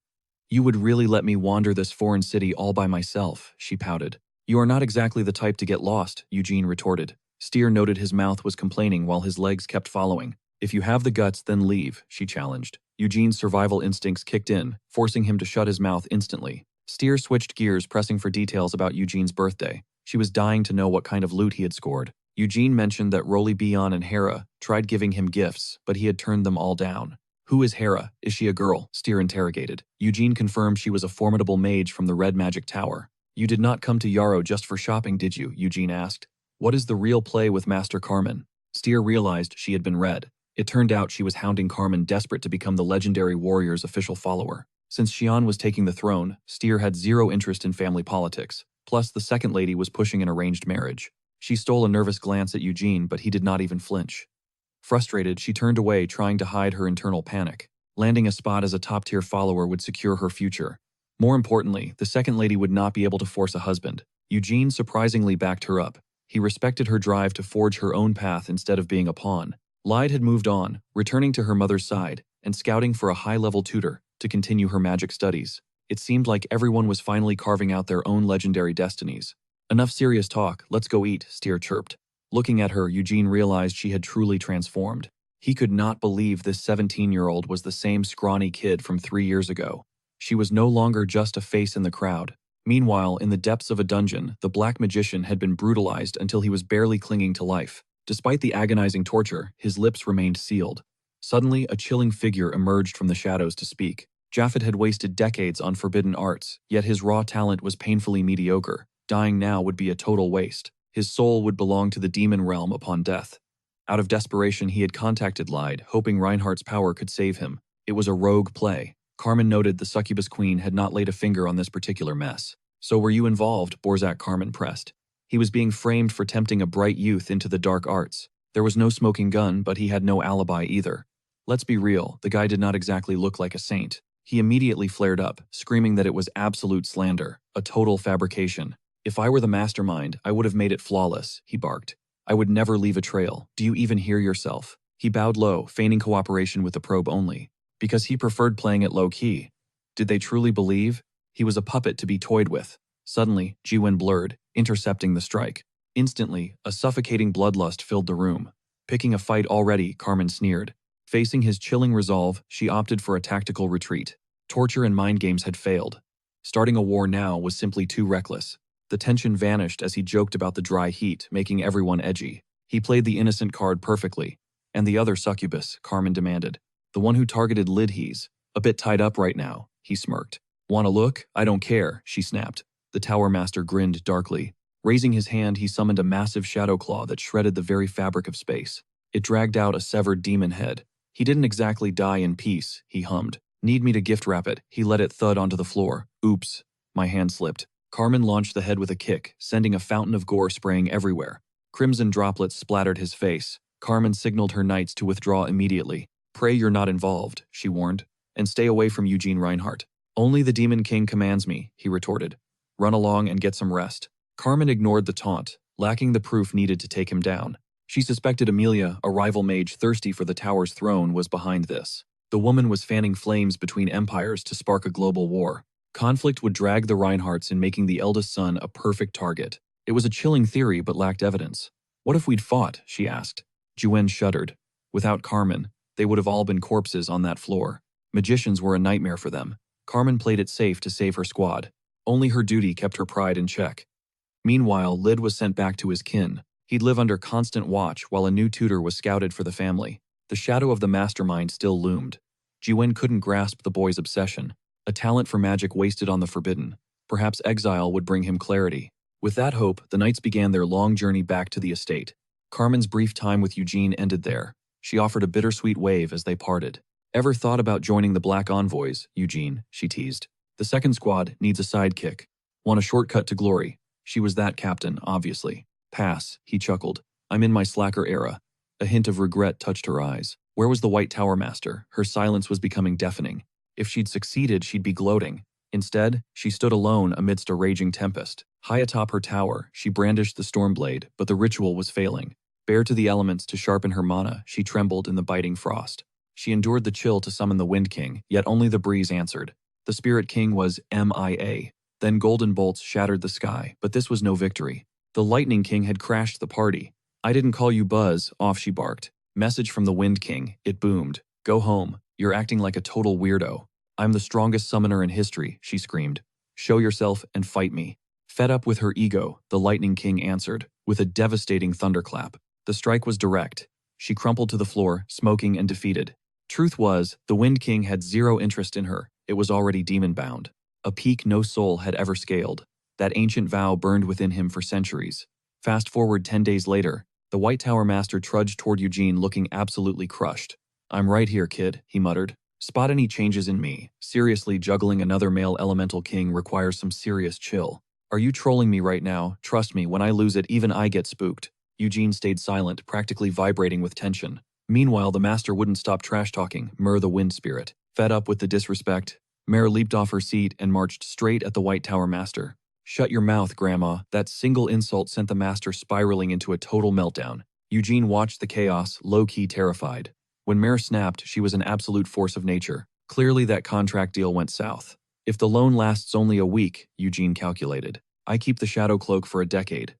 A: You would really let me wander this foreign city all by myself, she pouted. You are not exactly the type to get lost, Eugene retorted. Steer noted his mouth was complaining while his legs kept following. If you have the guts, then leave, she challenged. Eugene's survival instincts kicked in, forcing him to shut his mouth instantly. Steer switched gears, pressing for details about Eugene's birthday. She was dying to know what kind of loot he had scored. Eugene mentioned that Roly Bion and Hera tried giving him gifts, but he had turned them all down. Who is Hera? Is she a girl? Steer interrogated. Eugene confirmed she was a formidable mage from the Red Magic Tower. You did not come to Yarrow just for shopping, did you? Eugene asked. What is the real play with Master Carmen? Steer realized she had been read. It turned out she was hounding Carmen, desperate to become the legendary warrior's official follower. Since Xian was taking the throne, Steer had zero interest in family politics. Plus, the second lady was pushing an arranged marriage. She stole a nervous glance at Eugene, but he did not even flinch. Frustrated, she turned away, trying to hide her internal panic. Landing a spot as a top-tier follower would secure her future. More importantly, the second lady would not be able to force a husband. Eugene surprisingly backed her up. He respected her drive to forge her own path instead of being a pawn. Lyde had moved on, returning to her mother's side, and scouting for a high-level tutor to continue her magic studies. It seemed like everyone was finally carving out their own legendary destinies. Enough serious talk, let's go eat, Steer chirped. Looking at her, Eugene realized she had truly transformed. He could not believe this 17-year-old was the same scrawny kid from 3 years ago. She was no longer just a face in the crowd. Meanwhile, in the depths of a dungeon, the black magician had been brutalized until he was barely clinging to life. Despite the agonizing torture, his lips remained sealed. Suddenly, a chilling figure emerged from the shadows to speak. Japhet had wasted decades on forbidden arts, yet his raw talent was painfully mediocre. Dying now would be a total waste. His soul would belong to the demon realm upon death. Out of desperation, he had contacted Lyde, hoping Reinhardt's power could save him. It was a rogue play. Carmen noted the succubus queen had not laid a finger on this particular mess. So were you involved? Borzak Carmen pressed. He was being framed for tempting a bright youth into the dark arts. There was no smoking gun, but he had no alibi either. Let's be real, the guy did not exactly look like a saint. He immediately flared up, screaming that it was absolute slander, a total fabrication. If I were the mastermind, I would have made it flawless, he barked. I would never leave a trail. Do you even hear yourself? He bowed low, feigning cooperation with the probe only. Because he preferred playing it low-key. Did they truly believe? He was a puppet to be toyed with. Suddenly, Jiwen blurred, intercepting the strike. Instantly, a suffocating bloodlust filled the room. Picking a fight already, Carmen sneered. Facing his chilling resolve, she opted for a tactical retreat. Torture and mind games had failed. Starting a war now was simply too reckless. The tension vanished as he joked about the dry heat, making everyone edgy. He played the innocent card perfectly. And the other succubus, Carmen demanded. The one who targeted Lidhees. A bit tied up right now, he smirked. Wanna look? I don't care, she snapped. The Tower Master grinned darkly. Raising his hand, he summoned a massive shadow claw that shredded the very fabric of space. It dragged out a severed demon head. He didn't exactly die in peace, he hummed. Need me to gift wrap it? He let it thud onto the floor. Oops. My hand slipped. Carmen launched the head with a kick, sending a fountain of gore spraying everywhere. Crimson droplets splattered his face. Carmen signaled her knights to withdraw immediately. Pray you're not involved, she warned, and stay away from Eugene Reinhardt. Only the Demon King commands me, he retorted. Run along and get some rest. Carmen ignored the taunt, lacking the proof needed to take him down. She suspected Amelia, a rival mage thirsty for the tower's throne, was behind this. The woman was fanning flames between empires to spark a global war. Conflict would drag the Reinhardts in making the eldest son a perfect target. It was a chilling theory but lacked evidence. What if we'd fought? She asked. Jiwen shuddered. Without Carmen, they would have all been corpses on that floor. Magicians were a nightmare for them. Carmen played it safe to save her squad. Only her duty kept her pride in check. Meanwhile, Lyd was sent back to his kin. He'd live under constant watch while a new tutor was scouted for the family. The shadow of the mastermind still loomed. Jiwen couldn't grasp the boy's obsession. A talent for magic wasted on the forbidden. Perhaps exile would bring him clarity. With that hope, the knights began their long journey back to the estate. Carmen's brief time with Eugene ended there. She offered a bittersweet wave as they parted. "Ever thought about joining the Black Envoys, Eugene?" she teased. "The second squad needs a sidekick. Want a shortcut to glory." She was that captain, obviously. "Pass," he chuckled. "I'm in my slacker era." A hint of regret touched her eyes. Where was the White Tower Master? Her silence was becoming deafening. If she'd succeeded, she'd be gloating. Instead, she stood alone amidst a raging tempest. High atop her tower, she brandished the Stormblade, but the ritual was failing. Bare to the elements to sharpen her mana, she trembled in the biting frost. She endured the chill to summon the Wind King, yet only the breeze answered. The Spirit King was MIA. Then golden bolts shattered the sky, but this was no victory. The Lightning King had crashed the party. "I didn't call you Buzz," off she barked. Message from the Wind King, it boomed. "Go home. You're acting like a total weirdo." "I'm the strongest summoner in history," she screamed. "Show yourself and fight me." Fed up with her ego, the Lightning King answered, with a devastating thunderclap. The strike was direct. She crumpled to the floor, smoking and defeated. Truth was, the Wind King had zero interest in her. It was already demon-bound. A peak no soul had ever scaled. That ancient vow burned within him for centuries. Fast forward 10 days later, the White Tower Master trudged toward Eugene looking absolutely crushed. "I'm right here, kid," he muttered. "Spot any changes in me. Seriously, juggling another male elemental king requires some serious chill. Are you trolling me right now? Trust me, when I lose it, even I get spooked." Eugene stayed silent, practically vibrating with tension. Meanwhile, the master wouldn't stop trash-talking, Myr the Wind Spirit. Fed up with the disrespect, Myr leaped off her seat and marched straight at the White Tower Master. "Shut your mouth, Grandma." That single insult sent the master spiraling into a total meltdown. Eugene watched the chaos, low-key terrified. When Myr snapped, she was an absolute force of nature. Clearly that contract deal went south. If the loan lasts only a week, Eugene calculated, I keep the Shadow Cloak for a decade.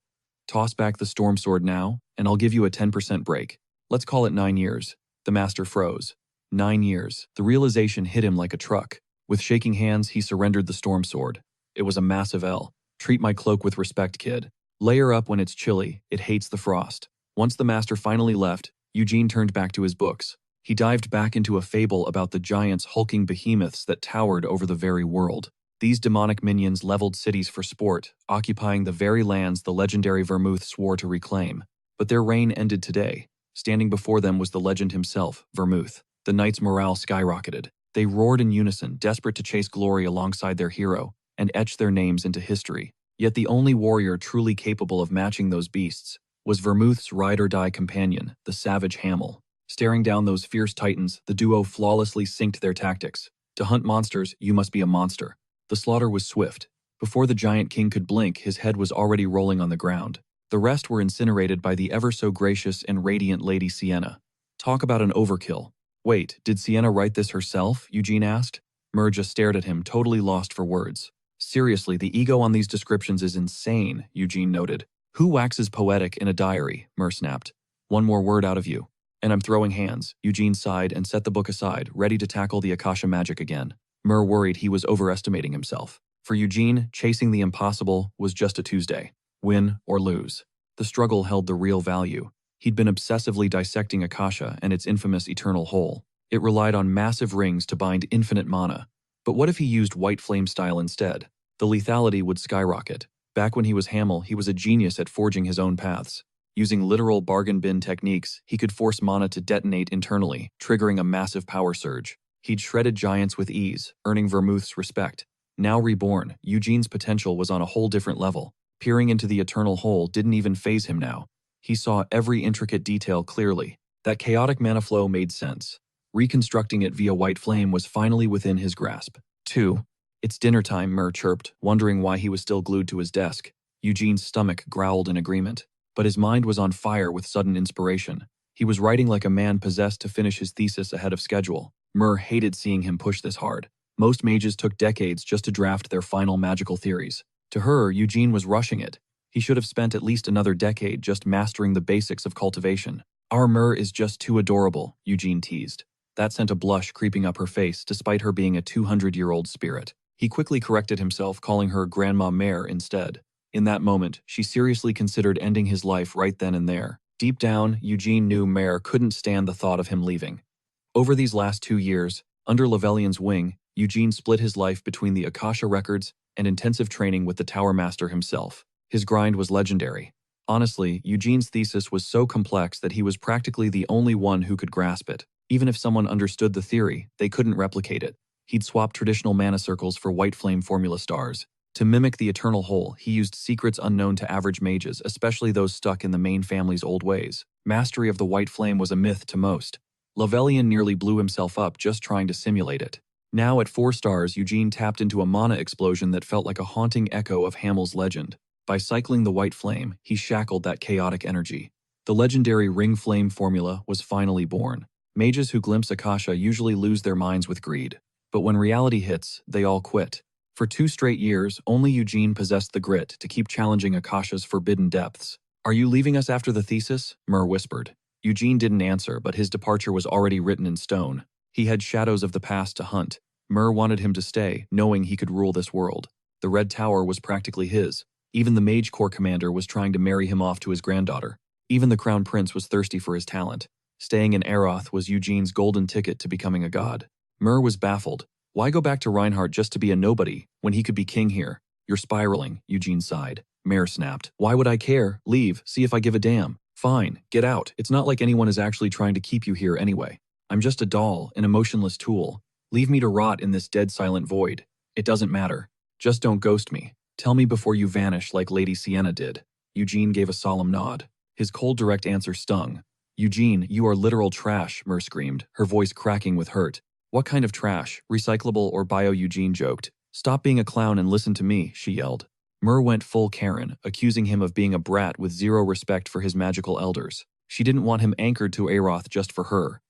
A: Toss back the Storm Sword now, and I'll give you a 10% break. Let's call it 9 years. The master froze. 9 years. The realization hit him like a truck. With shaking hands, he surrendered the Storm Sword. It was a massive L. Treat my cloak with respect, kid. Layer up when it's chilly, it hates the frost. Once the master finally left, Eugene turned back to his books. He dived back into a fable about the giants hulking behemoths that towered over the very world. These demonic minions leveled cities for sport, occupying the very lands the legendary Vermouth swore to reclaim. But their reign ended today. Standing before them was the legend himself, Vermouth. The knights' morale skyrocketed. They roared in unison, desperate to chase glory alongside their hero, and etch their names into history. Yet the only warrior truly capable of matching those beasts was Vermouth's ride-or-die companion, the savage Hamel. Staring down those fierce titans, the duo flawlessly synced their tactics. To hunt monsters, you must be a monster. The slaughter was swift. Before the giant king could blink, his head was already rolling on the ground. The rest were incinerated by the ever-so-gracious and radiant Lady Sienna. Talk about an overkill. Wait, did Sienna write this herself? Eugene asked. Myr just stared at him, totally lost for words. Seriously, the ego on these descriptions is insane, Eugene noted. Who waxes poetic in a diary? Myr snapped. One more word out of you. And I'm throwing hands. Eugene sighed and set the book aside, ready to tackle the Akasha magic again. Myr worried he was overestimating himself. For Eugene, chasing the impossible was just a Tuesday. Win or lose. The struggle held the real value. He'd been obsessively dissecting Akasha and its infamous eternal hole. It relied on massive rings to bind infinite mana. But what if he used white flame style instead? The lethality would skyrocket. Back when he was Hamel, he was a genius at forging his own paths. Using literal bargain bin techniques, he could force mana to detonate internally, triggering a massive power surge. He'd shredded giants with ease, earning Vermouth's respect. Now reborn, Eugene's potential was on a whole different level. Peering into the eternal hole didn't even faze him now. He saw every intricate detail clearly. That chaotic mana flow made sense. Reconstructing it via white flame was finally within his grasp. 2. It's dinner time, Myr chirped, wondering why he was still glued to his desk. Eugene's stomach growled in agreement. But his mind was on fire with sudden inspiration. He was writing like a man possessed to finish his thesis ahead of schedule. Myr hated seeing him push this hard. Most mages took decades just to draft their final magical theories. To her, Eugene was rushing it. He should have spent at least another decade just mastering the basics of cultivation. Our Myr is just too adorable, Eugene teased. That sent a blush creeping up her face despite her being a 200-year-old spirit. He quickly corrected himself, calling her Grandma Mare instead. In that moment, she seriously considered ending his life right then and there. Deep down, Eugene knew Mare couldn't stand the thought of him leaving. Over these last 2 years, under Levelian's wing, Eugene split his life between the Akasha records and intensive training with the Tower Master himself. His grind was legendary. Honestly, Eugene's thesis was so complex that he was practically the only one who could grasp it. Even if someone understood the theory, they couldn't replicate it. He'd swap traditional mana circles for white flame formula stars. To mimic the eternal whole, he used secrets unknown to average mages, especially those stuck in the main family's old ways. Mastery of the white flame was a myth to most. Levelian nearly blew himself up just trying to simulate it. Now at 4 stars, Eugene tapped into a mana explosion that felt like a haunting echo of Hamel's legend. By cycling the white flame, he shackled that chaotic energy. The legendary ring flame formula was finally born. Mages who glimpse Akasha usually lose their minds with greed. But when reality hits, they all quit. For 2 straight years, only Eugene possessed the grit to keep challenging Akasha's forbidden depths. "Are you leaving us after the thesis?" Myrrh whispered. Eugene didn't answer, but his departure was already written in stone. He had shadows of the past to hunt. Myrrh wanted him to stay, knowing he could rule this world. The Red Tower was practically his. Even the Mage Corps commander was trying to marry him off to his granddaughter. Even the Crown Prince was thirsty for his talent. Staying in Aroth was Eugene's golden ticket to becoming a god. Myrrh was baffled. Why go back to Reinhardt just to be a nobody, when he could be king here? "You're spiraling," Eugene sighed. Mare snapped. "Why would I care? Leave, see if I give a damn." "Fine, get out. It's not like anyone is actually trying to keep you here anyway. I'm just a doll, an emotionless tool. Leave me to rot in this dead silent void. It doesn't matter. Just don't ghost me. Tell me before you vanish like Lady Sienna did." Eugene gave a solemn nod. His cold direct answer stung. "Eugene, you are literal trash," Myrrh screamed, her voice cracking with hurt. "What kind of trash? Recyclable or bio?" Eugene joked. "Stop being a clown and listen to me," she yelled. Myrrh went full Karen, accusing him of being a brat with zero respect for his magical elders. She didn't want him anchored to Aroth just for her.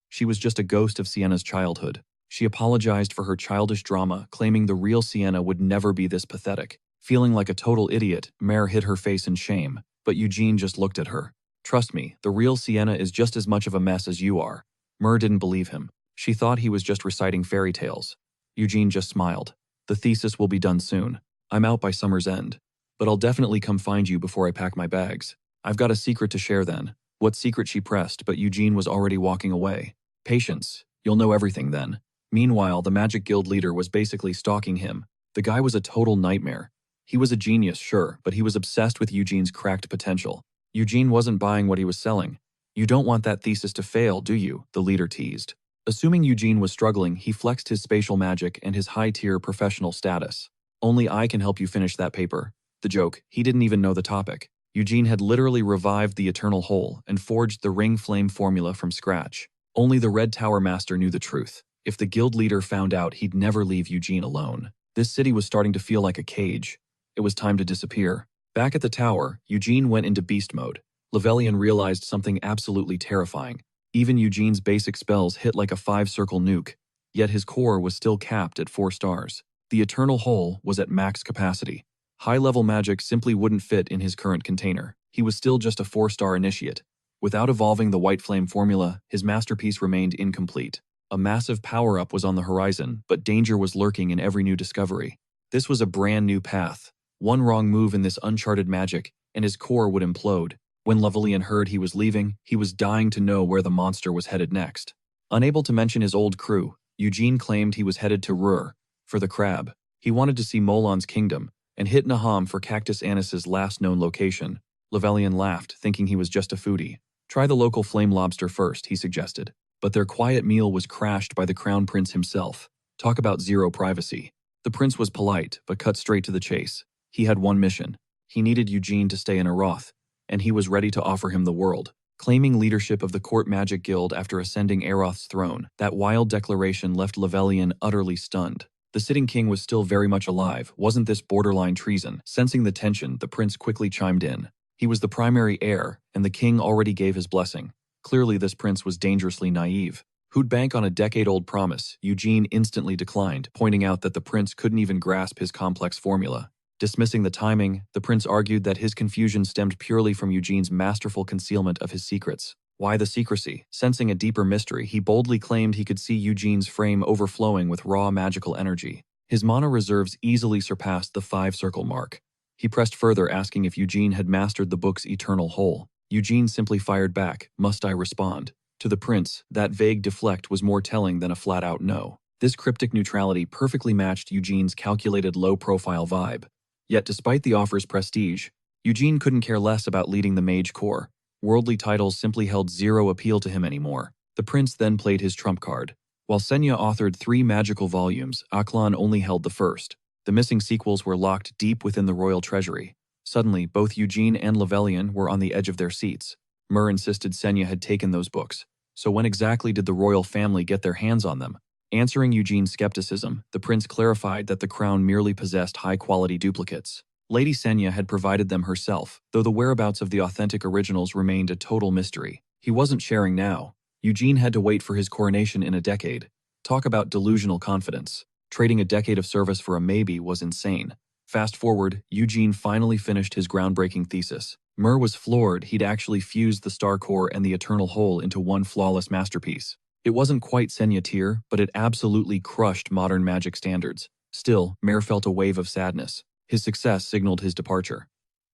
A: She was just a ghost of Sienna's childhood. She apologized for her childish drama, claiming the real Sienna would never be this pathetic. Feeling like a total idiot, Mare hid her face in shame, but Eugene just looked at her. "Trust me, the real Sienna is just as much of a mess as you are." Myrrh didn't believe him. She thought he was just reciting fairy tales. Eugene just smiled. "The thesis will be done soon. I'm out by summer's end. But I'll definitely come find you before I pack my bags. I've got a secret to share then." What secret, she pressed, but Eugene was already walking away. "Patience. You'll know everything then." Meanwhile, the Magic Guild leader was basically stalking him. The guy was a total nightmare. He was a genius, sure, but he was obsessed with Eugene's cracked potential. Eugene wasn't buying what he was selling. "You don't want that thesis to fail, do you?" the leader teased. Assuming Eugene was struggling, he flexed his spatial magic and his high-tier professional status. "Only I can help you finish that paper." The joke, he didn't even know the topic. Eugene had literally revived the eternal whole and forged the ring flame formula from scratch. Only the Red Tower Master knew the truth. If the guild leader found out, he'd never leave Eugene alone. This city was starting to feel like a cage. It was time to disappear. Back at the tower, Eugene went into beast mode. Levelian realized something absolutely terrifying. Even Eugene's basic spells hit like a 5-circle nuke, yet his core was still capped at 4 stars. The eternal whole was at max capacity. High-level magic simply wouldn't fit in his current container. He was still just a 4-star initiate. Without evolving the white flame formula, his masterpiece remained incomplete. A massive power-up was on the horizon, but danger was lurking in every new discovery. This was a brand new path. One wrong move in this uncharted magic, and his core would implode. When Levelian heard he was leaving, he was dying to know where the monster was headed next. Unable to mention his old crew, Eugene claimed he was headed to Rur for the crab. He wanted to see Molon's kingdom, and hit Naham for Cactus Annis's last known location. Levelian laughed, thinking he was just a foodie. "Try the local flame lobster first," he suggested. But their quiet meal was crashed by the Crown Prince himself. Talk about zero privacy. The prince was polite, but cut straight to the chase. He had one mission. He needed Eugene to stay in Aroth, and he was ready to offer him the world. Claiming leadership of the Court Magic Guild after ascending Aroth's throne, that wild declaration left Levelian utterly stunned. The sitting king was still very much alive. Wasn't this borderline treason? Sensing the tension, the prince quickly chimed in. He was the primary heir, and the king already gave his blessing. Clearly, this prince was dangerously naive. Who'd bank on a decade-old promise? Eugene instantly declined, pointing out that the prince couldn't even grasp his complex formula. Dismissing the timing, the prince argued that his confusion stemmed purely from Eugene's masterful concealment of his secrets. Why the secrecy? Sensing a deeper mystery, he boldly claimed he could see Eugene's frame overflowing with raw magical energy. His mana reserves easily surpassed the 5-circle mark. He pressed further, asking if Eugene had mastered the book's eternal whole. Eugene simply fired back, "Must I respond?" To the prince, that vague deflect was more telling than a flat-out no. This cryptic neutrality perfectly matched Eugene's calculated low-profile vibe. Yet despite the offer's prestige, Eugene couldn't care less about leading the Mage Corps. Worldly titles simply held zero appeal to him anymore. The prince then played his trump card. While Sienna authored 3 magical volumes, Aklan only held the first. The missing sequels were locked deep within the royal treasury. Suddenly, both Eugene and Levelian were on the edge of their seats. Mur insisted Sienna had taken those books. So when exactly did the royal family get their hands on them? Answering Eugene's skepticism, the prince clarified that the crown merely possessed high-quality duplicates. Lady Sienna had provided them herself, though the whereabouts of the authentic originals remained a total mystery. He wasn't sharing now. Eugene had to wait for his coronation in a decade. Talk about delusional confidence. Trading a decade of service for a maybe was insane. Fast forward, Eugene finally finished his groundbreaking thesis. Mur was floored. He'd actually fused the Star Core and the Eternal Whole into one flawless masterpiece. It wasn't quite Sienna tier, but it absolutely crushed modern magic standards. Still, Mare felt a wave of sadness. His success signaled his departure.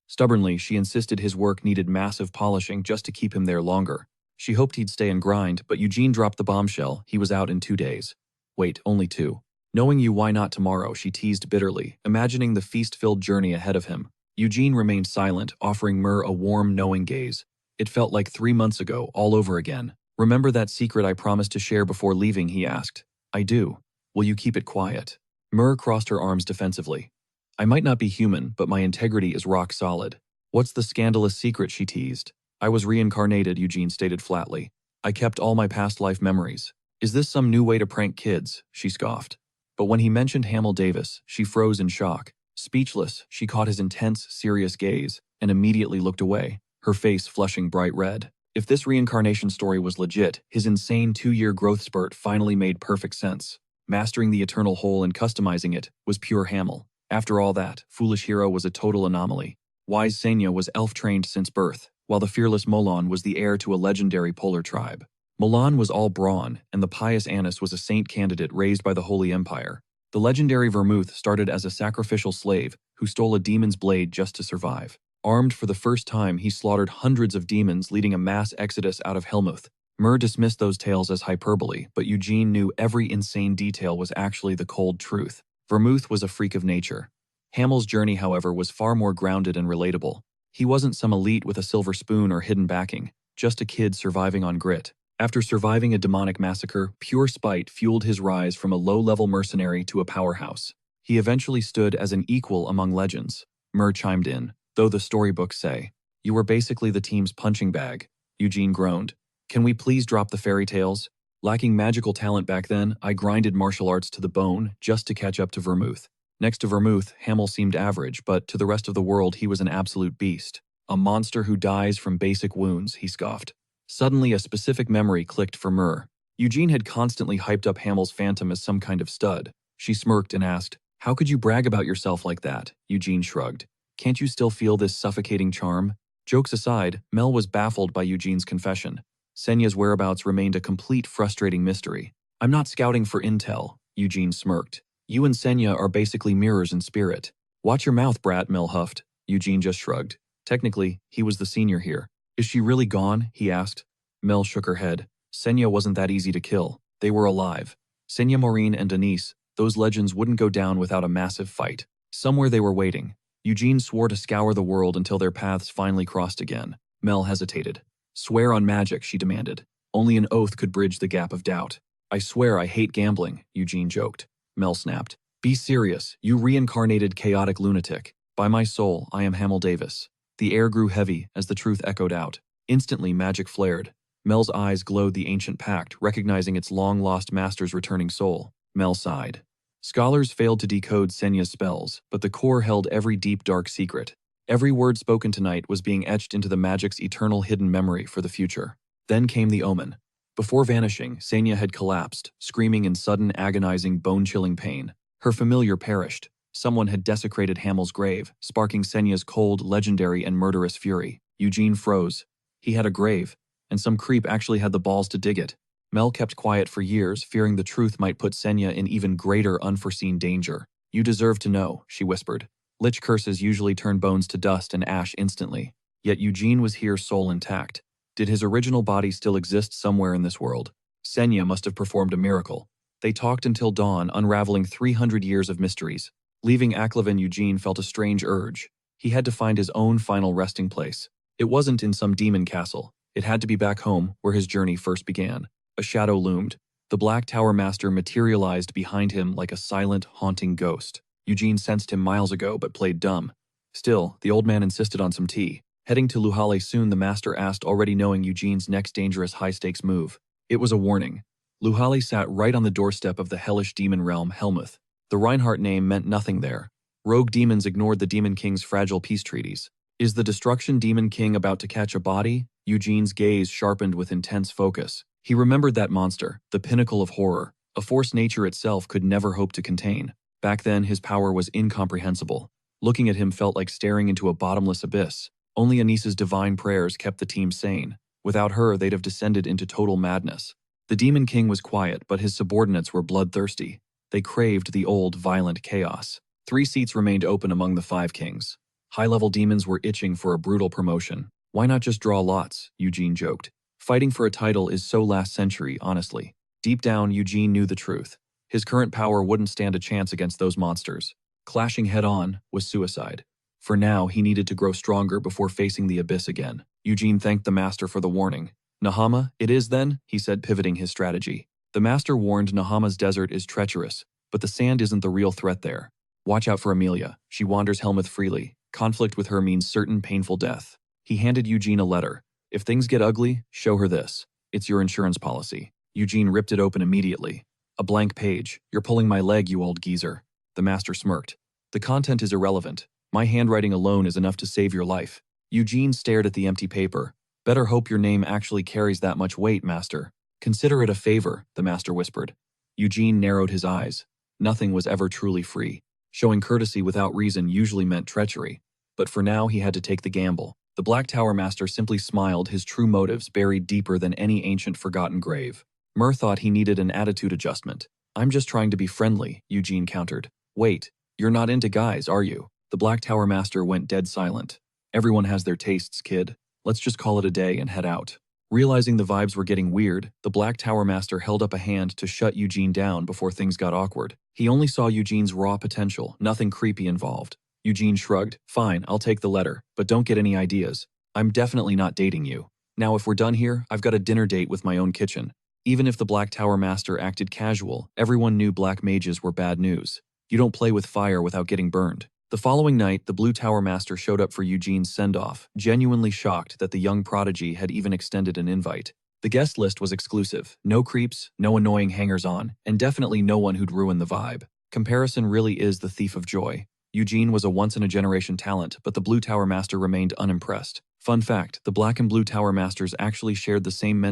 A: Stubbornly, she insisted his work needed massive polishing just to keep him there longer. She hoped he'd stay and grind, but Eugene dropped the bombshell. He was out in 2 days. Wait, only 2. Knowing you, why not tomorrow, she teased bitterly, imagining the feast-filled journey ahead of him. Eugene remained silent, offering Mur a warm, knowing gaze. It felt like 3 months ago, all over again. "Remember that secret I promised to share before leaving?" he asked. "I do. Will you keep it quiet?" Mur crossed her arms defensively. "I might not be human, but my integrity is rock solid." "What's the scandalous secret?" she teased. "I was reincarnated," Eugene stated flatly. "I kept all my past life memories." "Is this some new way to prank kids?" she scoffed. But when he mentioned Hamill Davis, she froze in shock. Speechless, she caught his intense, serious gaze and immediately looked away, her face flushing bright red. If this reincarnation story was legit, his insane 2-year growth spurt finally made perfect sense. Mastering the Eternal Whole and customizing it was pure Hamill. After all that, Foolish Hero was a total anomaly. Wise Senya was elf-trained since birth, while the fearless Molon was the heir to a legendary polar tribe. Molon was all brawn, and the pious Annis was a saint candidate raised by the Holy Empire. The legendary Vermouth started as a sacrificial slave who stole a demon's blade just to survive. Armed for the first time, he slaughtered hundreds of demons, leading a mass exodus out of Helmuth. Mur dismissed those tales as hyperbole, but Eugene knew every insane detail was actually the cold truth. Vermouth was a freak of nature. Hamill's journey, however, was far more grounded and relatable. He wasn't some elite with a silver spoon or hidden backing, just a kid surviving on grit. After surviving a demonic massacre, pure spite fueled his rise from a low-level mercenary to a powerhouse. He eventually stood as an equal among legends. Mur chimed in, though the storybooks say, "You were basically the team's punching bag." Eugene groaned. "Can we please drop the fairy tales?" Lacking magical talent back then, I grinded martial arts to the bone just to catch up to Vermouth. Next to Vermouth, Hamill seemed average, but to the rest of the world he was an absolute beast. "A monster who dies from basic wounds," he scoffed. Suddenly, a specific memory clicked for Mur. Eugene had constantly hyped up Hamill's phantom as some kind of stud. She smirked and asked, "How could you brag about yourself like that?" Eugene shrugged. "Can't you still feel this suffocating charm?" Jokes aside, Mel was baffled by Eugene's confession. Senya's whereabouts remained a complete frustrating mystery. "I'm not scouting for intel," Eugene smirked. "You and Senya are basically mirrors in spirit." "Watch your mouth, brat," Mel huffed. Eugene just shrugged. Technically, he was the senior here. "Is she really gone?" he asked. Mel shook her head. "Senya wasn't that easy to kill. They were alive. Senya, Maureen, and Denise, those legends wouldn't go down without a massive fight. Somewhere they were waiting." Eugene swore to scour the world until their paths finally crossed again. Mel hesitated. "Swear on magic," she demanded. Only an oath could bridge the gap of doubt. "I swear I hate gambling," Eugene joked. Mel snapped. "Be serious, you reincarnated chaotic lunatic. By my soul, I am Hamill Davis." The air grew heavy as the truth echoed out. Instantly, magic flared. Mel's eyes glowed the ancient pact, recognizing its long-lost master's returning soul. Mel sighed. Scholars failed to decode Senya's spells, but the core held every deep, dark secret. Every word spoken tonight was being etched into the magic's eternal hidden memory for the future. Then came the omen. Before vanishing, Senya had collapsed, screaming in sudden, agonizing, bone-chilling pain. Her familiar perished. Someone had desecrated Hamill's grave, sparking Senya's cold, legendary, and murderous fury. Eugene froze. He had a grave, and some creep actually had the balls to dig it. Mel kept quiet for years, fearing the truth might put Senya in even greater unforeseen danger. "You deserve to know," she whispered. Lich curses usually turn bones to dust and ash instantly. Yet Eugene was here soul intact. Did his original body still exist somewhere in this world? Sienna must have performed a miracle. They talked until dawn, unraveling 300 years of mysteries. Leaving Aklavin, Eugene felt a strange urge. He had to find his own final resting place. It wasn't in some demon castle. It had to be back home, where his journey first began. A shadow loomed. The Black Tower Master materialized behind him like a silent, haunting ghost. Eugene sensed him miles ago, but played dumb. Still, the old man insisted on some tea. Heading to Luhale soon, the master asked, already knowing Eugene's next dangerous high-stakes move. It was a warning. Luhale sat right on the doorstep of the hellish demon realm, Helmuth. The Reinhardt name meant nothing there. Rogue demons ignored the Demon King's fragile peace treaties. Is the Destruction Demon King about to catch a body? Eugene's gaze sharpened with intense focus. He remembered that monster, the pinnacle of horror, a force nature itself could never hope to contain. Back then, his power was incomprehensible. Looking at him felt like staring into a bottomless abyss. Only Anissa's divine prayers kept the team sane. Without her, they'd have descended into total madness. The Demon King was quiet, but his subordinates were bloodthirsty. They craved the old, violent chaos. 3 seats remained open among the 5 kings. High-level demons were itching for a brutal promotion. Why not just draw lots? Eugene joked. Fighting for a title is so last century, honestly. Deep down, Eugene knew the truth. His current power wouldn't stand a chance against those monsters. Clashing head-on was suicide. For now, he needed to grow stronger before facing the abyss again. Eugene thanked the master for the warning. Nahama, it is then, he said, pivoting his strategy. The master warned Nahama's desert is treacherous, but the sand isn't the real threat there. Watch out for Amelia. She wanders Helmuth freely. Conflict with her means certain painful death. He handed Eugene a letter. If things get ugly, show her this. It's your insurance policy. Eugene ripped it open immediately. A blank page. You're pulling my leg, you old geezer. The master smirked. The content is irrelevant. My handwriting alone is enough to save your life. Eugene stared at the empty paper. Better hope your name actually carries that much weight, master. Consider it a favor, the master whispered. Eugene narrowed his eyes. Nothing was ever truly free. Showing courtesy without reason usually meant treachery. But for now, he had to take the gamble. The Black Tower Master simply smiled, his true motives buried deeper than any ancient forgotten grave. Mur thought he needed an attitude adjustment. I'm just trying to be friendly, Eugene countered. Wait, you're not into guys, are you? The Black Tower Master went dead silent. Everyone has their tastes, kid. Let's just call it a day and head out. Realizing the vibes were getting weird, the Black Tower Master held up a hand to shut Eugene down before things got awkward. He only saw Eugene's raw potential, nothing creepy involved. Eugene shrugged. Fine, I'll take the letter, but don't get any ideas. I'm definitely not dating you. Now if we're done here, I've got a dinner date with my own kitchen. Even if the Black Tower Master acted casual, everyone knew black mages were bad news. You don't play with fire without getting burned. The following night, the Blue Tower Master showed up for Eugene's send-off, genuinely shocked that the young prodigy had even extended an invite. The guest list was exclusive. No creeps, no annoying hangers-on, and definitely no one who'd ruin the vibe. Comparison really is the thief of joy. Eugene was a once-in-a-generation talent, but the Blue Tower Master remained unimpressed. Fun fact, the Black and Blue Tower Masters actually shared the same mentor